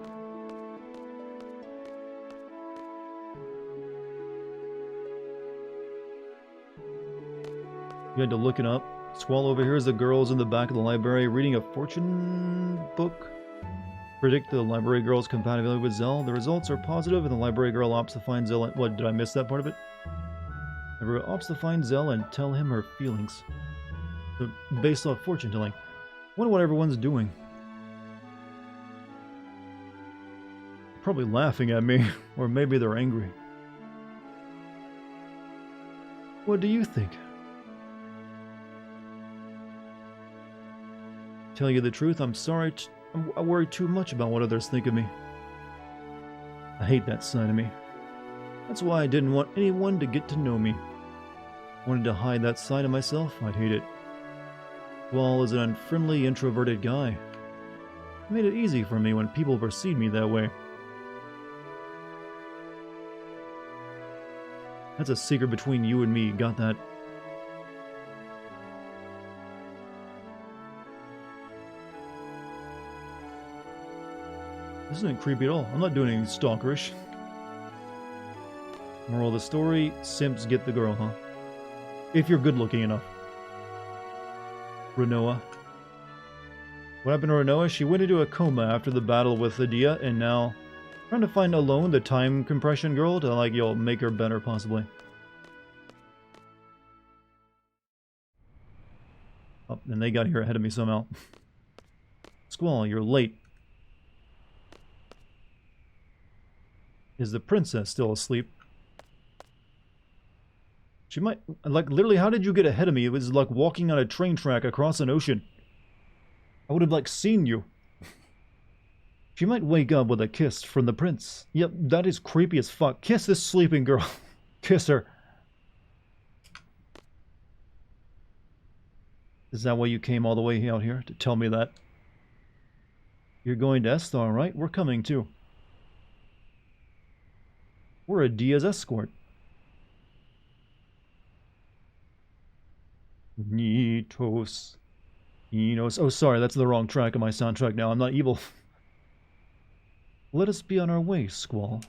You had to look it up. Squall over here is the girls in the back of the library reading a fortune book. Predict the library girl's compatibility with Zell. The results are positive, and the library girl opts to find Zell. What, did I miss that part of it? The girl opts to find Zell and tell him her feelings. So, based off fortune telling. Wonder what everyone's doing. Probably laughing at me, or maybe they're angry. What do you think? Tell you the truth, I'm sorry. I worry too much about what others think of me. I hate that side of me. That's why I didn't want anyone to get to know me. Wanted to hide that side of myself, I'd hate it. Squall is an unfriendly, introverted guy. It made it easy for me when people perceived me that way. That's a secret between you and me, got that? This isn't creepy at all. I'm not doing anything stalkerish. Moral of the story, simps get the girl, huh? If you're good looking enough. Renoa. What happened to Renoa? She went into a coma after the battle with Adia, and now trying to find Alone, the time compression girl, to, like, make her better, possibly. Oh, and they got here ahead of me somehow. Squall, you're late. Is the princess still asleep? She might... Like, literally, how did you get ahead of me? It was like walking on a train track across an ocean. I would have, like, seen you. She might wake up with a kiss from the prince. Yep, that is creepy as fuck. Kiss this sleeping girl. Kiss her. Is that why you came all the way out here? To tell me that? You're going to Esthar, right? We're coming, too. We're Adia's escort. Nitos. Ninos. Oh, sorry, that's the wrong track of my soundtrack now. I'm not evil. Let us be on our way, Squall.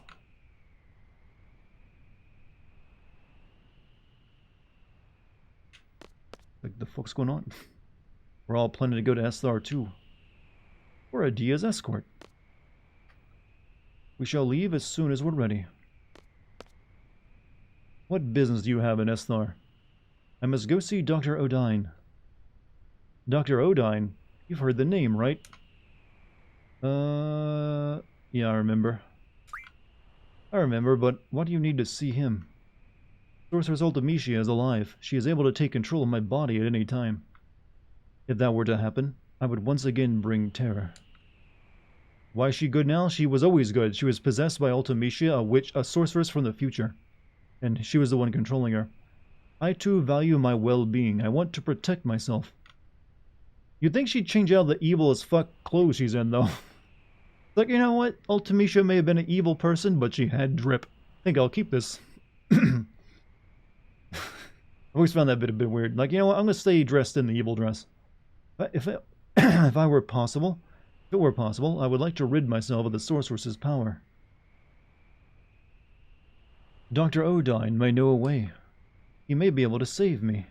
Like, the fuck's going on? We're all planning to go to SR too. We're a Dia's escort. We shall leave as soon as we're ready. What business do you have in Esthar? I must go see Dr. Odine. Dr. Odine? You've heard the name, right? Yeah, I remember. But why do you need to see him? Sorceress Ultimecia is alive. She is able to take control of my body at any time. If that were to happen, I would once again bring terror. Why is she good now? She was always good. She was possessed by Ultimecia, a witch, a sorceress from the future. And she was the one controlling her. I too value my well-being. I want to protect myself. You'd think she'd change out the evil as fuck clothes she's in, though. Like, you know what? Ultimecia may have been an evil person, but she had drip. I think I'll keep this. I've always found that bit a bit weird. Like, you know what? I'm gonna stay dressed in the evil dress. If it were possible, I would like to rid myself of the sorceress's power. Dr. Odine may know a way. He may be able to save me.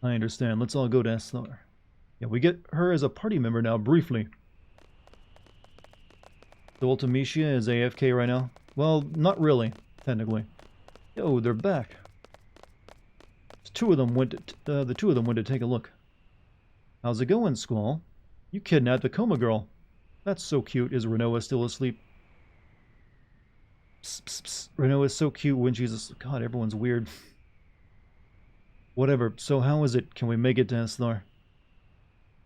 I understand. Let's all go to Esthar. Yeah, we get her as a party member now, briefly. So Ultimecia is AFK right now? Well, not really, technically. Yo, they're back. The two of them went to take a look. How's it going, Squall? You kidnapped the coma girl. That's so cute. Is Renoa still asleep? Psst, psst, psst. Renoa is so cute when she's asleep. God, everyone's weird. Whatever. So how is it? Can we make it to Esthar?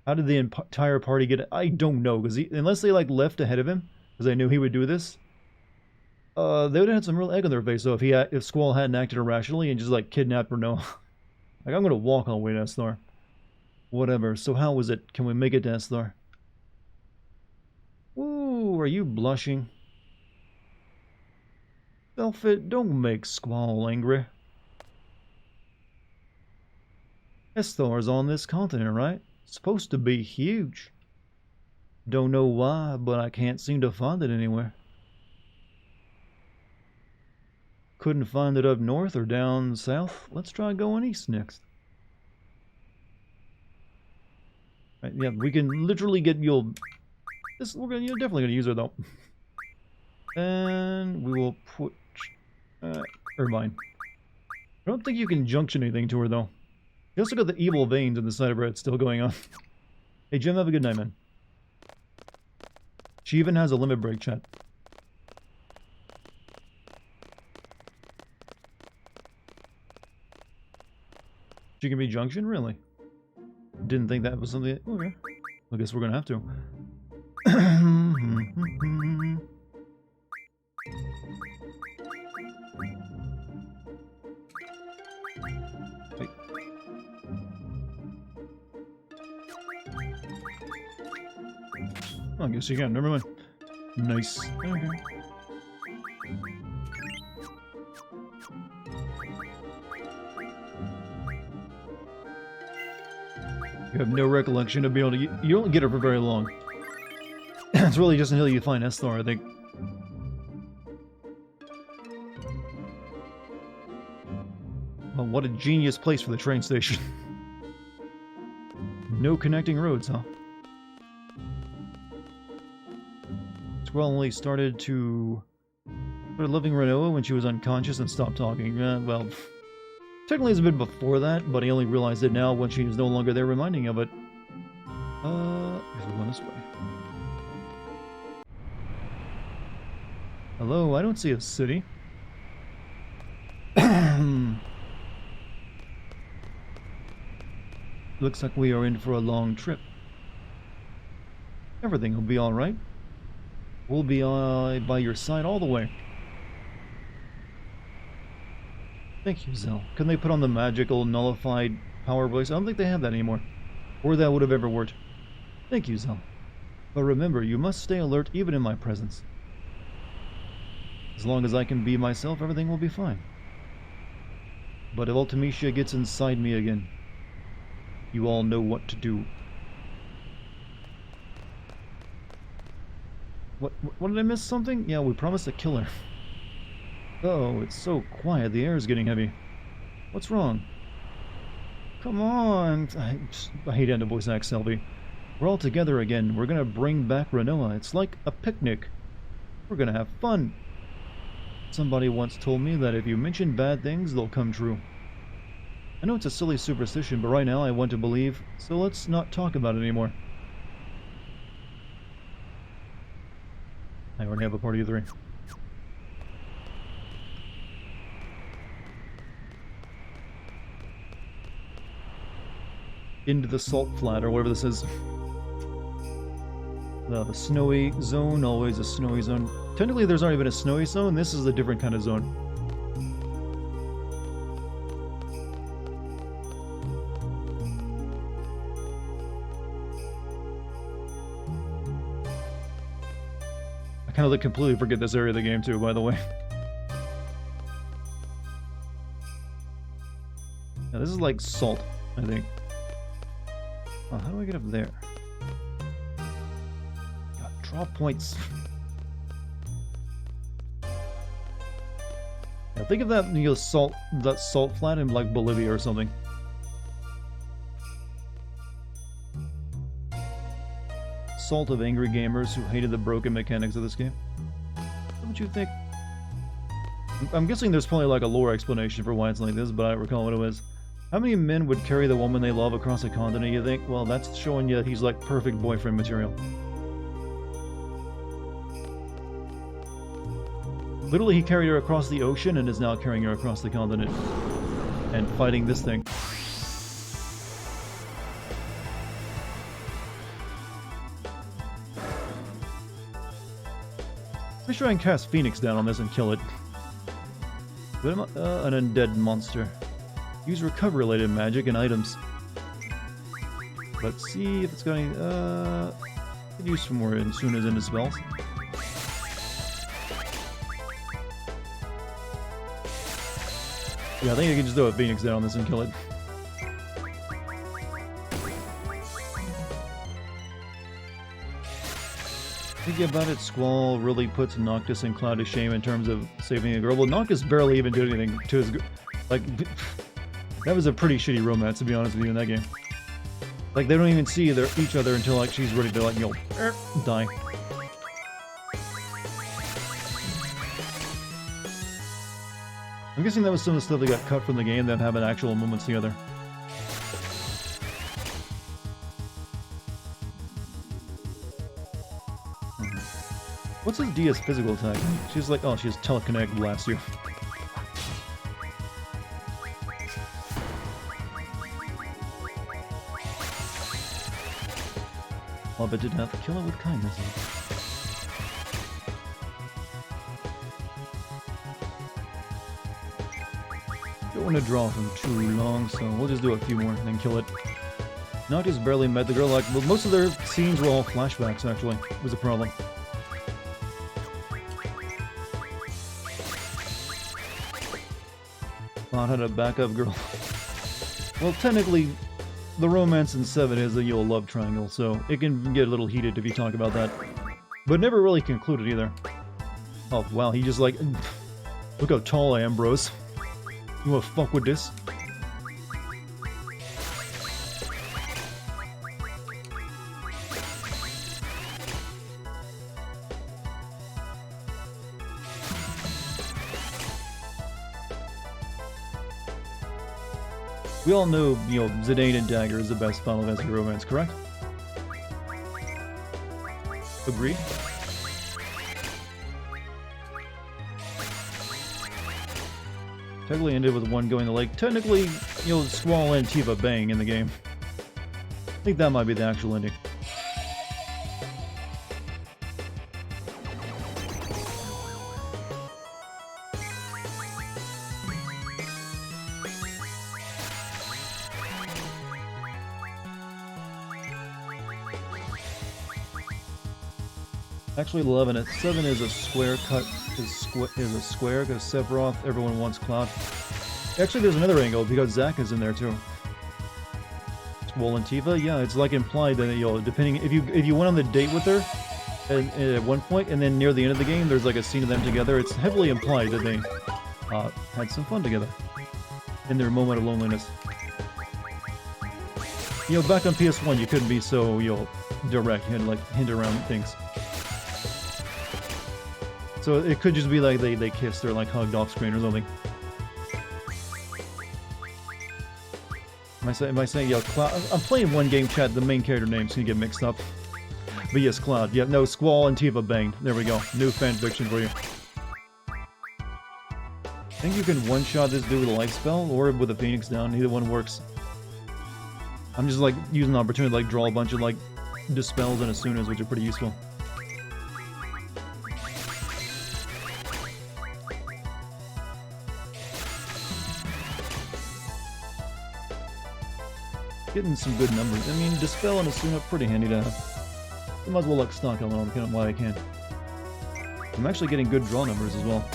How did the entire party get it? I don't know, because unless they like left ahead of him, because they knew he would do this, they would have had some real egg on their face. So if Squall hadn't acted irrationally and just like kidnapped Renoa, like I'm gonna walk all the way to Esthar. Whatever. So how was it? Can we make it to Esthar? Ooh, are you blushing? Selfit, don't make Squall angry. Esthar's on this continent, right? It's supposed to be huge. Don't know why, but I can't seem to find it anywhere. Couldn't find it up north or down south. Let's try going east next. Right, yeah, we can literally get you're definitely gonna use her though. And we will put Irvine. I don't think you can junction anything to her though. You also got the evil veins in the side of her head still going on. Hey Jim, have a good night, man. She even has a limit break, chat. She can be junction? Really? Didn't think that was something... Okay. I guess we're gonna have to. Wait. Oh, I guess you can. Never mind. Nice. Okay. You have no recollection of being able to... You don't get her for very long. It's really just until you find Esthar, I think. Well, what a genius place for the train station. No connecting roads, huh? Squirrel only started loving Renoa when she was unconscious and stopped talking. Well... Technically it's a bit before that, but I only realized it now when she is no longer there reminding of it. Guess we're going this way. Hello, I don't see a city. Looks like we are in for a long trip. Everything will be alright. We'll be by your side all the way. Thank you, Zell. Couldn't they put on the magical nullified power voice? I don't think they have that anymore. Or that would have ever worked. Thank you, Zell. But remember, you must stay alert even in my presence. As long as I can be myself, everything will be fine. But if Ultimecia gets inside me again, you all know what to do. What did I miss something? Yeah, we promised to kill her. Oh, it's so quiet. The air is getting heavy. What's wrong? Come on! I hate end of voice act, Selby. We're all together again. We're gonna bring back Renoa. It's like a picnic. We're gonna have fun. Somebody once told me that if you mention bad things, they'll come true. I know it's a silly superstition, but right now I want to believe, so let's not talk about it anymore. I already have a party of 3. Into the salt flat, or whatever this is. The snowy zone, always a snowy zone. Technically there's not even a snowy zone, this is a different kind of zone. I kind of completely forget this area of the game too, by the way. Now this is like salt, I think. Oh, how do I get up there? God, draw points. Yeah, think of that, you know, that salt flat in like Bolivia or something. Salt of angry gamers who hated the broken mechanics of this game. What would you think? I'm guessing there's probably like a lore explanation for why it's like this, but I don't recall what it was. How many men would carry the woman they love across a continent, you think? Well, that's showing you that he's like perfect boyfriend material. Literally, he carried her across the ocean and is now carrying her across the continent. And fighting this thing. Let's try and cast Phoenix down on this and kill it. An undead monster. Use recovery-related magic and items. Let's see if it's got any, could use some more as soon as into spells. Yeah, I think I can just throw a Phoenix down on this and kill it. Thinking about it, Squall really puts Noctis and Cloud to shame in terms of saving a girl. Well, Noctis barely even did anything to his... Like, that was a pretty shitty romance, to be honest with you, in that game. Like, they don't even see each other until, like, she's ready to, like, you know, die. I'm guessing that was some of the stuff that got cut from the game that have an actual moments together. What's his Dia's physical attack? She's like, oh, she has telekinetic blast you. Love it to death. Kill it with kindness. Don't want to draw him too long, so we'll just do a few more and then kill it. Noctis barely met the girl. Like, well, most of their scenes were all flashbacks, actually. It was a problem. Not had a backup girl. Well, technically, the romance in 7 is a Yule love triangle, so it can get a little heated if you talk about that. But never really concluded either. Oh, wow, he just like... Look how tall I am, bros. You wanna fuck with this? We all know, you know, Zidane and Dagger is the best Final Fantasy romance, correct? Agreed? Technically ended with one going to the lake. Technically, you know, Squall and Tifa bang in the game. I think that might be the actual ending. Actually, 11 at 7 is a square cut. Is a square because Sephiroth. Everyone wants Cloud. Actually, there's another angle because Zack is in there too. Squall and Tifa, yeah, it's like implied that, you know, depending if you went on the date with her at one point, and then near the end of the game, there's like a scene of them together. It's heavily implied that they had some fun together in their moment of loneliness. You know, back on PS1, you couldn't be so, you know, direct. You had to, like, hint around things. So it could just be like they kissed or, like, hugged off screen or something. Am I saying, yeah, Cloud? I'm playing one game chat, the main character names can get mixed up. But yes, Cloud. Yeah, no, Squall and Tifa banged. There we go. New fanfiction for you. I think you can one-shot this dude with a life spell or with a Phoenix down. Either one works. I'm just, like, using the opportunity to, like, draw a bunch of, like, dispels and Asunas, which are pretty useful. Getting some good numbers. I mean, Dispel and Asuna pretty handy to have. I might as well look stock on them while I can. I'm actually getting good draw numbers as well.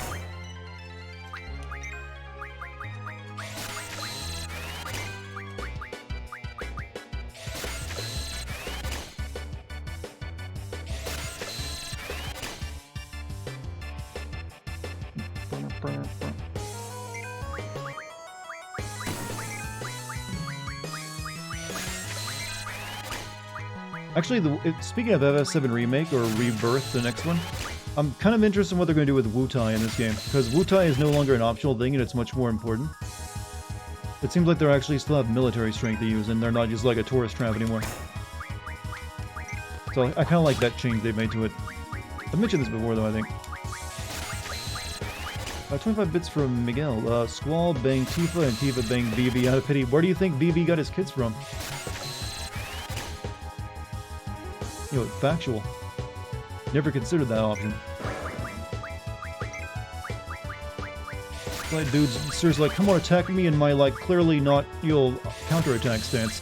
Actually, speaking of FF7 Remake, or Rebirth, the next one, I'm kind of interested in what they're going to do with Wutai in this game, because Wutai is no longer an optional thing and it's much more important. It seems like they actually still have military strength to use, and they're not just like a tourist trap anymore. So I kind of like that change they made to it. I've mentioned this before, though, I think. 25 bits from Miguel. Squall banged Tifa and Tifa banged Vivi. Out of pity, where do you think Vivi got his kids from? You know, factual. Never considered that option. Like, dudes, seriously, like, come on, attack me in my, like, clearly not, you know, counterattack stance.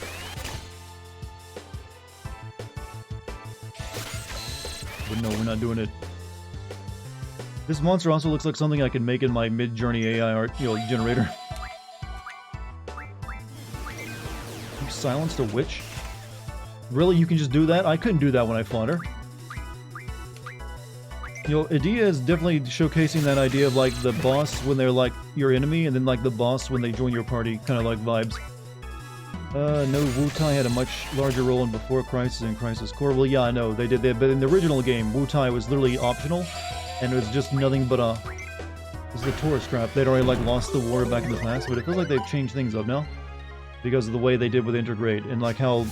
But no, we're not doing it. This monster also looks like something I can make in my mid-journey AI art, you know, generator. You silenced a witch? Really, you can just do that? I couldn't do that when I fought her. You know, Edea is definitely showcasing that idea of, like, the boss when they're, like, your enemy, and then, like, the boss when they join your party, kind of like vibes. No, Wutai had a much larger role in Before Crisis and Crisis Core. Well, yeah, I know, they did that, but in the original game, Wutai was literally optional, and it was just nothing but a... It was the tourist trap. They'd already, like, lost the war back in the past, but it feels like they've changed things up now. Because of the way they did with Intergrade, and, like, how...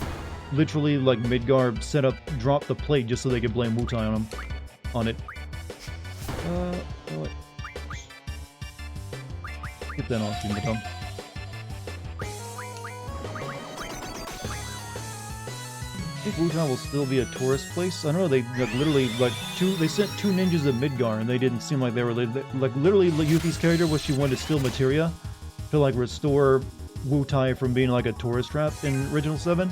Literally, like, Midgar set up, dropped the plate just so they could blame Wutai on it. What? Get that off, you dumb. I think Wutai will still be a tourist place. I don't know, they like, literally, like, they sent 2 ninjas to Midgar, and they didn't seem like they were, like, literally, Yuffie's character was she wanted to steal materia to, like, restore Wutai from being, like, a tourist trap in Original 7.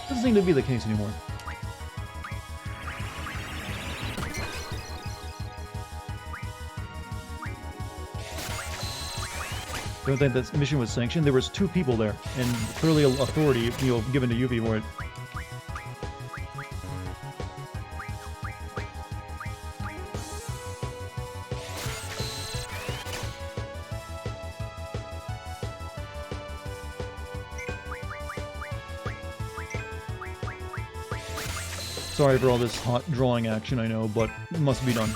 Doesn't seem to be the case anymore. Don't think that mission was sanctioned. There was 2 people there, and clearly authority, you know, given to Yuffie for it. Sorry for all this hot drawing action, I know, but it must be done.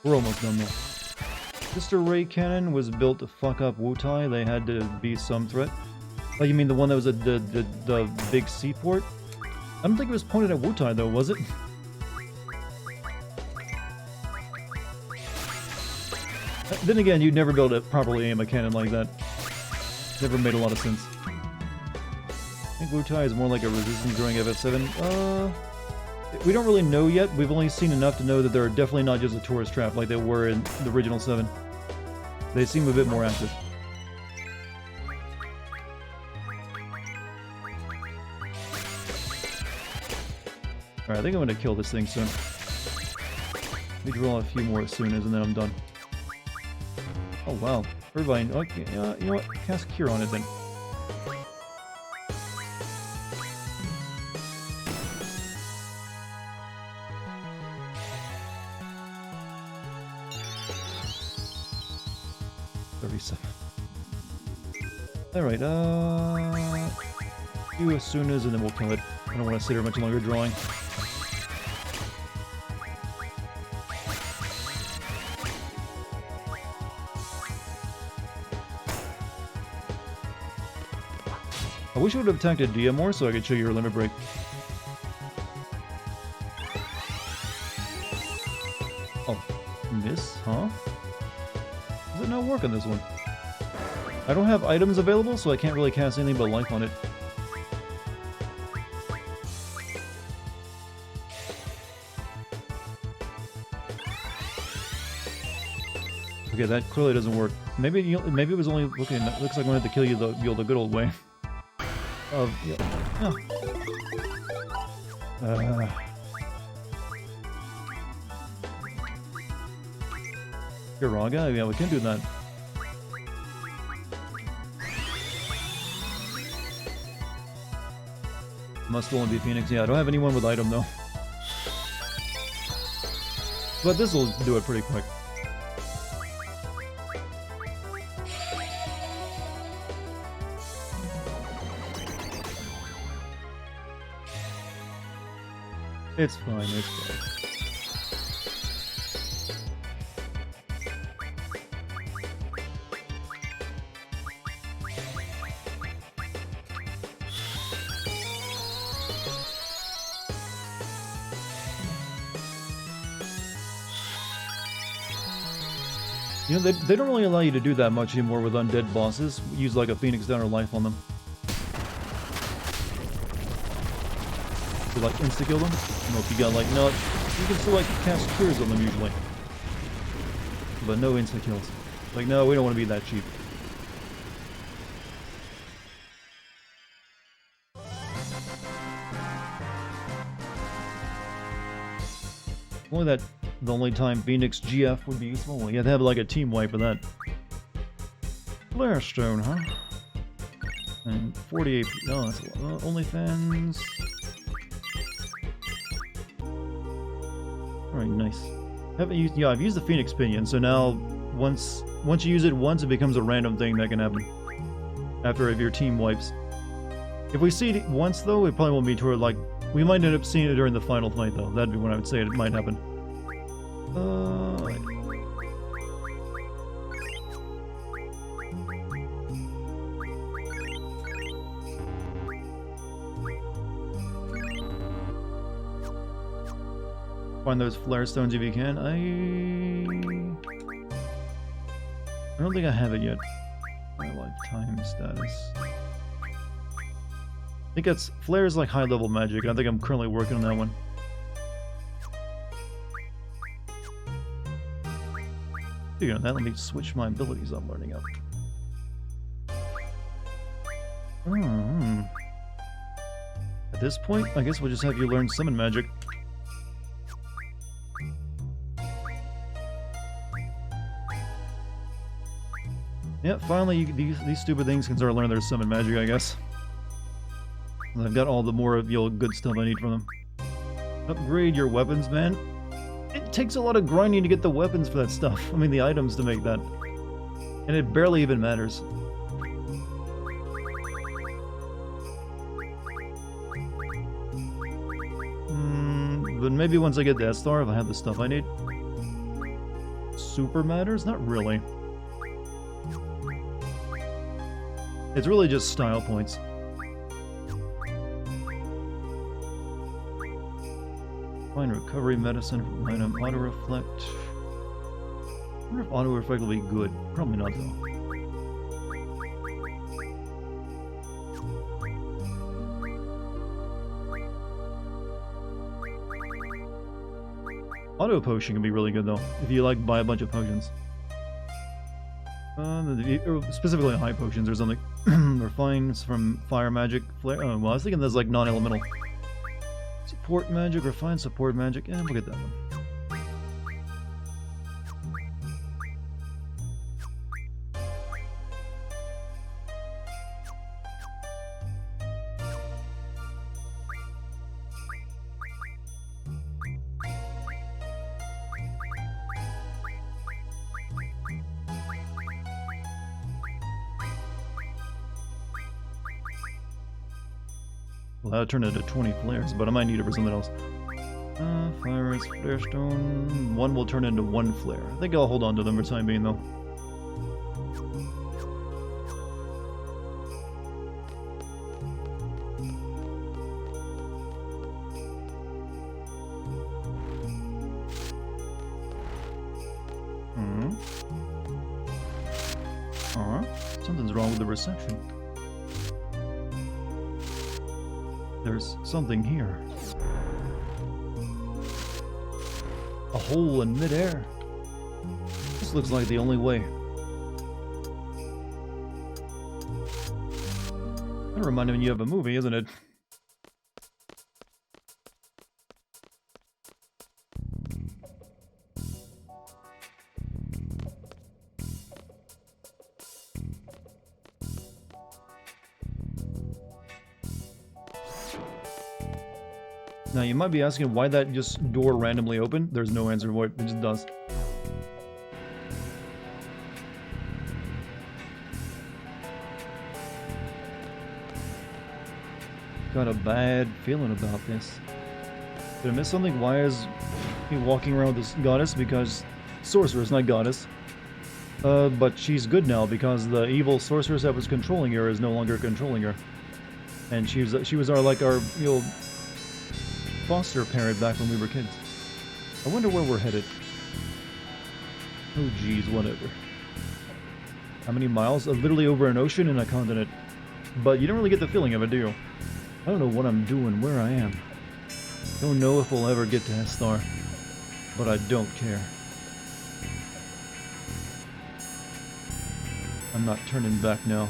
We're almost done, though. Sister Ray Cannon was built to fuck up Wutai. They had to be some threat. Oh, you mean the one that was at the big seaport? I don't think it was pointed at Wutai, though, was it? Then again, you'd never be able to properly aim a cannon like that. Never made a lot of sense. I think Wutai is more like a resistance during FF7. We don't really know yet. We've only seen enough to know that they're definitely not just a tourist trap like they were in the original 7. They seem a bit more active. Alright, I think I'm going to kill this thing soon. Let me draw a few more Asunas and then I'm done. Oh wow. Irvine, okay, you know what? Cast Cure on it then. Alright, you as soon as, and then we'll kill it. I don't want to sit here much longer drawing. I wish I would have attacked a Dia more so I could show you your limit break. Oh, miss, huh? Does it not work on this one? I don't have items available, so I can't really cast anything but life on it. Okay, that clearly doesn't work. Maybe maybe it was only looking. It looks like I'm gonna have to kill you the good old way. Yeah. Garaga? Yeah, we can do that. Must only be Phoenix. Yeah, I don't have anyone with item though. But this will do it pretty quick. It's fine, it's fine. You know, they don't really allow you to do that much anymore with undead bosses. Use like a Phoenix Down or life on them. To like insta-kill them? You know, if you got like, no, you can still like cast cures on them usually. But no insta-kills. Like, no, we don't want to be that cheap. Only that, the only time Phoenix GF would be useful. Well, you have to have like a team wipe for that. Flare Stone, huh? And 48, oh, that's a lot. OnlyFans. Alright, nice. Yeah, I've used the Phoenix Pinion, so now once you use it once, it becomes a random thing that can happen. After your team wipes. If we see it once though, it probably won't be toward like, we might end up seeing it during the final fight though. That'd be when I would say it might happen. Find those flare stones if you can. I don't think I have it yet. My lifetime status. I think that's flare is like high level magic. I think I'm currently working on that one. Speaking of that, let me switch my abilities I'm learning up. At this point, I guess we'll just have you learn summon magic. Yeah, finally these stupid things can start learning their summon magic, I guess. I've got all the more good stuff I need from them. Upgrade your weapons, man. It takes a lot of grinding to get the weapons for that stuff. I mean, the items to make that. And it barely even matters. But maybe once I get Death Star, if I have the stuff I need. Super matters? Not really. It's really just style points. Find recovery medicine from item auto-reflect. I wonder if auto-reflect will be good. Probably not though. Auto potion can be really good though, if you like buy a bunch of potions. Specifically high potions or something. Refines from fire magic. Flare. Oh, well, I was thinking there's like non-elemental. Support magic, refine support magic. Yeah, we'll get that one. Well, that'll turn into 20 flares, but I might need it for something else. Flares, flare stone. One will turn into 1 flare. I think I'll hold on to them for the time being, though. Something's wrong with the reception. There's something here. A hole in midair. This looks like the only way. That reminded me of a movie, isn't it? Now you might be asking why that just door randomly opened. There's no answer for it. It just does. Got a bad feeling about this. Did I miss something? Why is he walking around with this goddess? Because sorceress, not goddess. But she's good now because the evil sorceress that was controlling her is no longer controlling her. And she was our foster parent back when we were kids. I wonder where we're headed. Oh geez, whatever. How many miles? Literally over an ocean and a continent. But you don't really get the feeling of it, do you? I don't know what I'm doing, where I am. Don't know if we'll ever get to Esthar. But I don't care. I'm not turning back now.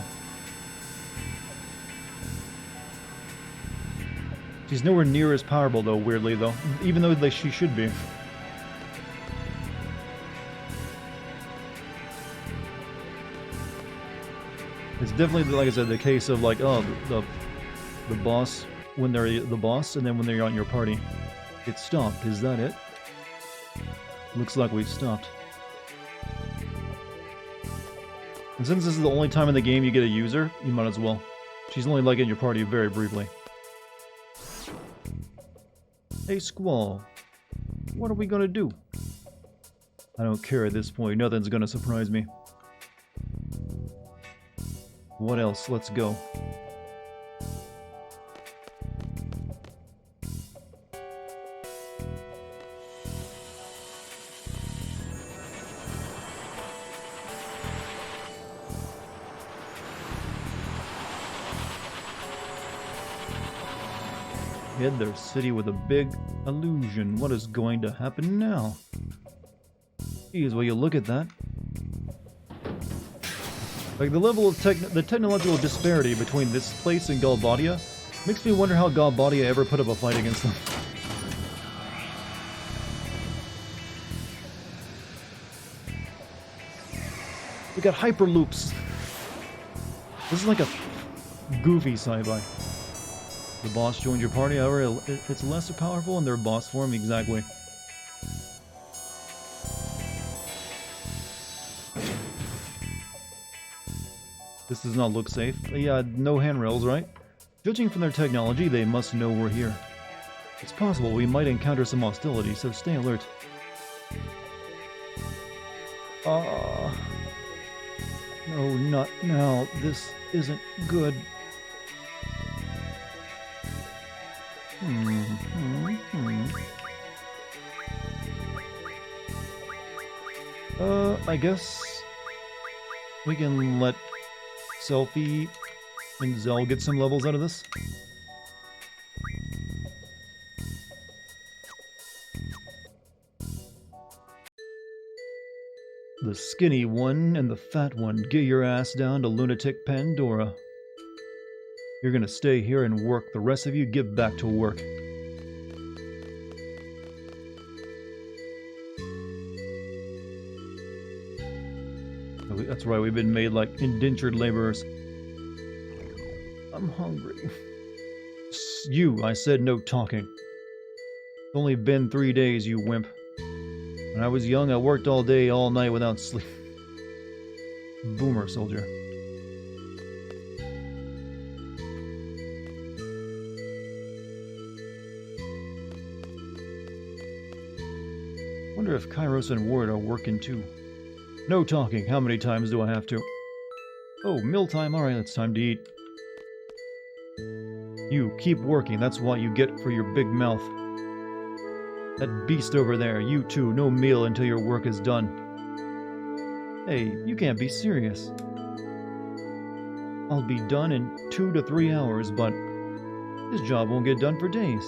She's nowhere near as powerful, though, weirdly, though. Even though she should be. It's definitely, like I said, the case of, like, oh, the boss, when they're the boss, and then when they're on your party. It stopped. Is that it? Looks like we've stopped. And since this is the only time in the game you get a user, you might as well. She's only, like, in your party very briefly. Hey, Squall. What are we gonna do? I don't care at this point. Nothing's gonna surprise me. What else? Let's go. Hid their city with a big illusion. What is going to happen now? Geez, will you look at that? Like, the level of the technological disparity between this place and Galbadia makes me wonder how Galbadia ever put up a fight against them. We got hyperloops. This is like a goofy sci-fi. The boss joined your party, however, it's lesser powerful in their boss form, exactly. This does not look safe. Yeah, no handrails, right? Judging from their technology, they must know we're here. It's possible we might encounter some hostility, so stay alert. No, not now. This isn't good. I guess we can let Selfie and Zell get some levels out of this. The skinny one and the fat one, get your ass down to Lunatic Pandora. You're gonna stay here and work. The rest of you get back to work. That's right, we've been made like indentured laborers. I'm hungry. You, I said no talking. It's only been 3 days, you wimp. When I was young, I worked all day, all night without sleep. Boomer soldier. Wonder if Kairos and Ward are working too. No talking. How many times do I have to? Oh, meal time. Alright, it's time to eat. You, keep working. That's what you get for your big mouth. That beast over there, you too, no meal until your work is done. Hey, you can't be serious. I'll be done in 2 to 3 hours, but this job won't get done for days.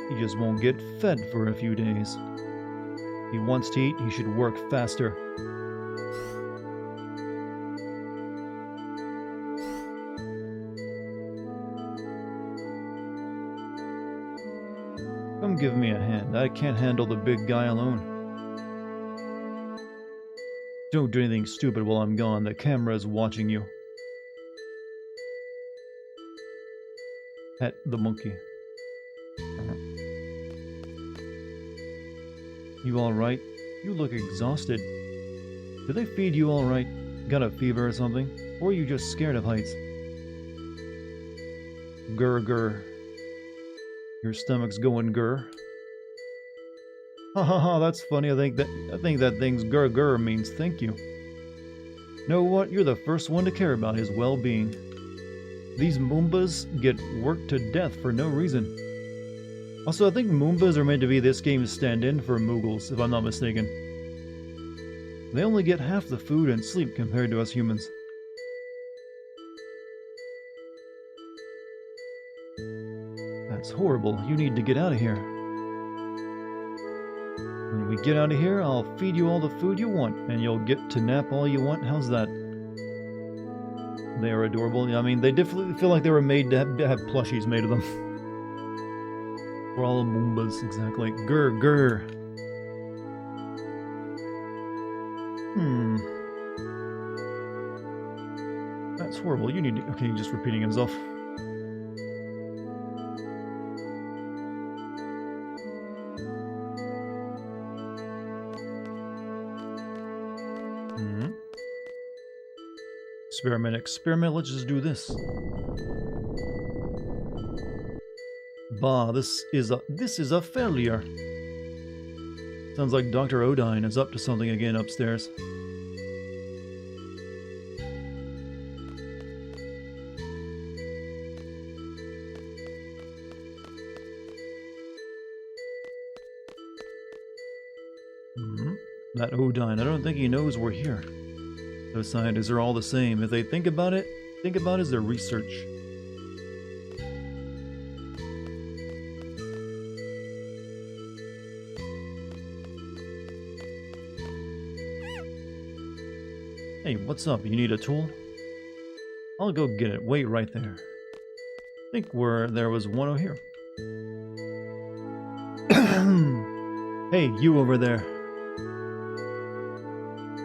He just won't get fed for a few days. If he wants to eat, he should work faster. Come give me a hand. I can't handle the big guy alone. Don't do anything stupid while I'm gone. The camera's watching you. Pet the monkey. You alright? You look exhausted. Did they feed you alright? Got a fever or something? Or are you just scared of heights? Grr grr. Your stomach's going grr. Ha ha ha, that's funny. I think that thing's grr grr means thank you. Know what? You're the first one to care about his well-being. These Moombas get worked to death for no reason. Also, I think Moombas are meant to be this game's stand-in for Moogles, if I'm not mistaken. They only get half the food and sleep compared to us humans. That's horrible. You need to get out of here. When we get out of here, I'll feed you all the food you want, and you'll get to nap all you want. How's that? They are adorable. I mean, they definitely feel like they were made to have plushies made of them. We're all Moombas, exactly. Grr, grr. That's horrible. You need to... Okay, just repeating himself. Experiment, let's just do this. Bah, this is a failure. Sounds like Dr. Odine is up to something again upstairs. That Odine, I don't think he knows we're here. Those scientists are all the same. If they think about it as their research. Hey, what's up? You need a tool? I'll go get it. Wait right there. I think there was one over here. Hey, you over there.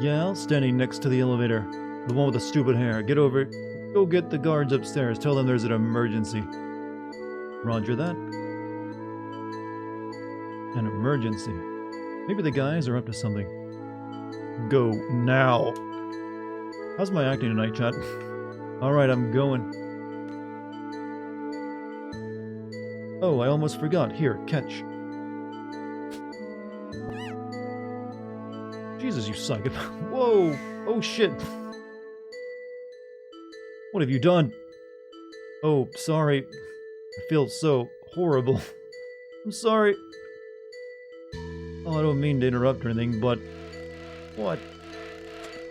Yeah, standing next to the elevator. The one with the stupid hair. Get over it. Go get the guards upstairs. Tell them there's an emergency. Roger that. An emergency. Maybe the guys are up to something. Go now. How's my acting tonight, chat? Alright, I'm going. Oh, I almost forgot. Here, catch. Jesus, you psychopath. Whoa! Oh shit! What have you done? Oh, sorry. I feel so horrible. I'm sorry. Oh, I don't mean to interrupt or anything, but... What?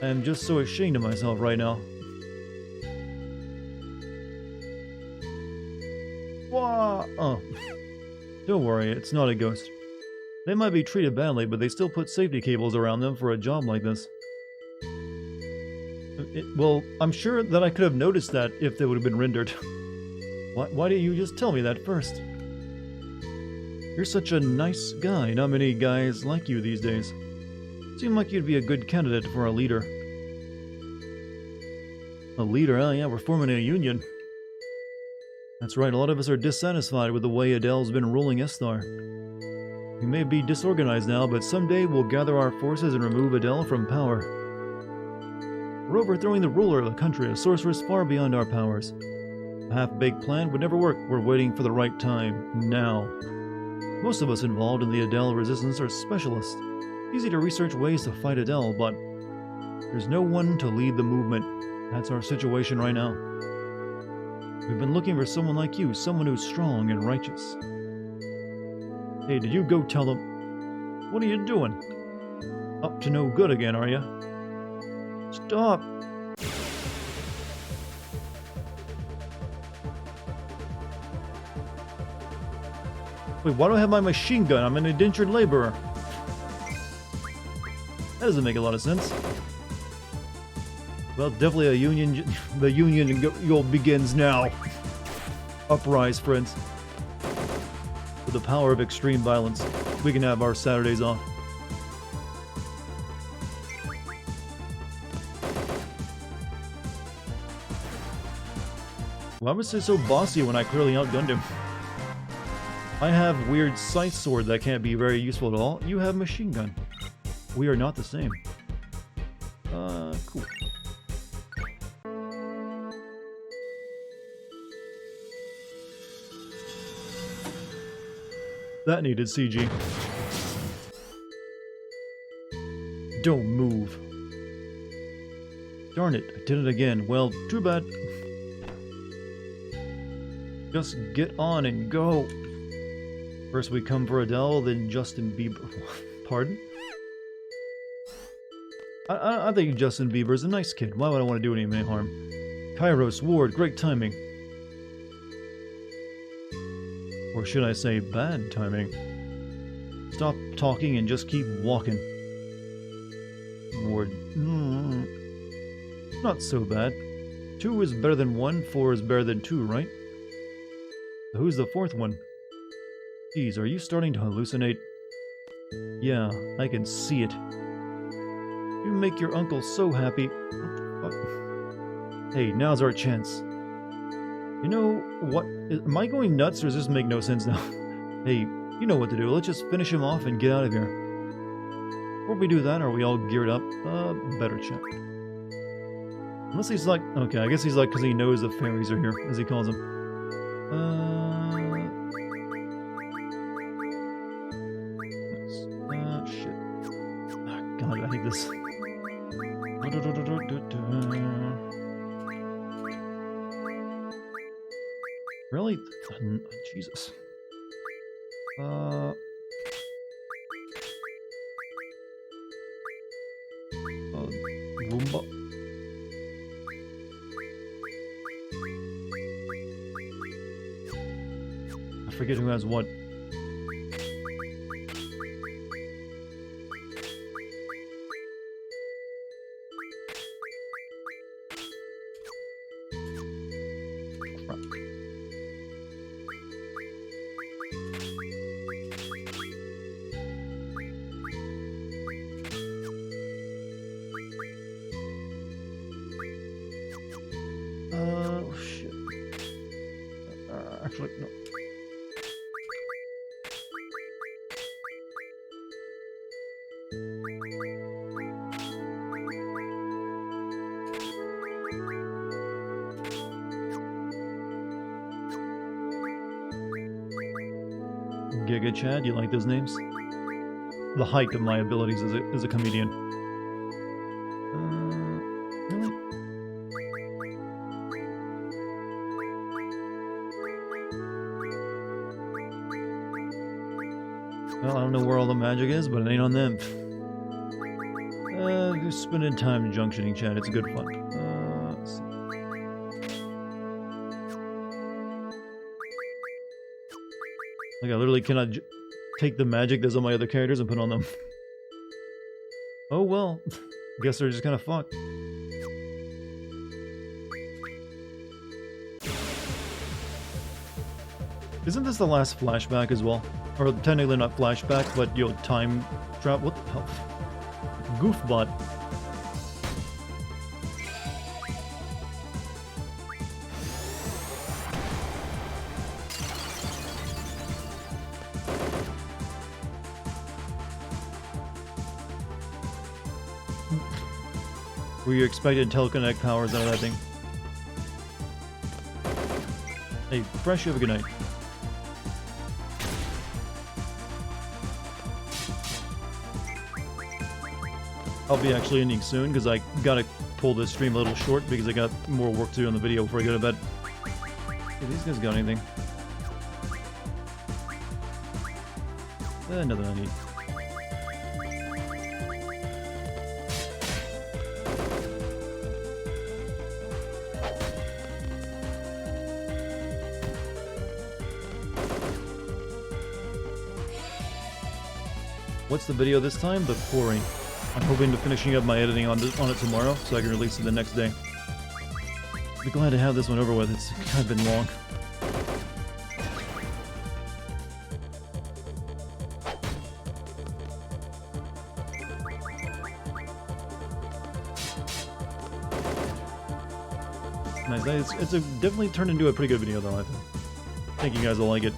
I am just so ashamed of myself right now. Wah! Oh. Don't worry, it's not a ghost. They might be treated badly, but they still put safety cables around them for a job like this. Well, I'm sure that I could have noticed that if they would have been rendered. Why didn't you just tell me that first? You're such a nice guy. Not many guys like you these days. Seem like you'd be a good candidate for a leader. A leader? Oh yeah, we're forming a union. That's right, a lot of us are dissatisfied with the way Adele's been ruling Esthar. We may be disorganized now, but someday we'll gather our forces and remove Adele from power. We're overthrowing the ruler of the country, a sorceress far beyond our powers. A half-baked plan would never work. We're waiting for the right time. Now. Most of us involved in the Adele resistance are specialists. Easy to research ways to fight Adele, but there's no one to lead the movement. That's our situation right now. We've been looking for someone like you, someone who's strong and righteous. Hey, did you go tell them? What are you doing? Up to no good again, are you? Stop! Wait, why do I have my machine gun? I'm an indentured laborer. That doesn't make a lot of sense. Well, definitely a union. The union begins now. Uprise, friends. With the power of extreme violence, we can have our Saturdays off. Why was he so bossy when I clearly outgunned him? I have weird scythe sword that can't be very useful at all. You have machine gun. We are not the same. Cool. That needed CG. Don't move. Darn it, I did it again. Well, too bad. Just get on and go. First we come for Adele, then Justin Bieber. Pardon? I think Justin Bieber's a nice kid. Why would I want to do any harm? Kairos, Ward, great timing. Or should I say bad timing? Stop talking and just keep walking. Ward. Not so bad. 2 is better than 1, 4 is better than 2, right? So who's the 4th one? Geez, are you starting to hallucinate? Yeah, I can see it. You make your uncle so happy. What the fuck? Hey, now's our chance. You know what? Am I going nuts or does this make no sense now? Hey, you know what to do. Let's just finish him off and get out of here. Before we do that, are we all geared up? Better check. Unless he's like... Okay, I guess he's like because he knows the fairies are here, as he calls them. Shit. Oh, God, I hate this. Really? Jesus. Roomba. I forget who has what. Shit. Actually, no. Giga Chad, you like those names? The height of my abilities as a comedian. Really? Well, I don't know where all the magic is, but it ain't on them. Just spending time junctioning, Chad. It's good fun. Let's see. Like, I literally cannot take the magic that's on my other characters and put on them. Oh well. Guess they're just kind of fucked. Isn't this the last flashback as well? Or technically not flashback, but yo, time trap. What the hell? Goofbot. Were you expected teleconnect powers out of that thing? Hey, Fresh, you have a good night. I'll be actually ending soon because I gotta pull this stream a little short because I got more work to do on the video before I go to bed. Hey, these guys got anything? Nothing I need. What's the video this time? The quarry. I'm hoping to finishing up my editing on it tomorrow so I can release it the next day. I'd be glad to have this one over with. It's kind of been long. Nice. It's definitely turned into a pretty good video though, I think you guys will like it.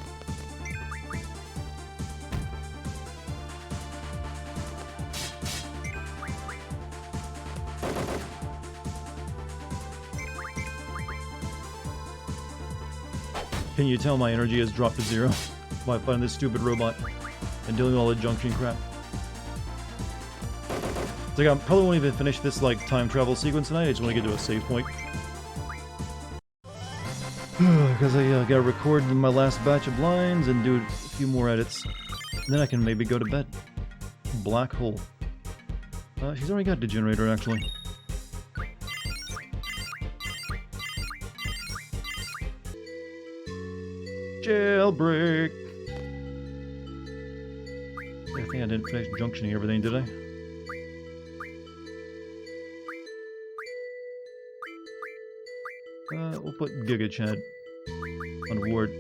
Can you tell my energy has dropped to 0 by fighting this stupid robot and doing all the junction crap? It's like I probably won't even finish this like time travel sequence tonight. I just want to get to a save point. Because I gotta record my last batch of blinds and do a few more edits. And then I can maybe go to bed. Black hole. She's already got Degenerator actually. Jailbreak! I think I didn't finish junctioning everything, did I? We'll put Giga Chad on ward.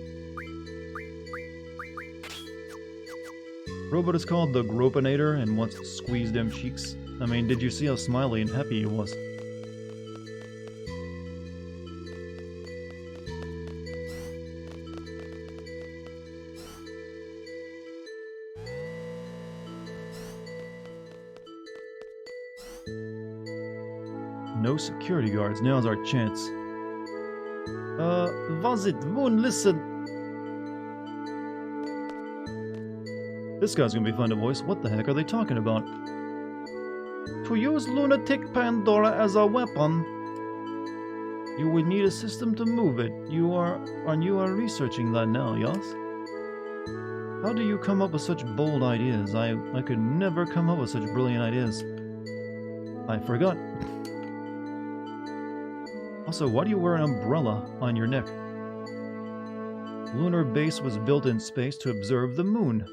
Robot is called the Gropinator and wants to squeeze them cheeks. I mean, did you see how smiley and happy he was? No security guards. Now's our chance. Was it? Moon, listen. This guy's gonna be fun to voice. What the heck are they talking about? To use Lunatic Pandora as a weapon, you would need a system to move it. You are researching that now, yes? How do you come up with such bold ideas? I could never come up with such brilliant ideas. I forgot. Also, why do you wear an umbrella on your neck? Lunar base was built in space to observe the moon.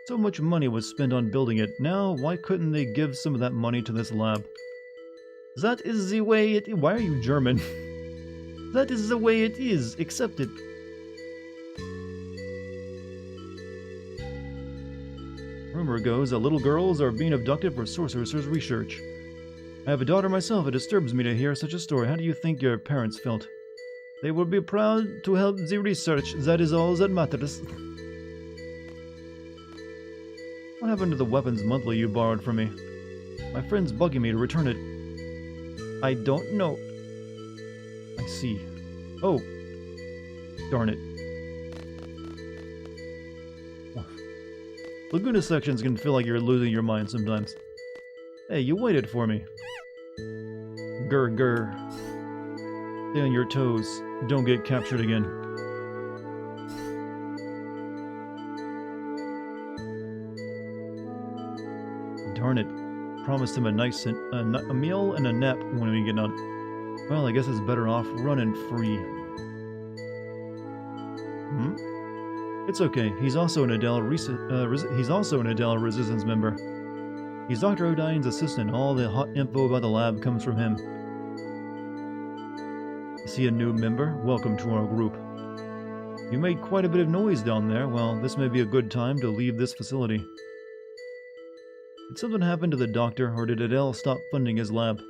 So much money was spent on building it. Now, why couldn't they give some of that money to this lab? That is the way it is. Why are you German? That is the way it is. Accept it. Rumor goes that little girls are being abducted for sorcerer's research. I have a daughter myself. It disturbs me to hear such a story. How do you think your parents felt? They will be proud to help the research. That is all that matters. What happened to the weapons monthly you borrowed from me? My friend's bugging me to return it. I don't know. I see. Oh. Darn it. Laguna sections can feel like you're losing your mind sometimes. Hey, you waited for me. Grr, grr. Stay on your toes. Don't get captured again. Darn it. Promised him a nice a meal and a nap when we get out. Well, I guess it's better off running free. It's okay. He's also an Adele Resistance member. He's Dr. Odine's assistant. All the hot info about the lab comes from him. Is he a new member? Welcome to our group. You made quite a bit of noise down there. Well, this may be a good time to leave this facility. Did something happen to the doctor, or did Adele stop funding his lab?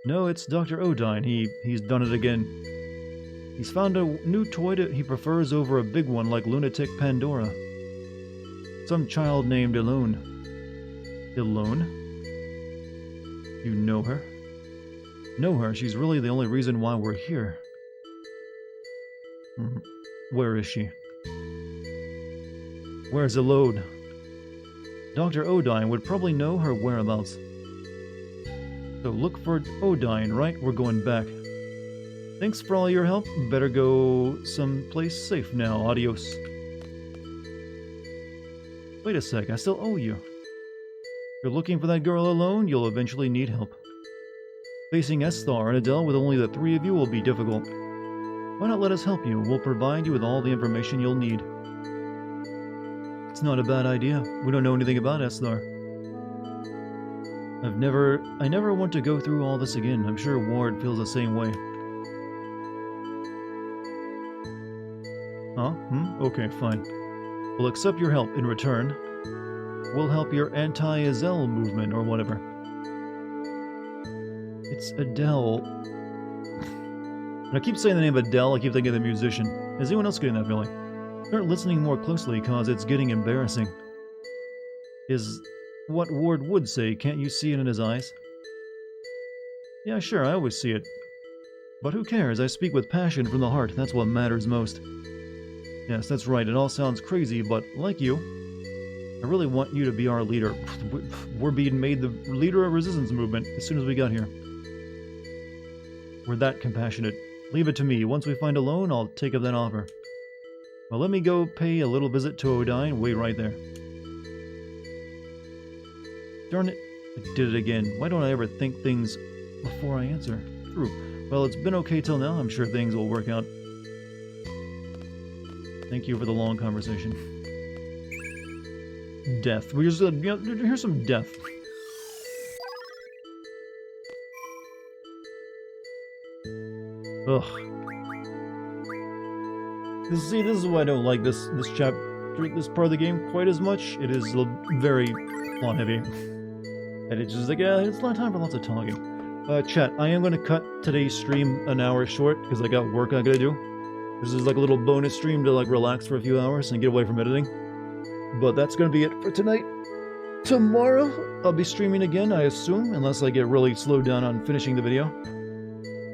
No, it's Dr. Odine. He's done it again. He's found a new toy that he prefers over a big one like Lunatic Pandora. Some child named Elone. Elone? You know her? Know her? She's really the only reason why we're here. Where is she? Where's Elode? Dr. Odine would probably know her whereabouts. So look for Odine, right? We're going back. Thanks for all your help. Better go someplace safe now. Adios. Wait a sec, I still owe you. If you're looking for that girl alone, you'll eventually need help. Facing Esthar and Adele with only the three of you will be difficult. Why not let us help you? We'll provide you with all the information you'll need. It's not a bad idea. We don't know anything about Esthar. I never want to go through all this again. I'm sure Ward feels the same way. Huh? Okay, fine. We'll accept your help in return. We'll help your anti-Azel movement or whatever. It's Adele. And I keep saying the name Adele, I keep thinking of the musician. Is anyone else getting that feeling? Start listening more closely, cause it's getting embarrassing. Is what Ward would say, can't you see it in his eyes? Yeah, sure, I always see it. But who cares? I speak with passion from the heart, that's what matters most. Yes, that's right, it all sounds crazy, but like you, I really want you to be our leader. We're being made the leader of resistance movement as soon as we got here. We're that compassionate. Leave it to me. Once we find a loan, I'll take up that offer. Well, let me go pay a little visit to Odine. Wait right there. Darn it. I did it again. Why don't I ever think things before I answer? True. Well, it's been okay till now. I'm sure things will work out. Thank you for the long conversation. Death. We just here's some death. Ugh. This is why I don't like this chapter, this part of the game quite as much. It is very plot heavy, and it's just like it's not time for lots of talking. Chat. I am going to cut today's stream an hour short because I got work I gotta do. This is like a little bonus stream to like relax for a few hours and get away from editing. But that's going to be it for tonight. Tomorrow, I'll be streaming again, I assume, unless I get really slowed down on finishing the video.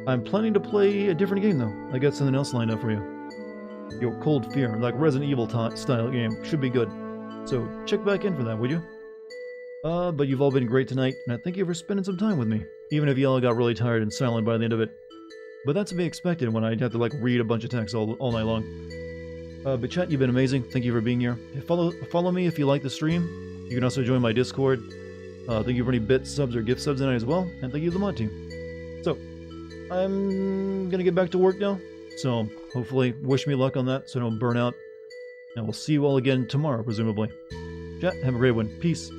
I'm planning to play a different game, though. I got something else lined up for you. Your Cold Fear, like Resident Evil style game. Should be good. So, check back in for that, would you? But you've all been great tonight, and I thank you for spending some time with me. Even if y'all got really tired and silent by the end of it. But that's to be expected when I have to, like, read a bunch of text all night long. But chat, you've been amazing. Thank you for being here. Follow me if you like the stream. You can also join my Discord. Thank you for any bits, subs, or gift subs tonight as well. And thank you to the mod team. So, I'm gonna get back to work now. So, hopefully, wish me luck on that so I don't burn out. And we'll see you all again tomorrow, presumably. Chat, have a great one. Peace.